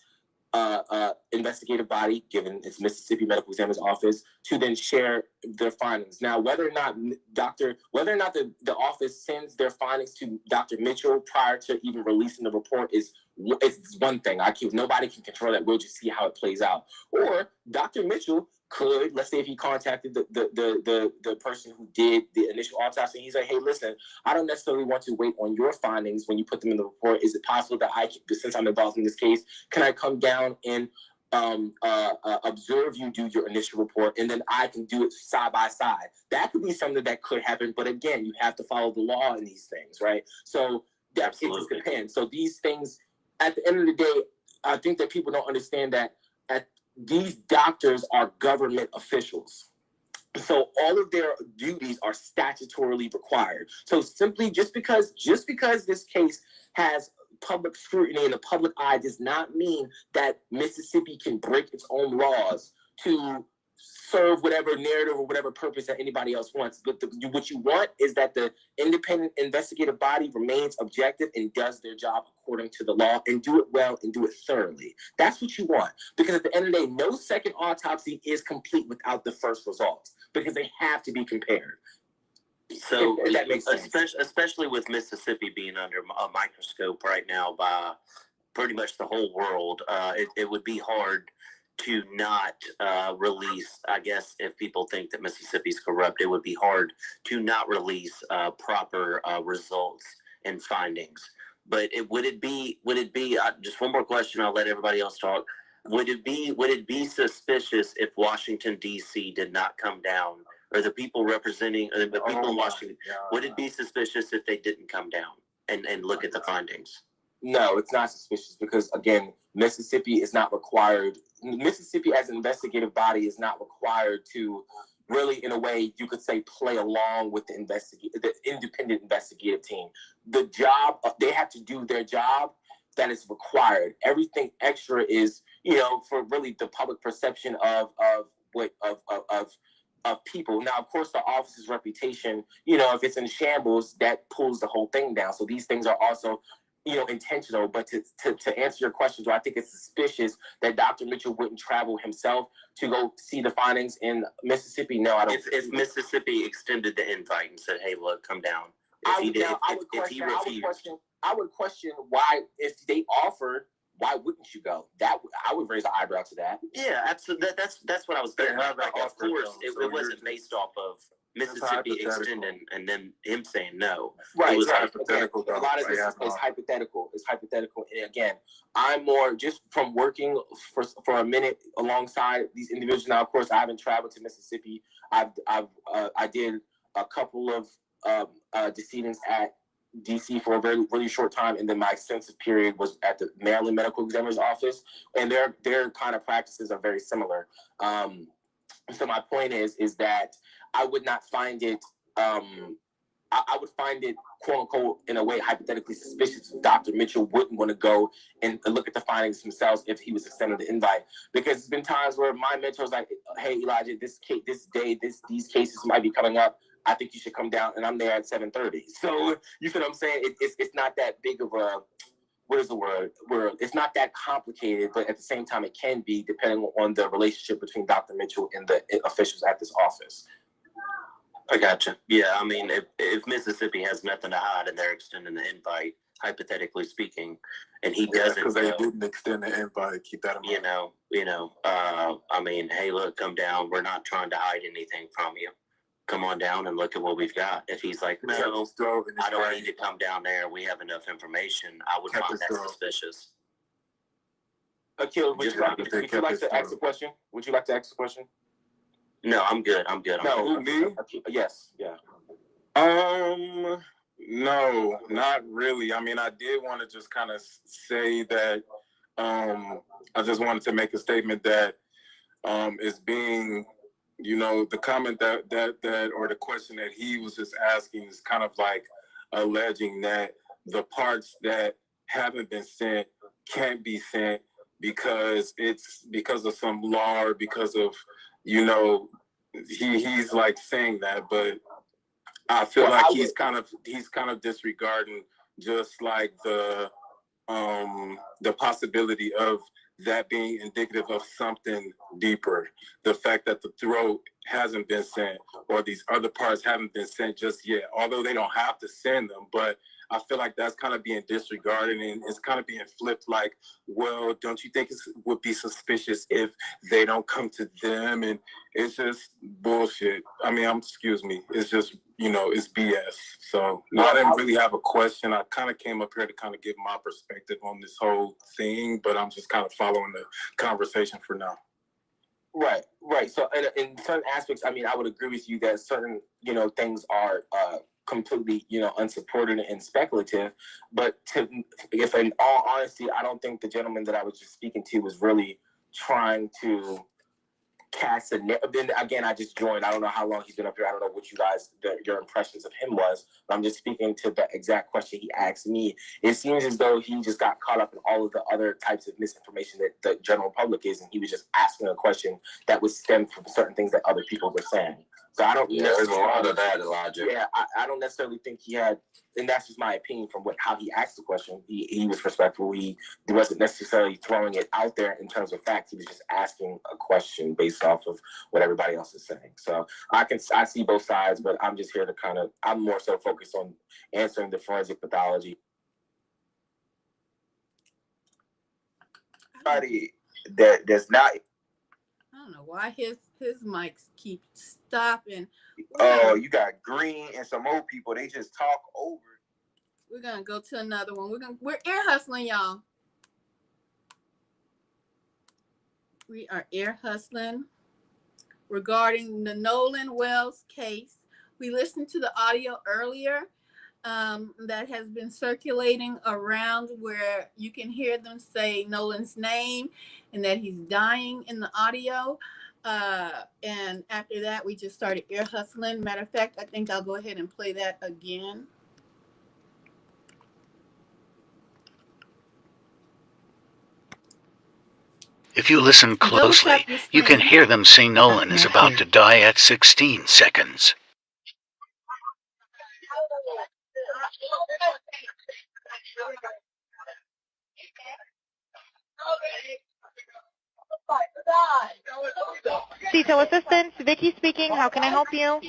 investigative body, given its Mississippi Medical Examiner's Office, to then share their findings. Now, whether or not the office sends their findings to Dr. Mitchell prior to even releasing the report is one thing. Nobody can control that. We'll just see how it plays out. Or Dr. Mitchell could, let's say if he contacted the person who did the initial autopsy, he's like, hey, listen, I don't necessarily want to wait on your findings when you put them in the report. Is it possible that since I'm involved in this case, can I come down and observe you do your initial report, and then I can do it side by side? That could be something that could happen, but again, you have to follow the law in these things, right? So it just depends. So these things, at the end of the day, I think that people don't understand that these doctors are government officials. So all of their duties are statutorily required. So simply just because this case has public scrutiny in the public eye does not mean that Mississippi can break its own laws to serve whatever narrative or whatever purpose that anybody else wants. But what you want is that the independent investigative body remains objective and does their job according to the law and do it well and do it thoroughly. That's what you want. Because at the end of the day, no second autopsy is complete without the first results, because they have to be compared. So if that makes sense. Especially with Mississippi being under a microscope right now by pretty much the whole world, it would be hard to not release, I guess, if people think that Mississippi's corrupt, it would be hard to not release proper results and findings. But would it be just one more question, I'll let everybody else talk. Would it be suspicious if Washington, D.C. did not come down, or the people representing the people in Washington, would it be suspicious if they didn't come down and look at the findings? No, it's not suspicious because, again, Mississippi is not required. Mississippi as an investigative body is not required to really, in a way, you could say, play along with the independent investigative team. The job, they have to do their job that is required. Everything extra is, for really the public perception of people. Now, of course, the office's reputation, if it's in shambles, that pulls the whole thing down. So these things are also intentional. But to answer your question, do I think it's suspicious that Dr. Mitchell wouldn't travel himself to go see the findings in Mississippi? No, I don't. If Mississippi extended the invite and said, "Hey, look, come down," I would question why, if they offered, why wouldn't you go? I would raise an eyebrow to that. Yeah, absolutely. That's what I was getting at. Like, of course, it wasn't based off of Mississippi extending and then him saying no. Right. It was hypothetical. A lot of this is hypothetical. It's hypothetical. And again, I'm more just from working for a minute alongside these individuals. Now, of course, I haven't traveled to Mississippi. I did a couple of decedents at DC for a very, really short time, and then my extensive period was at the Maryland Medical Examiner's Office, and their kind of practices are very similar. So my point is that I would not find it, I would find it, quote unquote, in a way, hypothetically suspicious if Dr. Mitchell wouldn't want to go and look at the findings themselves if he was extended the invite. Because there's been times where my mentor was like, hey, Elijah, these cases might be coming up. I think you should come down, and I'm there at 7:30. So you see what I'm saying? It's not that big of a, what is the word? It's not that complicated, but at the same time, it can be depending on the relationship between Dr. Mitchell and the officials at this office. I gotcha. Yeah, I mean, if Mississippi has nothing to hide and they're extending the invite, hypothetically speaking, and he doesn't, because they didn't extend the invite. Keep that in mind. I mean, hey, look, come down. We're not trying to hide anything from you. Come on down and look at what we've got. If he's like, no, I don't need to come down there, we have enough information, I would find that suspicious. Akil, would you like to ask a question? Would you like to ask a question? No, I'm good. No, me? Yes, yeah. No, not really. I mean, I did want to just kind of say that I just wanted to make a statement that is being, you know, the comment that or the question that he was just asking is kind of like alleging that the parts that haven't been sent can't be sent because it's because of some law or because of, you know, he's like saying that, but I feel like he's kind of disregarding just like the possibility of that being indicative of something deeper. The fact that the throat hasn't been sent or these other parts haven't been sent just yet, although they don't have to send them, but I feel like that's kind of being disregarded and it's kind of being flipped like, well, don't you think it would be suspicious if they don't come to them? And it's just bullshit. I mean, excuse me. It's just, you know, it's BS. So no, I didn't really have a question. I kind of came up here to kind of give my perspective on this whole thing, but I'm just kind of following the conversation for now. Right. So in certain aspects, I mean, I would agree with you that certain, you know, things are completely, you know, unsupported and speculative. But if in all honesty, I don't think the gentleman that I was just speaking to was really trying to cast then again, I just joined. I don't know how long he's been up here. I don't know what you guys, your impressions of him was. But I'm just speaking to the exact question he asked me. It seems as though he just got caught up in all of the other types of misinformation that the general public is, and he was just asking a question that was stemmed from certain things that other people were saying. So I don't. Yeah, there's a lot of that, Elijah. Yeah, I don't necessarily think he had, and that's just my opinion from how he asked the question. He was respectful. He wasn't necessarily throwing it out there in terms of fact. He was just asking a question based off of what everybody else is saying. So I see both sides, but I'm just here to I'm more so focused on answering the forensic pathology. Somebody that does not. I don't know why his mics keep stopping. Oh, you got Green and some old people. They just talk over. We're gonna go to another one. We're ear hustling, y'all. We are ear hustling regarding the Nolan Wells case. We listened to the audio earlier that has been circulating around where you can hear them say Nolan's name and that he's dying in the audio. And after that, we just started ear hustling. Matter of fact, I think I'll go ahead and play that again. If you listen closely, you can hear them say Nolan is about to die at 16 seconds. CITO Assistance, Vicky speaking. How can I help you?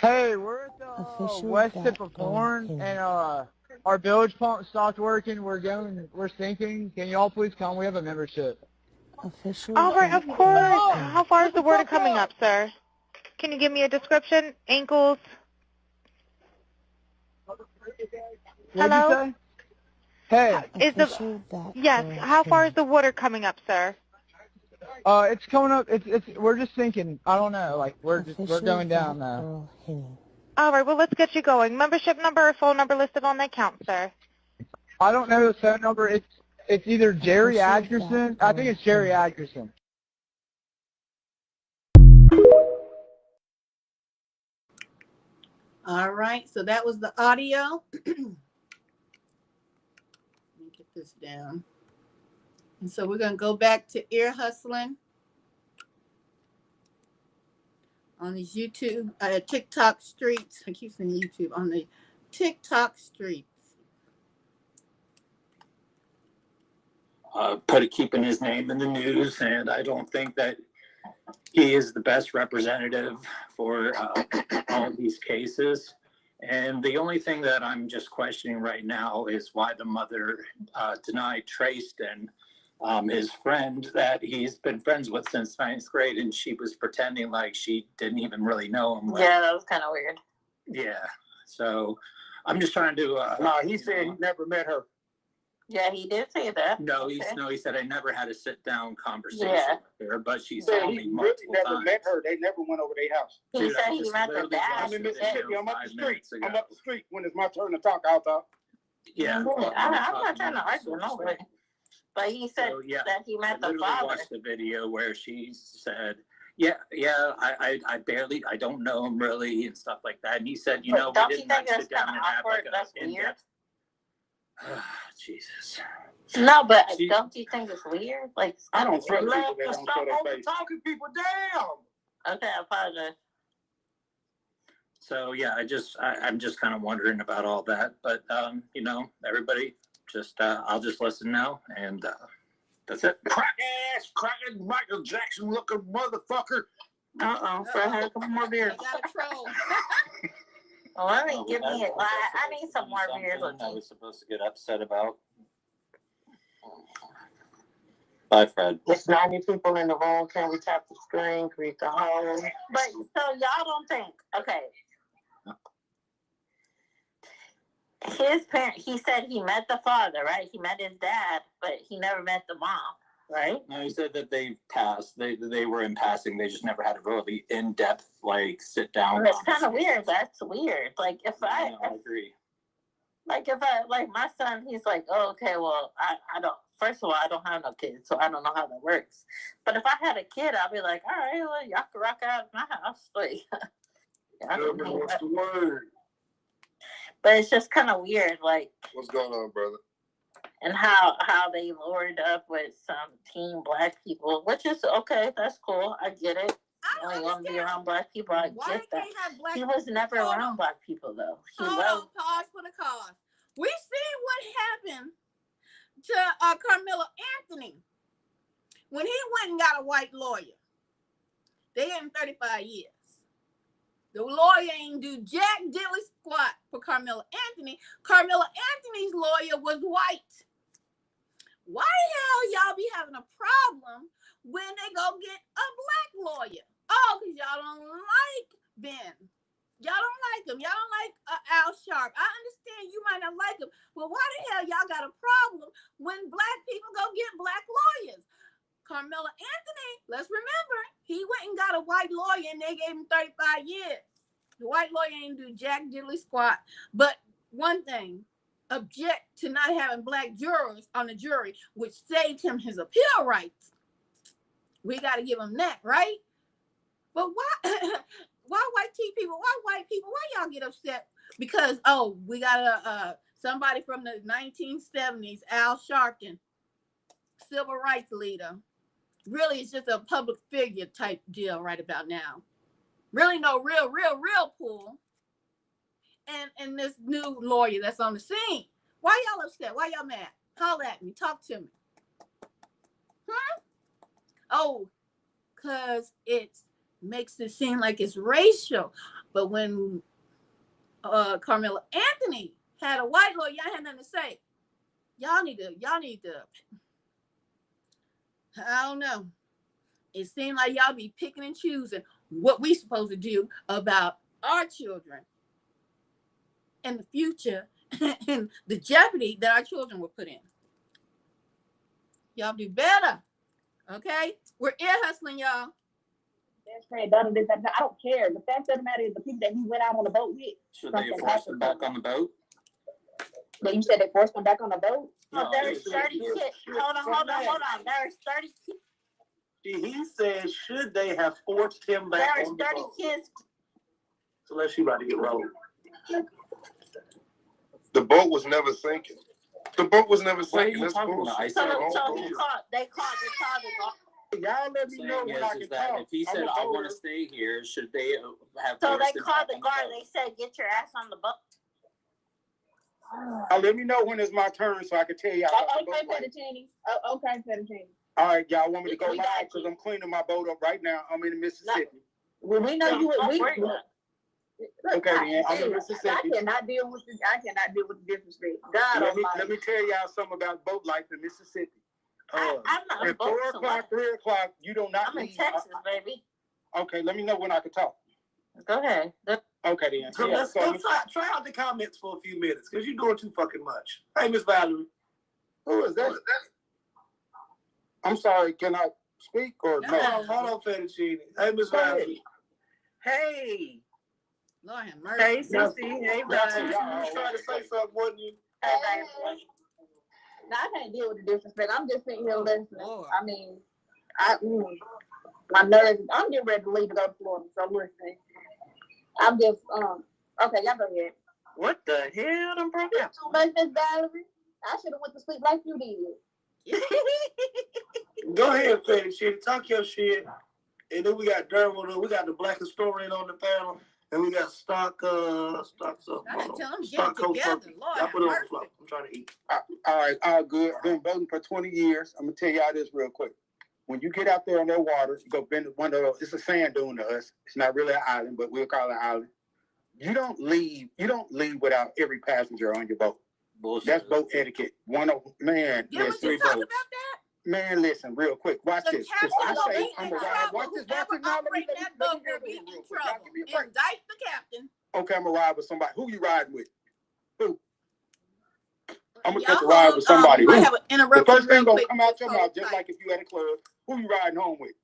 Hey, we're at the west tip of Horn, and our bilge pump stopped working. We're sinking. Can you all please come? We have a membership. All right, of course. How far is the water coming up, sir? Can you give me a description? Ankles? Hello? Hey. Yes. How far is the water coming up, sir? It's coming up. We're just sinking. I don't know. Like we're going down now. All right. Well, let's get you going. Membership number or phone number listed on the account, sir. I don't know the phone number. It's either Jerry Atkerson. I think it's Jerry Atkerson. All right. So that was the audio. Let me get this down. And so we're going to go back to ear hustling on these YouTube, TikTok streets. I keep saying YouTube, on the TikTok streets. Keeping his name in the news, and I don't think that he is the best representative for all of these cases. And the only thing that I'm just questioning right now is why the mother denied Trayston, his friend that he's been friends with since 9th grade, and she was pretending like she didn't even really know him. Yeah, that was kind of weird. Yeah, so I'm just trying to... no, he said he never met her. Yeah, he did say that. No, he said I never had a sit-down conversation with her, but she said saw he me really multiple never times. met her. They never went over their house. He Dude, said I he just met the literally dad. watched I'm in the video Mississippi. I'm up the 5 street. minutes ago. I'm up the street when it's my turn to talk. I'll talk. Yeah. I'm not trying to argue nobody. But he said that he met the father. I watched the video where she said, I don't know him really and stuff like that. And he said, you know, don't you think that's kind of awkward? That's weird. Jesus. No, but don't you think it's weird? Like, I don't trust people that don't show their face. Talking people down. Okay, I apologize. So yeah, I'm just kind of wondering about all that, but you know, everybody just I'll just listen now, and that's it. Crack ass, cracking Michael Jackson looking motherfucker. So I had a couple more beers. Got a troll. Well, let me give me it. I need some more beers. I was supposed to get upset about. Bye, Fred. There's 90 people in the room. Can we tap the screen? Create the home. But so y'all don't think, okay. His parent, he said he met the father, right? He met his dad, but he never met the mom, right? No, he said that they passed. They were in passing. They just never had a really in-depth, like, sit down. That's kind of weird. That's weird. Like, I agree. Like, like my son, he's like, oh, okay, well, I don't, first of all, I don't have no kids, so I don't know how that works. But if I had a kid, I'd be like, all right, well, y'all can rock out of my house. Like, what's the word? But it's just kind of weird, like. What's going on, brother? And how they lured up with some teen black people, which is okay, that's cool, I get it. I don't want to be around black people. I get that. He was never around black people, though. Pause for the cause. We see what happened to Carmelo Anthony when he went and got a white lawyer. They gave him 35 years. The lawyer ain't do jack diddly squat for Carmelo Anthony. Carmelo Anthony's lawyer was white. Why the hell y'all be having a problem when they go get a black lawyer? Oh, because y'all don't like Ben. Y'all don't like him. Y'all don't like Al Sharp. I understand you might not like him, but why the hell y'all got a problem when black people go get black lawyers? Carmelo Anthony, let's remember, he went and got a white lawyer and they gave him 35 years. The white lawyer ain't do jack diddly squat. But one thing, object to not having black jurors on the jury, which saved him his appeal rights. We got to give him that, right? But why white people, why y'all get upset? Because, we got somebody from the 1970s, Al Sharpton, civil rights leader. Really, it's just a public figure type deal right about now. Really no real pull. And this new lawyer that's on the scene. Why y'all upset? Why y'all mad? Holler at me. Talk to me. Oh, because it makes it seem like it's racial. But when Carmelo Anthony had a white lawyer, y'all had nothing to say. Y'all need to, I don't know. It seemed like y'all be picking and choosing what we supposed to do about our children and the future and the jeopardy that our children will put in. Y'all do better. Okay? We're ear hustling, y'all. That's right. I don't care. The fact of the matter is the people that he went out on the boat with. Should they force him back on the boat? But you said they forced him back on the boat? No, there's 30 kids. Hold on. There's 30 kids. He said, should they have forced him back on the boat? There's 30 kids. So let's see about to get rolled. The boat was never sinking. The boat was never sinking. That's bullshit. So they called Y'all let me know when I can talk. If he said, I want to stay here, should they have So forced they him called back the on guard. boat? They said, get your ass on the boat. Let me know when it's my turn so I can tell y'all. Okay, Fettuccine. Okay, Fettuccine. All right, y'all want me to go live because I'm cleaning my boat up right now. I'm in Mississippi. Well, we know you. Okay, then I'm in Mississippi. I cannot deal with the disrespect. Let me tell y'all something about boat life in Mississippi. I'm not at 4 o'clock, 3 o'clock, you do not. I'm in Texas, baby. Okay, let me know when I can talk. Go ahead. Okay, then. So let's try out the comments for a few minutes because you're doing too fucking much. Hey, Miss Valerie. Who is that? I'm sorry, can I speak or no? Hold on, Fettuccine. Hey, Miss Valerie. Hey. Lord have mercy. Hey, Sissy. Hey, Valerie. You was trying to say something, wasn't you? Now, I can't deal with the disrespect. I'm just sitting here listening. I mean, my nerves. I'm getting ready to leave to go to Florida, so I'm listening. I'm just okay. Y'all go ahead. What the hell, them broke out? Miss Valerie, I should have went to sleep like you did. Go ahead, Fatty Shit. Talk your shit. And then we got Derwin. We got the Black historian on the panel. And we got Stock Coach. Y'all put it on the floor. I'm trying to eat. All right, all good. Been voting for 20 years. I'm going to tell y'all this real quick. When you get out there on that water, you go bend one of those. It's a sand dune to us. It's not really an island, but we'll call it an island. You don't leave without every passenger on your boat. Bullshit. That's boat etiquette. Man, there's 3 boats. About that? Man, listen, real quick. Watch this. I say I'm gonna ride. Watch this. Indict the captain. Okay, I'm gonna ride with somebody. Who you riding with? Who? I'm gonna take a ride with somebody. Who? The first thing gonna come out your mouth, just like if you at a club. Who you riding home with?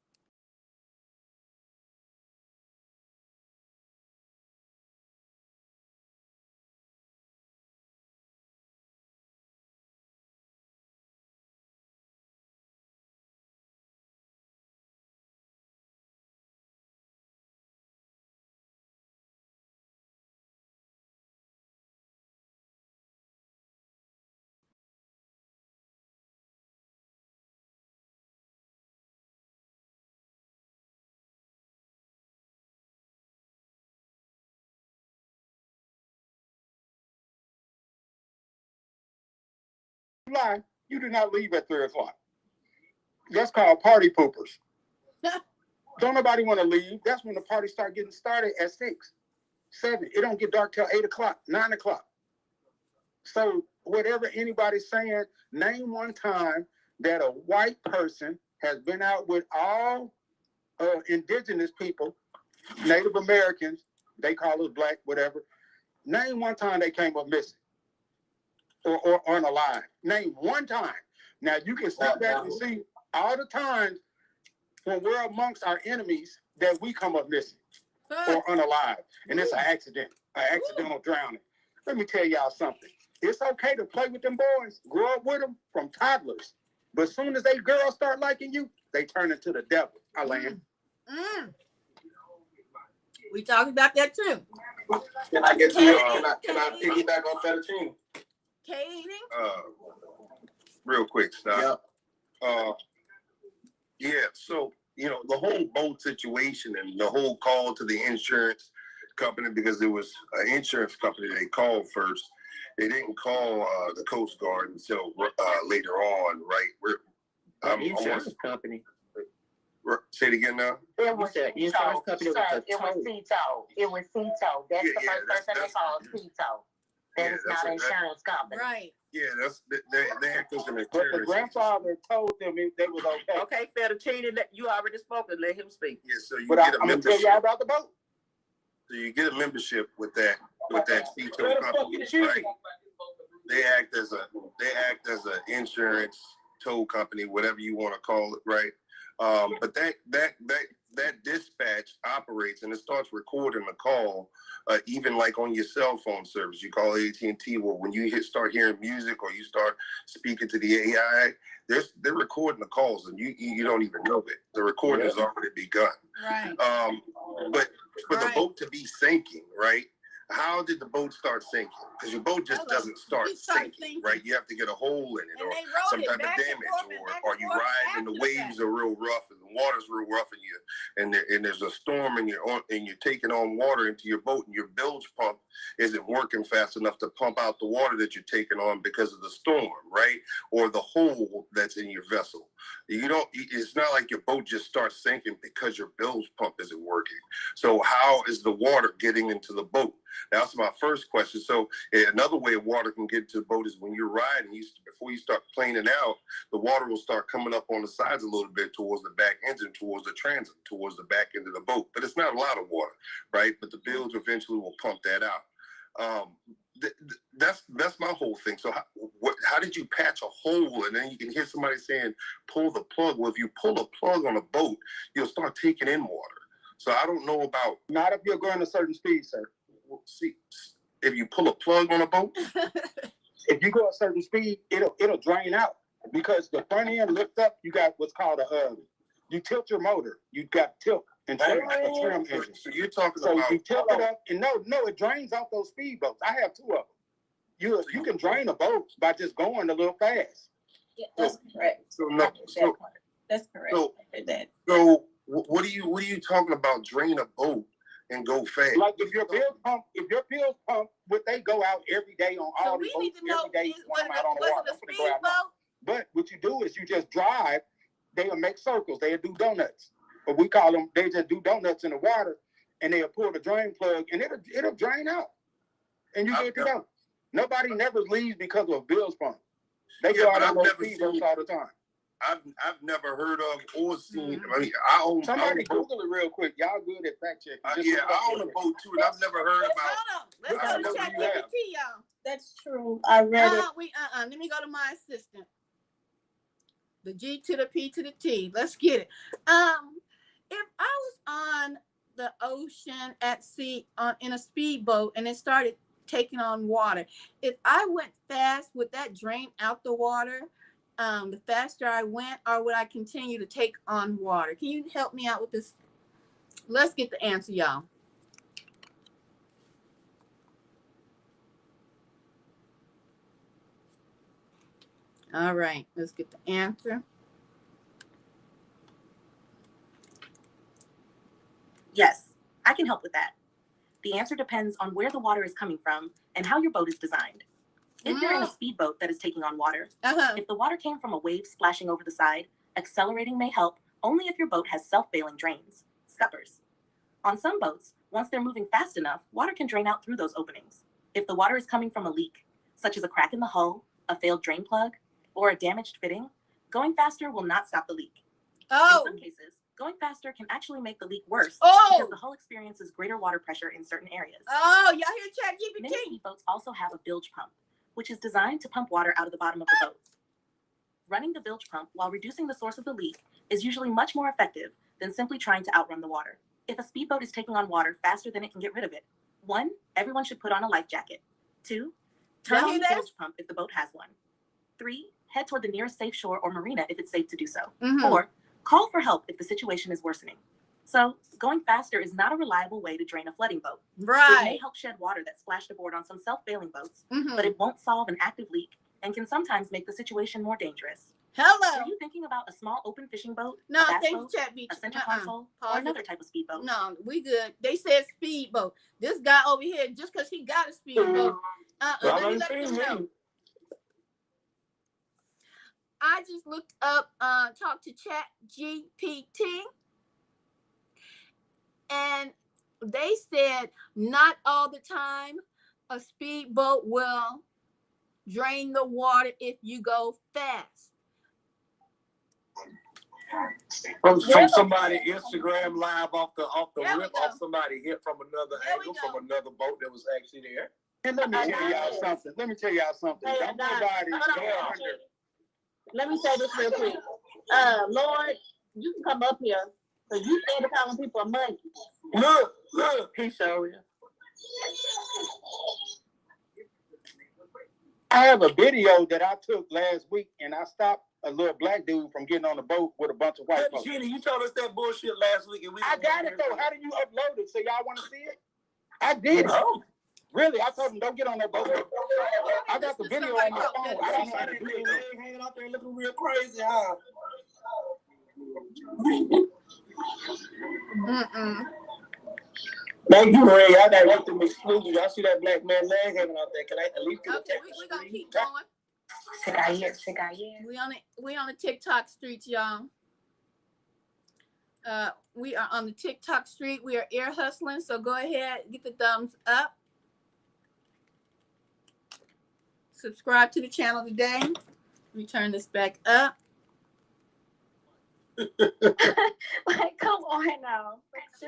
Lie. You do not leave at 3 o'clock. That's called party poopers. Don't nobody want to leave. That's when the party start getting started at 6, 7. It don't get dark till 8 o'clock, 9 o'clock. So whatever anybody's saying, name one time that a white person has been out with all indigenous people, Native Americans, they call us black, whatever. Name one time they came up missing or unalive. Name one time. Now you can sit back and see all the times when we're amongst our enemies that we come up missing or unalive. And it's an accidental drowning. Let me tell y'all something. It's okay to play with them boys, grow up with them from toddlers. But as soon as they girls start liking you, they turn into the devil. I land. We talked about that too. Can I get to it? Can I piggyback on Fettuccine? Real quick, stop. Yeah, so, the whole boat situation and the whole call to the insurance company, because there was an insurance company they called first. They didn't call the Coast Guard until later on, right? Insurance company. Say it again now. It was an insurance company. It was CETO. That's the first person they called CETO. That is not an insurance company. Right. Yeah, they act as an insurance. But the grandfather told them they was okay. Okay, Fettuccine, you already spoken. Let him speak. Yeah, so you get a membership. I'm gonna tell y'all about the boat. So you get a membership with that CETO company, right? They act as an insurance tow company, whatever you want to call it, right? But that dispatch operates and it starts recording the call, even like on your cell phone service. You call AT&T. Well, when you start hearing music or you start speaking to the AI, they're recording the calls and you don't even know it. The recording has already begun. Right. But for the boat to be sinking, right? How did the boat start sinking? Because your boat just doesn't start sinking, right? You have to get a hole in it or some type of damage, or you ride and the waves are real rough and the water's real rough and there's a storm and you're taking on water into your boat and your bilge pump isn't working fast enough to pump out the water that you're taking on because of the storm, right? Or the hole that's in your vessel. It's not like your boat just starts sinking because your bilge pump isn't working. So how is the water getting into the boat? That's my first question. So another way water can get to the boat is when you're riding, before you start planing out, the water will start coming up on the sides a little bit towards the back engine, towards the transit, towards the back end of the boat. But it's not a lot of water, right? But the bilge eventually will pump that out. That's my whole thing. So how did you patch a hole? And then you can hear somebody saying, pull the plug. Well, if you pull a plug on a boat, you'll start taking in water. So I don't know about... Not if you're going a certain speed, sir. See, if you pull a plug on a boat, If you go a certain speed, it'll drain out because the front end lift up. You got what's called you tilt your motor. You got tilt and trim a trim engine. So you're talking so about you tilt it up, and no, it drains out those speedboats. I have 2 of them. You can drain a boat by just going a little fast. Yeah, that's correct. That's correct. So what are you talking about? Drain a boat and go fast? Like if your pills pump, would they go out every day on all the boats every day? Was it a speedboat? But what you do is you just drive. They'll make circles. They'll do donuts. But we call them. They just do donuts in the water, and they'll pull the drain plug, and it'll drain out, and you get to go. Nobody never leaves because of a bills pump. They go out on those speedboats all the time. I've never heard of or seen. Mm-hmm. I mean, Somebody Google it real quick. Y'all good at fact checking. I own a boat too, and I've never heard about. Let's go to ChatGPT, y'all. That's true. I read it. Let me go to my assistant. The G to the P to the T. Let's get it. If I was on the ocean at sea in a speedboat and it started taking on water, if I went fast, would that drain out the water? The faster I went, or would I continue to take on water? Can you help me out with this? Let's get the answer, y'all. All right, let's get the answer. Yes, I can help with that. The answer depends on where the water is coming from and how your boat is designed. If you're in a speedboat that is taking on water, if the water came from a wave splashing over the side, accelerating may help only if your boat has self-bailing drains, scuppers. On some boats, once they're moving fast enough, water can drain out through those openings. If the water is coming from a leak, such as a crack in the hull, a failed drain plug, or a damaged fitting, going faster will not stop the leak. In some cases, going faster can actually make the leak worse because the hull experiences greater water pressure in certain areas. Y'all hear ChatGPT? Many speedboats also have a bilge pump, which is designed to pump water out of the bottom of the boat. Running the bilge pump while reducing the source of the leak is usually much more effective than simply trying to outrun the water. If a speedboat is taking on water faster than it can get rid of it, 1, everyone should put on a life jacket. 2, turn on the bilge pump if the boat has one. 3, head toward the nearest safe shore or marina if it's safe to do so. 4, call for help if the situation is worsening. So, going faster is not a reliable way to drain a flooding boat. It may help shed water that splashed aboard on some self-bailing boats, but it won't solve an active leak and can sometimes make the situation more dangerous. Hello. Are you thinking about a small open fishing boat? No, thanks, ChatGPT. A center console, or another type of speedboat? No, we good. They said speedboat. This guy over here, just because he got a speedboat, let me let you know. I just looked up, talked to ChatGPT, and they said not all the time a speedboat will drain the water if you go fast. From somebody Instagram live off the rip, off somebody hit from another angle from another boat that was actually there. And let me tell y'all something. Don't nobody Let me say this real quick. Lord, you can come up here. So you started calling people a monkey. Look, he showed you. I have a video that I took last week, and I stopped a little black dude from getting on a boat with a bunch of white folks. Jenny, you told us that bullshit last week, and I got it though. How do you upload it? So y'all want to see it? I did. Oh. Really? I told him don't get on that boat. I got the video on my phone. I don't know how to do it. Hanging out there looking real crazy, huh? Thank you, Ray. I got work to exclude you. I see that black man leg hanging out there. Can I at least get a text? We're gonna keep going. We on the TikTok streets, y'all. We are on the TikTok street. We are ear hustling. So go ahead, get the thumbs up. Subscribe to the channel today. Let me turn this back up. Like, come on now.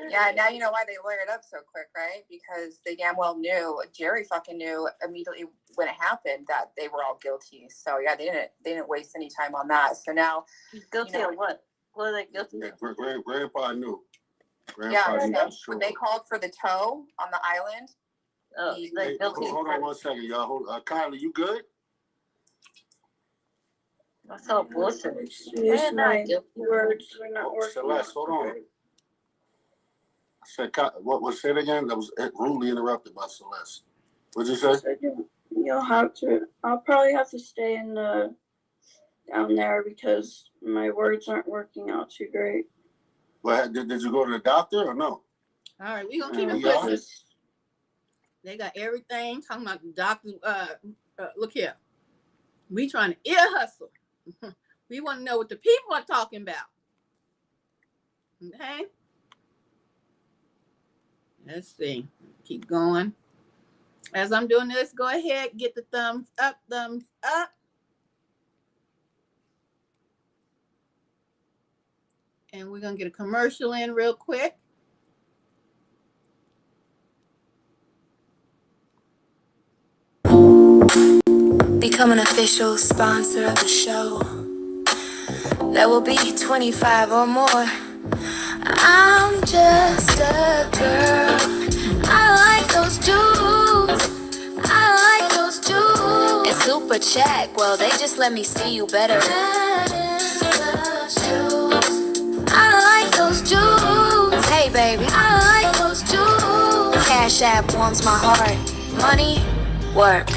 Yeah, now you know why they lawyered up so quick, right? Because they damn well knew, Jerry fucking knew immediately when it happened that they were all guilty. So yeah, they didn't waste any time on that. So now guilty of what? What are they guilty of? Grandpa knew. When they called for the tow on the island, hold on one second, y'all. Kylie, you good? That's so bullshit. Excuse my words were not working. Celeste, hold on. I said, what was said again? That was rudely interrupted by Celeste. What'd you say? You'll have to. I'll probably have to stay in the down there because my words aren't working out too great. Well, did you go to the doctor or no? All right, we're gonna keep it pushing. They got everything talking about the doctor. Look here, we trying to ear hustle. We want to know what the people are talking about. Okay, let's see. Keep going. As I'm doing this, go ahead, get the thumbs up, thumbs up. And we're going to get a commercial in real quick. Become an official sponsor of the show. That will be 25 or more. I'm just a girl. I like those jewels. I like those jewels. And Super Chat, well, they just let me see you better. I like those jewels. Hey, baby, I like those jewels. Cash App warms my heart. Money, work.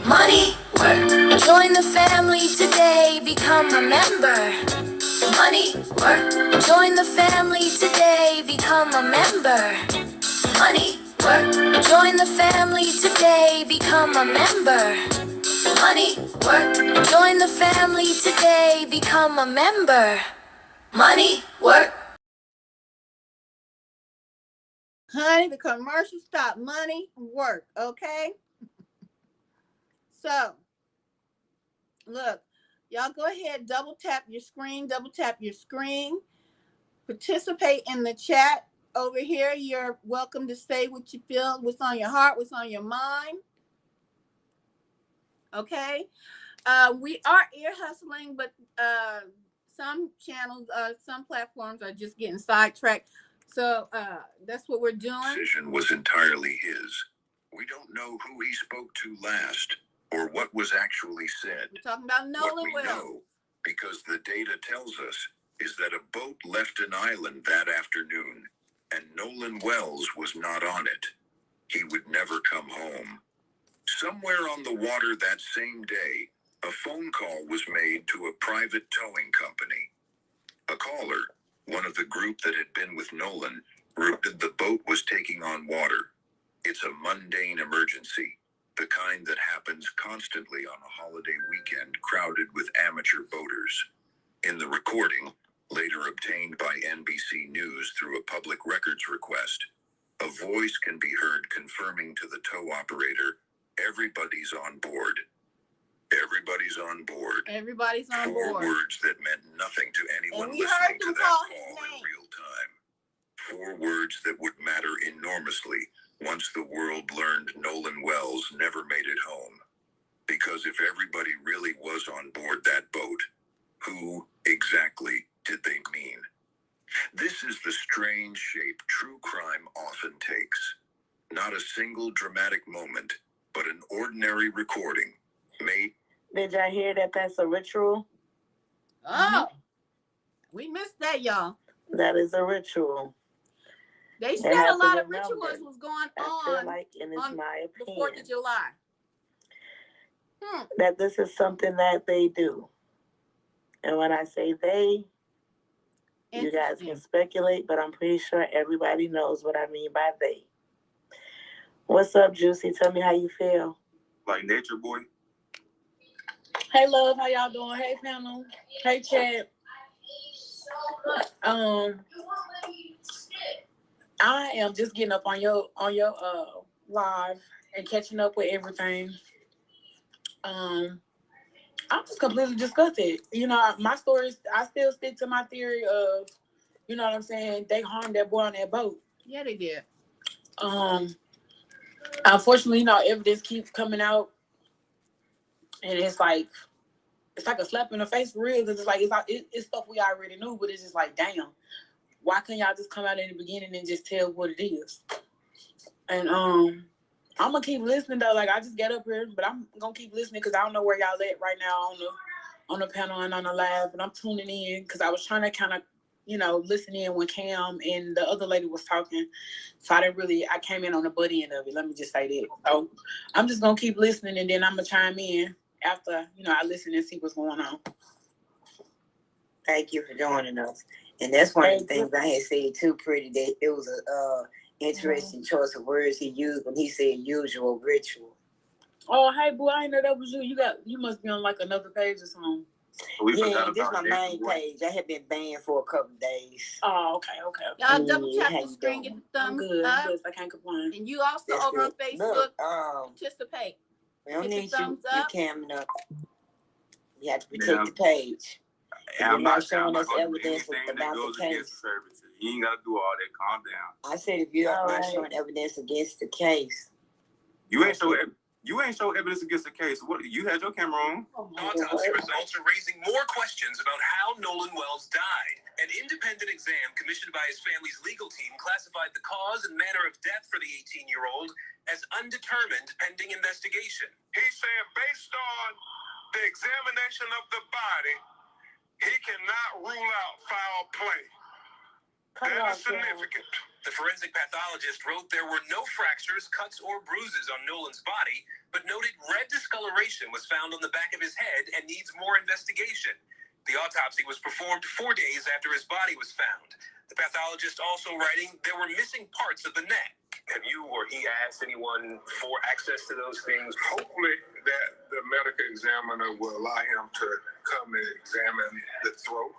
Money, work. Join the family today. Become a member. Money, work. Join the family today. Become a member. Money, work. Join the family today. Become a member. Money, work. Join the family today. Become a member. Money, work. Honey, the commercial stop. Money, work. Okay? So, look, y'all go ahead, double tap your screen, participate in the chat over here. You're welcome to say what you feel, what's on your heart, what's on your mind. Okay? We are ear hustling, but some channels, some platforms are just getting sidetracked. So that's what we're doing. The decision was entirely his. We don't know who he spoke to last or what was actually said. We're talking about Nolan Wells. Know, because the data tells us, is that a boat left an island that afternoon, and Nolan Wells was not on it. He would never come home. Somewhere on the water that same day, a phone call was made to a private towing company. A caller, one of the group that had been with Nolan, reported the boat was taking on water. It's a mundane emergency, the kind that happens constantly on a holiday weekend crowded with amateur boaters. In the recording, later obtained by NBC News through a public records request, a voice can be heard confirming to the tow operator, "Everybody's on board." Everybody's on board. Everybody's on board. 4 words that meant nothing to anyone listening to that call in real time. 4 words that would matter enormously once the world learned Nolan Wells never made it home. Because if everybody really was on board that boat, who exactly did they mean? This is the strange shape true crime often takes. Not a single dramatic moment, but an ordinary recording made. Did y'all hear that that's a ritual? Oh, we missed that, y'all. That is a ritual. They said a lot of rituals was going on like, and it's my opinion, the 4th of July. That this is something that they do. And when I say they, you guys can speculate, but I'm pretty sure everybody knows what I mean by they. What's up, Juicy? Tell me how you feel. Like Nature Boy? Hey, love. How y'all doing? Hey, panel. Hey, Chad. I am just getting up on your live and catching up with everything. I'm just completely disgusted. You know, my story is, I still stick to my theory of, you know what I'm saying, they harmed that boy on that boat. Yeah, they did. Unfortunately, you know, evidence keeps coming out, and it's like a slap in the face for real. Because it's stuff we already knew, but it's just like, damn, why couldn't y'all just come out in the beginning and just tell what it is? And I'm gonna keep listening though. Like, I just get up here, but I'm gonna keep listening because I don't know where y'all at right now. I don't know on the panel and on the live, and I'm tuning in because I was trying to kind of, listen in when Cam and the other lady was talking. So I came in on the butt end of it. Let me just say that. So I'm just going to keep listening, and then I'm going to chime in after, I listen and see what's going on. Thank you for joining us. And that's one of the things I had said too, Pretty, that it was a interesting choice of words he used when he said usual ritual. Oh, hey, boy, I didn't know that was you. You must be on like another page or something. Yeah, this is my main page. I had been banned for a couple of days. Oh, okay. Y'all double tap the screen, get the thumbs up. Good. I can't complain. And you also That's over good. on Facebook, Look, participate. We don't Hit the need thumbs you up. camming up. You have to protect the page. You're not showing us evidence about the case. You ain't gotta do all that. Calm down. I said if you're not showing evidence against the case. You ain't show evidence against the case. What you had your camera on? Autopsy results are raising more questions about how Nolan Wells died. An independent exam commissioned by his family's legal team classified the cause and manner of death for the 18-year-old as undetermined pending investigation. He said based on the examination of the body, he cannot rule out foul play. That is significant. The forensic pathologist wrote there were no fractures, cuts, or bruises on Nolan's body, but noted red discoloration was found on the back of his head and needs more investigation. The autopsy was performed 4 days after his body was found. The pathologist also writing there were missing parts of the neck. Have you or he asked anyone for access to those things? Hopefully that the medical examiner will allow him to come and examine the throat.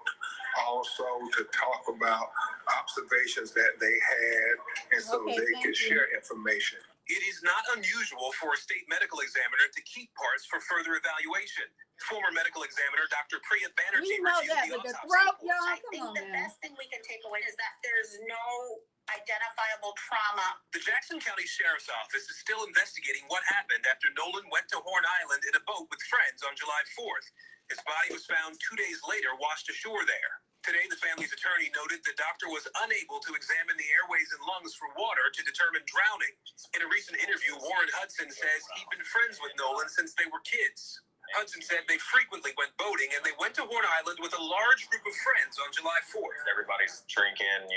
Also to talk about observations that they had, and so they could share information. It is not unusual for a state medical examiner to keep parts for further evaluation. Former medical examiner Dr. Priya Banerjee reviewed the autopsy report. I think the best thing we can take away is that there's no identifiable trauma. The Jackson County Sheriff's Office is still investigating what happened after Nolan went to Horn Island in a boat with friends on July 4th. His body was found 2 days later washed ashore there. Today, the family's attorney noted the doctor was unable to examine the airways and lungs for water to determine drowning. In a recent interview, Warren Hudson says he'd been friends with Nolan since they were kids. Hudson said they frequently went boating and they went to Horn Island with a large group of friends on July 4th. Everybody's drinking,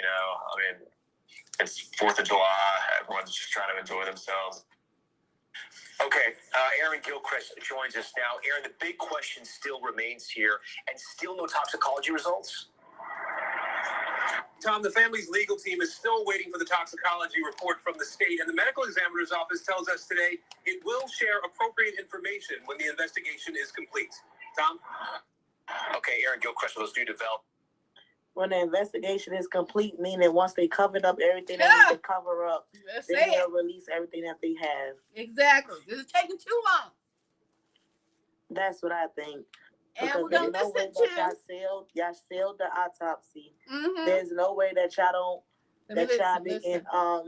it's 4th of July. Everyone's just trying to enjoy themselves. Okay, Aaron Gilchrist joins us now. Aaron, the big question still remains here, and still no toxicology results? Tom, the family's legal team is still waiting for the toxicology report from the state, and the medical examiner's office tells us today it will share appropriate information when the investigation is complete. Tom? Okay, Aaron Gilchrist, those do develop. When the investigation is complete, meaning once they covered up everything they need to cover up, then they'll release everything that they have. Exactly. This is taking too long. That's what I think. And because we're going to there's no way that y'all sealed the autopsy. Mm-hmm. There's no way that y'all didn't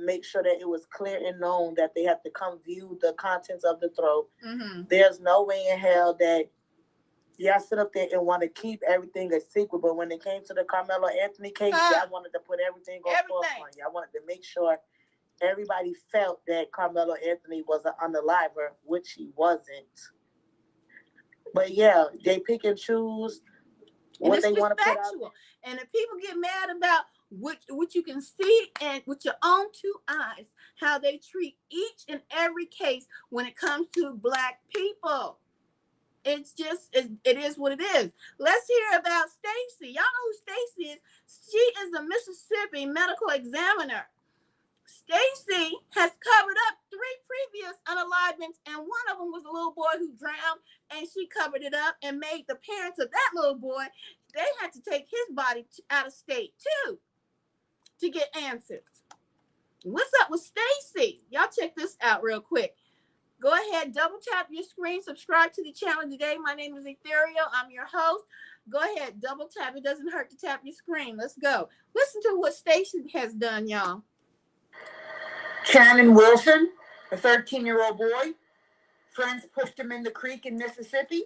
make sure that it was clear and known that they have to come view the contents of the throat. Mm-hmm. There's no way in hell that y'all sit up there and want to keep everything a secret, but when it came to the Carmelo Anthony case, y'all wanted to put everything on forefront. Y'all wanted to make sure everybody felt that Carmelo Anthony was an unaliver, which he wasn't. But yeah, they pick and choose what they want to put out. And if people get mad about what you can see and with your own two eyes, how they treat each and every case when it comes to Black people. It's just, it is what it is. Let's hear about Stacy. Y'all know who Stacy is. She is a Mississippi medical examiner. Stacy has covered up 3 previous unalivements, and one of them was a little boy who drowned, and she covered it up and made the parents of that little boy, they had to take his body out of state too to get answers. What's up with Stacy? Y'all check this out real quick. Go ahead, double tap your screen, subscribe to the channel today. My name is Ethereal. I'm your host. Go ahead, double tap. It doesn't hurt to tap your screen. Let's go. Listen to what Stacy has done, y'all. Shannon Wilson, a 13-year-old boy. Friends pushed him in the creek in Mississippi.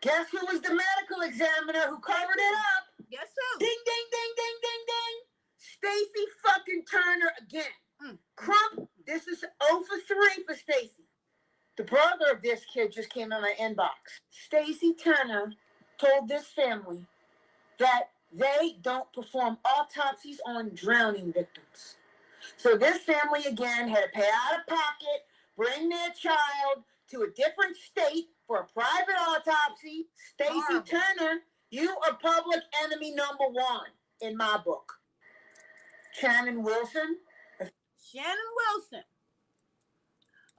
Guess who was the medical examiner who covered it up? Guess who? Ding, ding, ding, ding, ding, ding. Stacy fucking Turner again. Crump, this is 0 for 3 for Stacy. The brother of this kid just came in my inbox. Stacy Turner told this family that they don't perform autopsies on drowning victims. So this family again had to pay out of pocket, bring their child to a different state for a private autopsy. Stacey Turner, you are public enemy number one in my book. Shannon Wilson,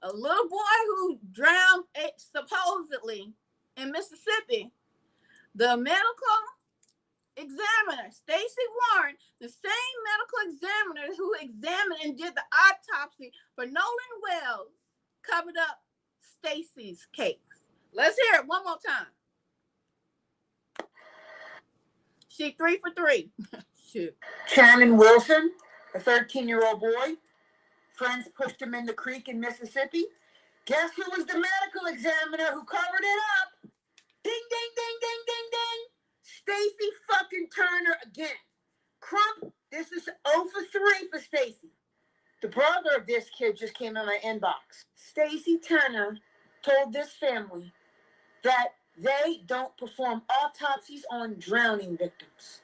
a little boy who drowned supposedly in Mississippi. The medical examiner, Stacey Warren, the same medical examiner who examined and did the autopsy for Nolan Wells, covered up Stacey's case. Let's hear it one more time. She 3 for 3. Shoot. Shannon Wilson, a 13-year-old boy. Friends pushed him in the creek in Mississippi. Guess who was the medical examiner who covered it up? Ding, ding, ding, ding, ding, ding. Stacey fucking Turner again. Crump, this is 0 for 3 for Stacey. The brother of this kid just came in my inbox. Stacey Turner told this family that they don't perform autopsies on drowning victims.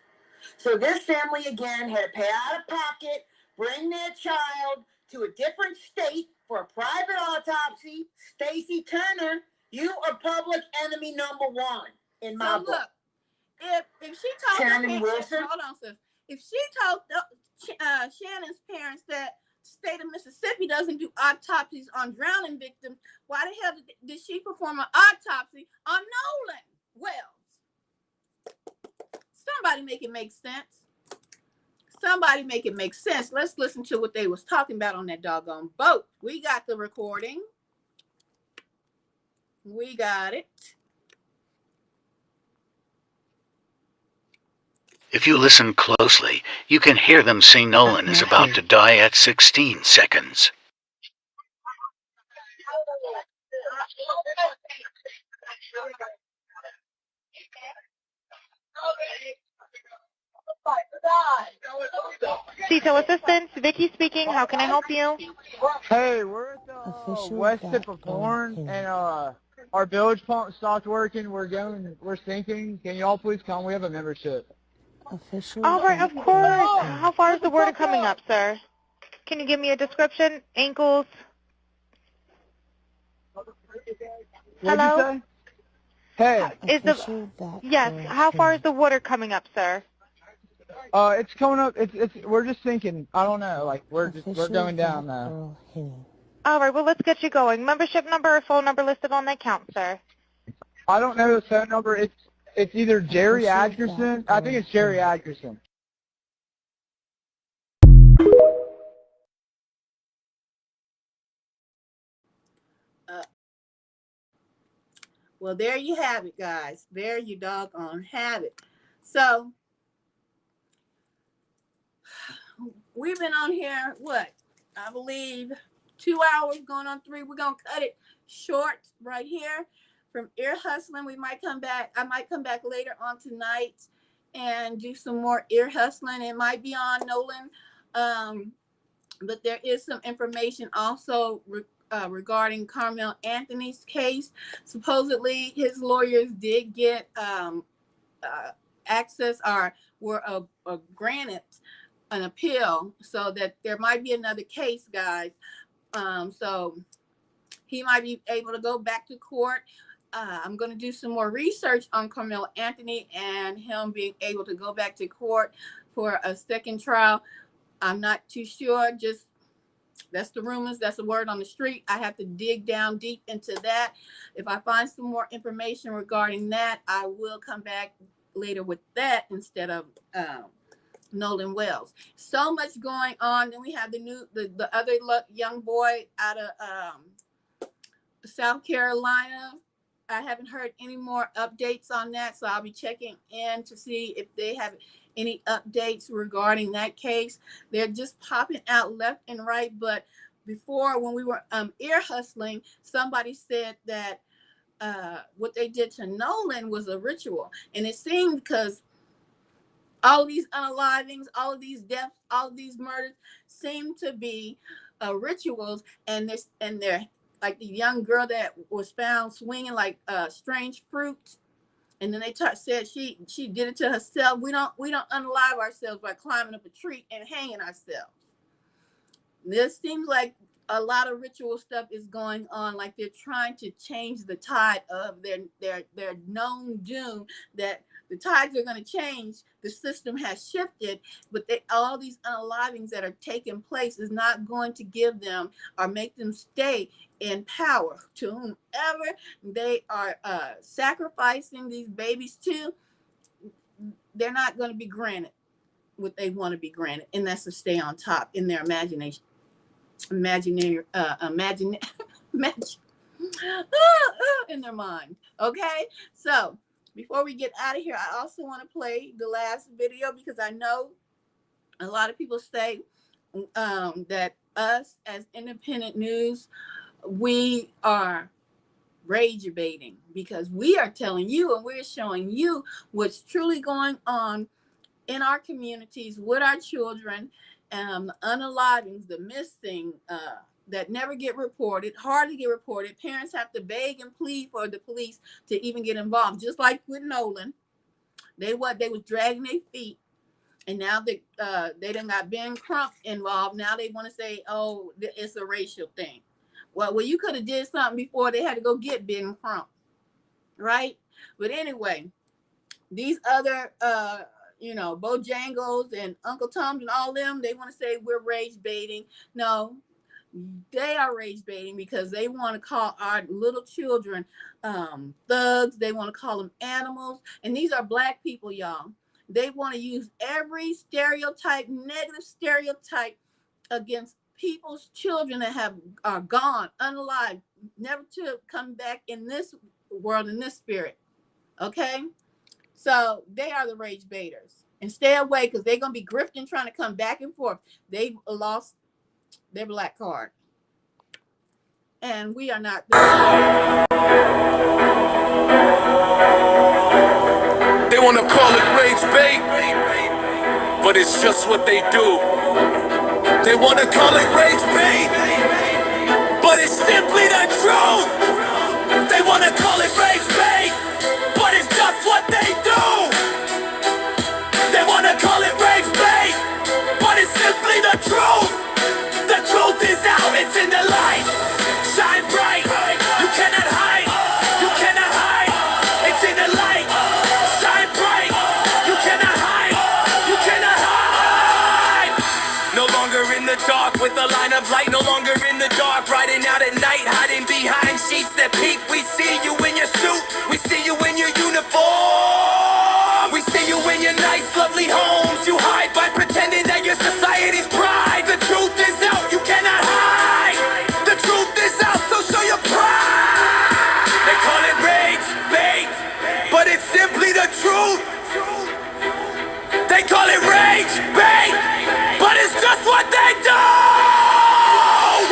So this family again had to pay out of pocket, bring their child to a different state for a private autopsy. Stacey Turner, you are public enemy number one in my book. Look, if she told Shannon Wilson, hold on, sis. If she told Shannon's parents that state of Mississippi doesn't do autopsies on drowning victims, why the hell did she perform an autopsy on Nolan Wells? Somebody make it make sense. Somebody make it make sense. Let's listen to what they was talking about on that doggone boat. We got the recording. We got it. If you listen closely, you can hear them say Nolan is about to die at 16 seconds. CISO Assistance, Vicky speaking. How can I help you? Hey, we're at the west tip of Horn, and our bilge pump stopped working. We're sinking. Can you all please come? We have a membership. All right, of course. How far is the water coming up, sir? Can you give me a description? Ankles? Hello? What'd you say? Hey. Yes. How far is the water coming up, sir? It's coming up. We're just sinking. I don't know. Like we're going down now. All right. Well, let's get you going. Membership number or phone number listed on the account, sir. I don't know the phone number. It's either Jerry Atkerson. I think it's Jerry Atkerson. Well, there you have it, guys. There you doggone have it. So, we've been on here, I believe 2 hours, going on 3. We're going to cut it short right here. From ear hustling, we might come back. I might come back later on tonight and do some more ear hustling. It might be on Nolan, but there is some information also regarding Carmel Anthony's case. Supposedly, his lawyers did get access or were granted an appeal, so that there might be another case, guys. So he might be able to go back to court. I'm going to do some more research on Carmel Anthony and him being able to go back to court for a second trial. I'm not too sure. Just that's the rumors. That's the word on the street. I have to dig down deep into that. If I find some more information regarding that, I will come back later with that instead of Nolan Wells. So much going on. Then we have the other young boy out of South Carolina. I haven't heard any more updates on that, so I'll be checking in to see if they have any updates regarding that case. They're just popping out left and right. But before, when we were ear hustling, somebody said that what they did to Nolan was a ritual. And it seemed because all of these unalivings, all of these deaths, all of these murders seem to be rituals. And they're like the young girl that was found swinging like strange fruit And then they said she did it to herself. We don't unalive ourselves by climbing up a tree and hanging ourselves. This seems like a lot of ritual stuff is going on, like they're trying to change the tide of their known doom, that the tides are going to change. The system has shifted, but all these unalivings that are taking place is not going to give them or make them stay in power. To whomever they are sacrificing these babies to, they're not going to be granted what they want to be granted, and that's to stay on top in their imagination. In their mind. Okay, so before we get out of here, I also want to play the last video, because I know a lot of people say that us as independent news, we are rage baiting, because we are telling you and we're showing you what's truly going on in our communities with our children, unalivings, the missing, that never get reported, hardly get reported. Parents have to beg and plead for the police to even get involved. Just like with Nolan, they was dragging their feet, and now they done got Ben Crump involved. Now they want to say, oh, it's a racial thing. Well, you could have did something before they had to go get Ben Crump, right? But anyway, these other Bojangles and Uncle Toms and all them, they want to say we're rage baiting. No, they are rage baiting because they want to call our little children thugs. They want to call them animals. And these are Black people, y'all. They want to use every stereotype, negative stereotype against people's children that are gone, unalive, never to come back in this world, in this spirit. Okay? So they are the rage baiters. And stay away, because they're going to be grifting, trying to come back and forth. They lost their black card. And we are not. They want to call it rage bait, but it's just what they do. They want to call it rage bait, but it's simply the truth. They want to call it rage bait, but it's just what they do. They want to call it rage bait, but it's simply the truth. The truth is out, it's in the light. Shine bright, you cannot hide. You cannot hide, it's in the light. Shine bright, you cannot hide. You cannot hide. No longer in the dark with a line of light. No longer in the dark, riding out at night, hiding behind sheets that peek. We see you in your suit, we see you in your uniform. We see you in your nice, lovely homes. You hide by pretending that you're society's pride. The truth is out, you cannot hide. The truth is out, so show your pride. They call it rage bait, but it's simply the truth. They call it rage bait, but it's just what they do.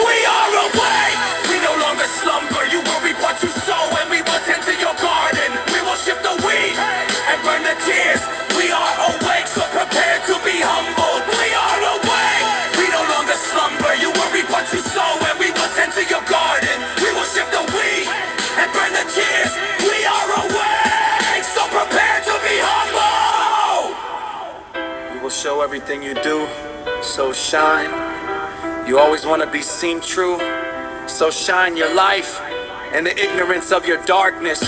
We are awake, we no longer slumber. You will reap what you sow, and we will tend to your garden. We will shift the weed and burn the tears. We are awake, so prepare to be humbled. We are awake, we no longer slumber. You will reap what you sow, and we will tend to your garden. We will shift the weed and burn the tears. We are awake, so prepare to be humbled. We will show everything you do, so shine. You always want to be seen true, so shine your life and the ignorance of your darkness.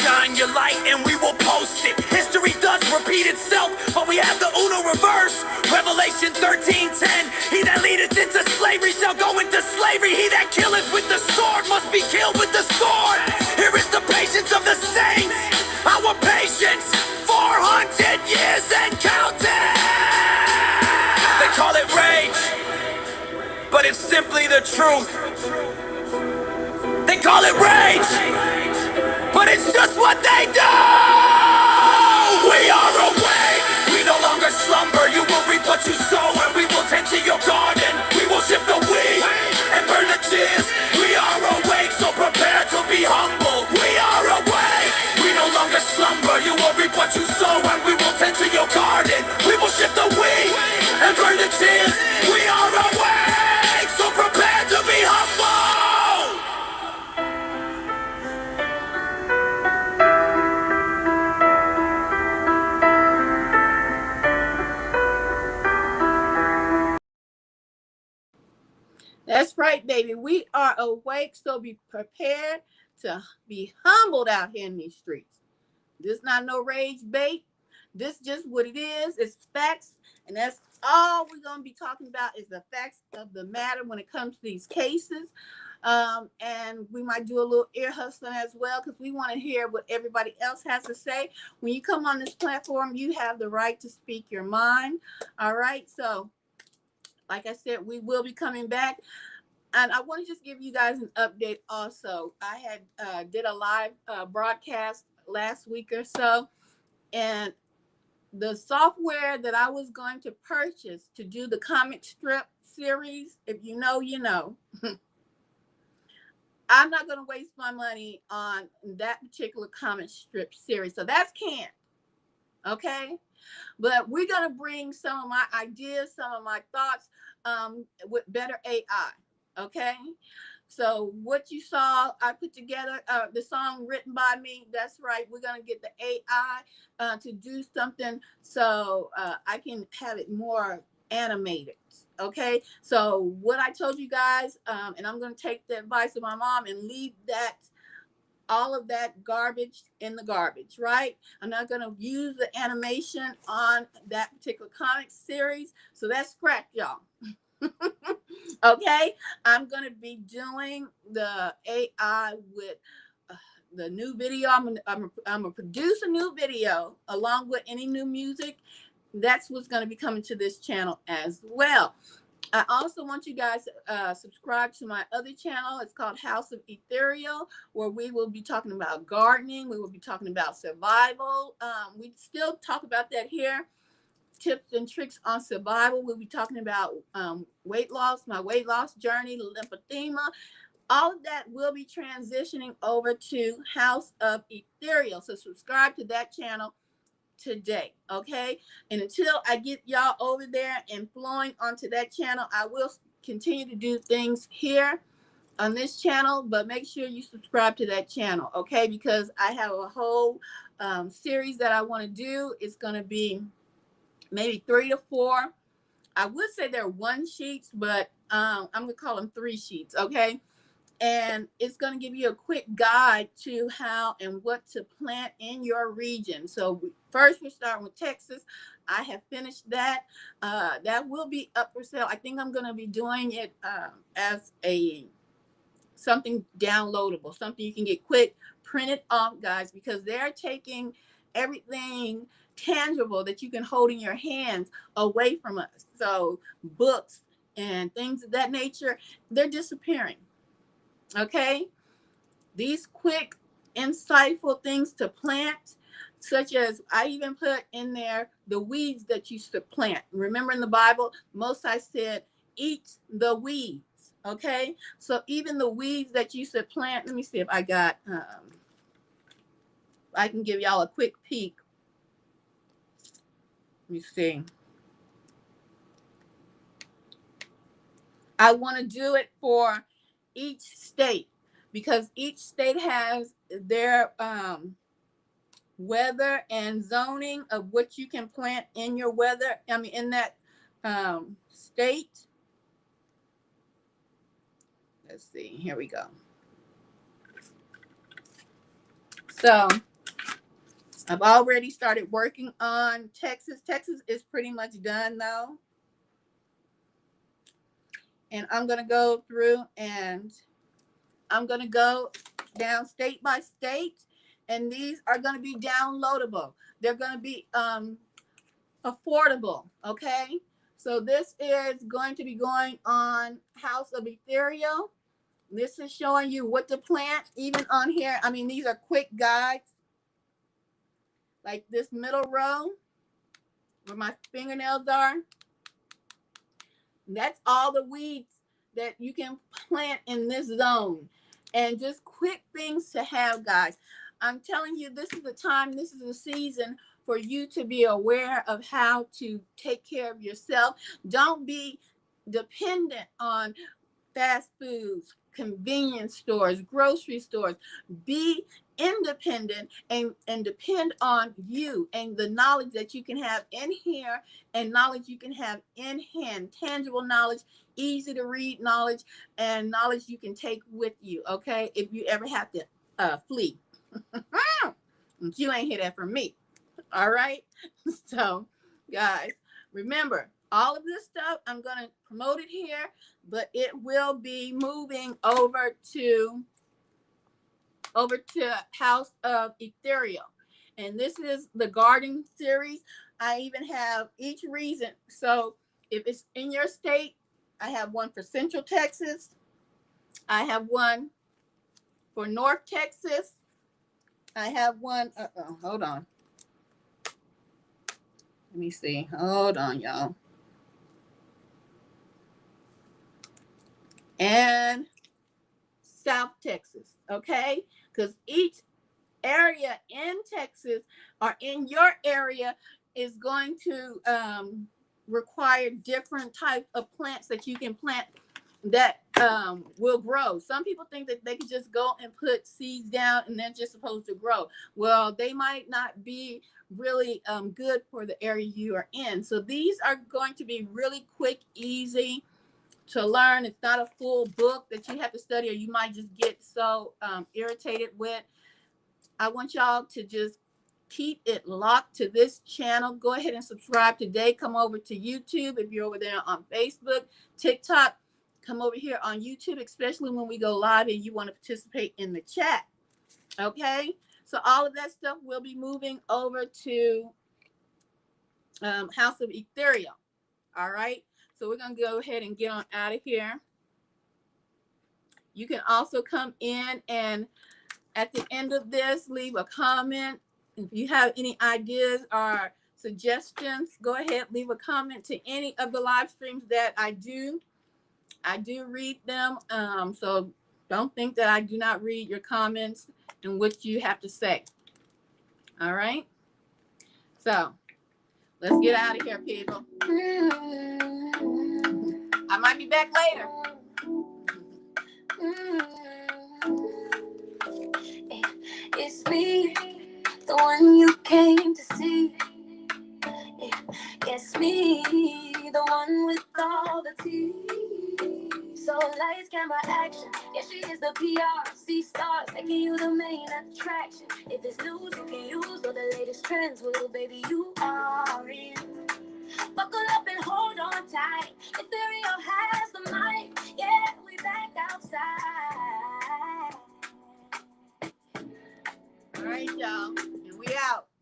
Shine your light and we will post it. History does repeat itself, but we have the Uno reverse. Revelation 13:10. He that leadeth into slavery shall go into slavery. He that killeth with the sword must be killed with the sword. Here is the patience of the saints, our patience, 400 years and counting. They call it rage, but it's simply the truth. They call it rage, but it's just what they do. We are awake, we no longer slumber. You will reap what you sow, and we will tend to your garden. We will shift the weed and burn the tears. We are awake, so prepare to be humble. We are awake, we no longer slumber. You will reap what you sow, and we will tend to your garden. We will shift the weed and burn the tears. We are awake, so prepare to be humble. right, baby. We are awake, so be prepared to be humbled out here in these streets. This not no rage bait. This just what it is. It's facts, and that's all we're gonna be talking about is the facts of the matter when it comes to these cases. And we might do a little ear hustling as well because we want to hear what everybody else has to say. When you come on this platform, you have the right to speak your mind. All right, so like I said, we will be coming back. And I want to just give you guys an update also. I had did a live broadcast last week or so, and the software that I was going to purchase to do the comic strip series, if you know, you know, I'm not going to waste my money on that particular comic strip series. So that's canned. Okay. But we're going to bring some of my ideas, some of my thoughts with better AI. Okay. So what you saw, I put together the song written by me. That's right. We're going to get the AI to do something so I can have it more animated. Okay. So what I told you guys, and I'm going to take the advice of my mom and leave that all of that garbage in the garbage, right? I'm not going to use the animation on that particular comic series. So that's scrap, y'all. Okay, I'm going to be doing the AI with the new video. I'm going to produce a new video along with any new music. That's what's going to be coming to this channel as well. I also want you guys to subscribe to my other channel. It's called House of Ethereal, where we will be talking about gardening. We will be talking about survival. We still talk about that here. Tips and tricks on survival. We'll be talking about weight loss, my weight loss journey, lymphedema. All of that will be transitioning over to House of Ethereal. So subscribe to that channel today, okay? And until I get y'all over there and flowing onto that channel, I will continue to do things here on this channel, but make sure you subscribe to that channel, okay? Because I have a whole series that I want to do. It's going to be maybe 3 to 4. I would say they're 1 sheets, but I'm going to call them 3 sheets, okay? And it's going to give you a quick guide to how and what to plant in your region. So first we're starting with Texas. I have finished that. That will be up for sale. I think I'm going to be doing it as something downloadable, something you can get quick, print it off, guys, because they're taking everything tangible that you can hold in your hands away from us. So books and things of that nature, they're disappearing. Okay, these quick, insightful things to plant, such as I even put in there the weeds that you should plant. Remember in the Bible, Moses said, eat the weeds. Okay, so even the weeds that you should plant. Let me see if I got, I can give y'all a quick peek. Let me see. I want to do it for each state because each state has their weather and zoning of what you can plant in your weather. I mean, in that state. Let's see. Here we go. So I've already started working on Texas. Texas is pretty much done though. And I'm going to go through and I'm going to go down state by state. And these are going to be downloadable. They're going to be affordable. Okay. So this is going to be going on House of Ethereal. This is showing you what to plant. Even on here, I mean, these are quick guides. Like this middle row where my fingernails are. That's all the weeds that you can plant in this zone. And just quick things to have, guys. I'm telling you, this is the time, this is the season for you to be aware of how to take care of yourself. Don't be dependent on fast foods, convenience stores, grocery stores. Be independent and depend on you and the knowledge that you can have in here and knowledge you can have in hand, tangible knowledge, easy to read knowledge, and knowledge you can take with you, okay? If you ever have to flee. You ain't hear that from me. All right? So, guys, remember, all of this stuff, I'm going to promote it here, but it will be moving over to House of Ethereal. And this is the garden series. I even have each reason. So if it's in your state, I have one for Central Texas. I have one for North Texas. I have one. Hold on. Let me see. Hold on, y'all. And South Texas. Okay? Because each area in Texas or in your area is going to require different types of plants that you can plant that will grow. Some people think that they can just go and put seeds down and they're just supposed to grow. Well, they might not be really good for the area you are in. So these are going to be really quick, easy to learn. It's not a full book that you have to study or you might just get so irritated with. I want y'all to just keep it locked to this channel. Go ahead and subscribe today. Come over to YouTube if you're over there on Facebook, TikTok. Come over here on YouTube, especially when we go live and you want to participate in the chat. Okay? So all of that stuff will be moving over to House of Ethereal. All right? So we're going to go ahead and get on out of here. You can also come in and at the end of this, leave a comment. If you have any ideas or suggestions, go ahead, leave a comment to any of the live streams that I do. I do read them. So don't think that I do not read your comments and what you have to say. All right. So let's get out of here, people. I might be back later. It's me, the one you came to see. It's me, the one with all the tea. So lights, camera, action. Yeah, she is the PR. See stars, making you the main attraction. If it's news you can use or the latest trends, well, baby, you are in. Buckle up and hold on tight. Ethereal has the mic. Yeah, we back outside. All right, y'all. And we out.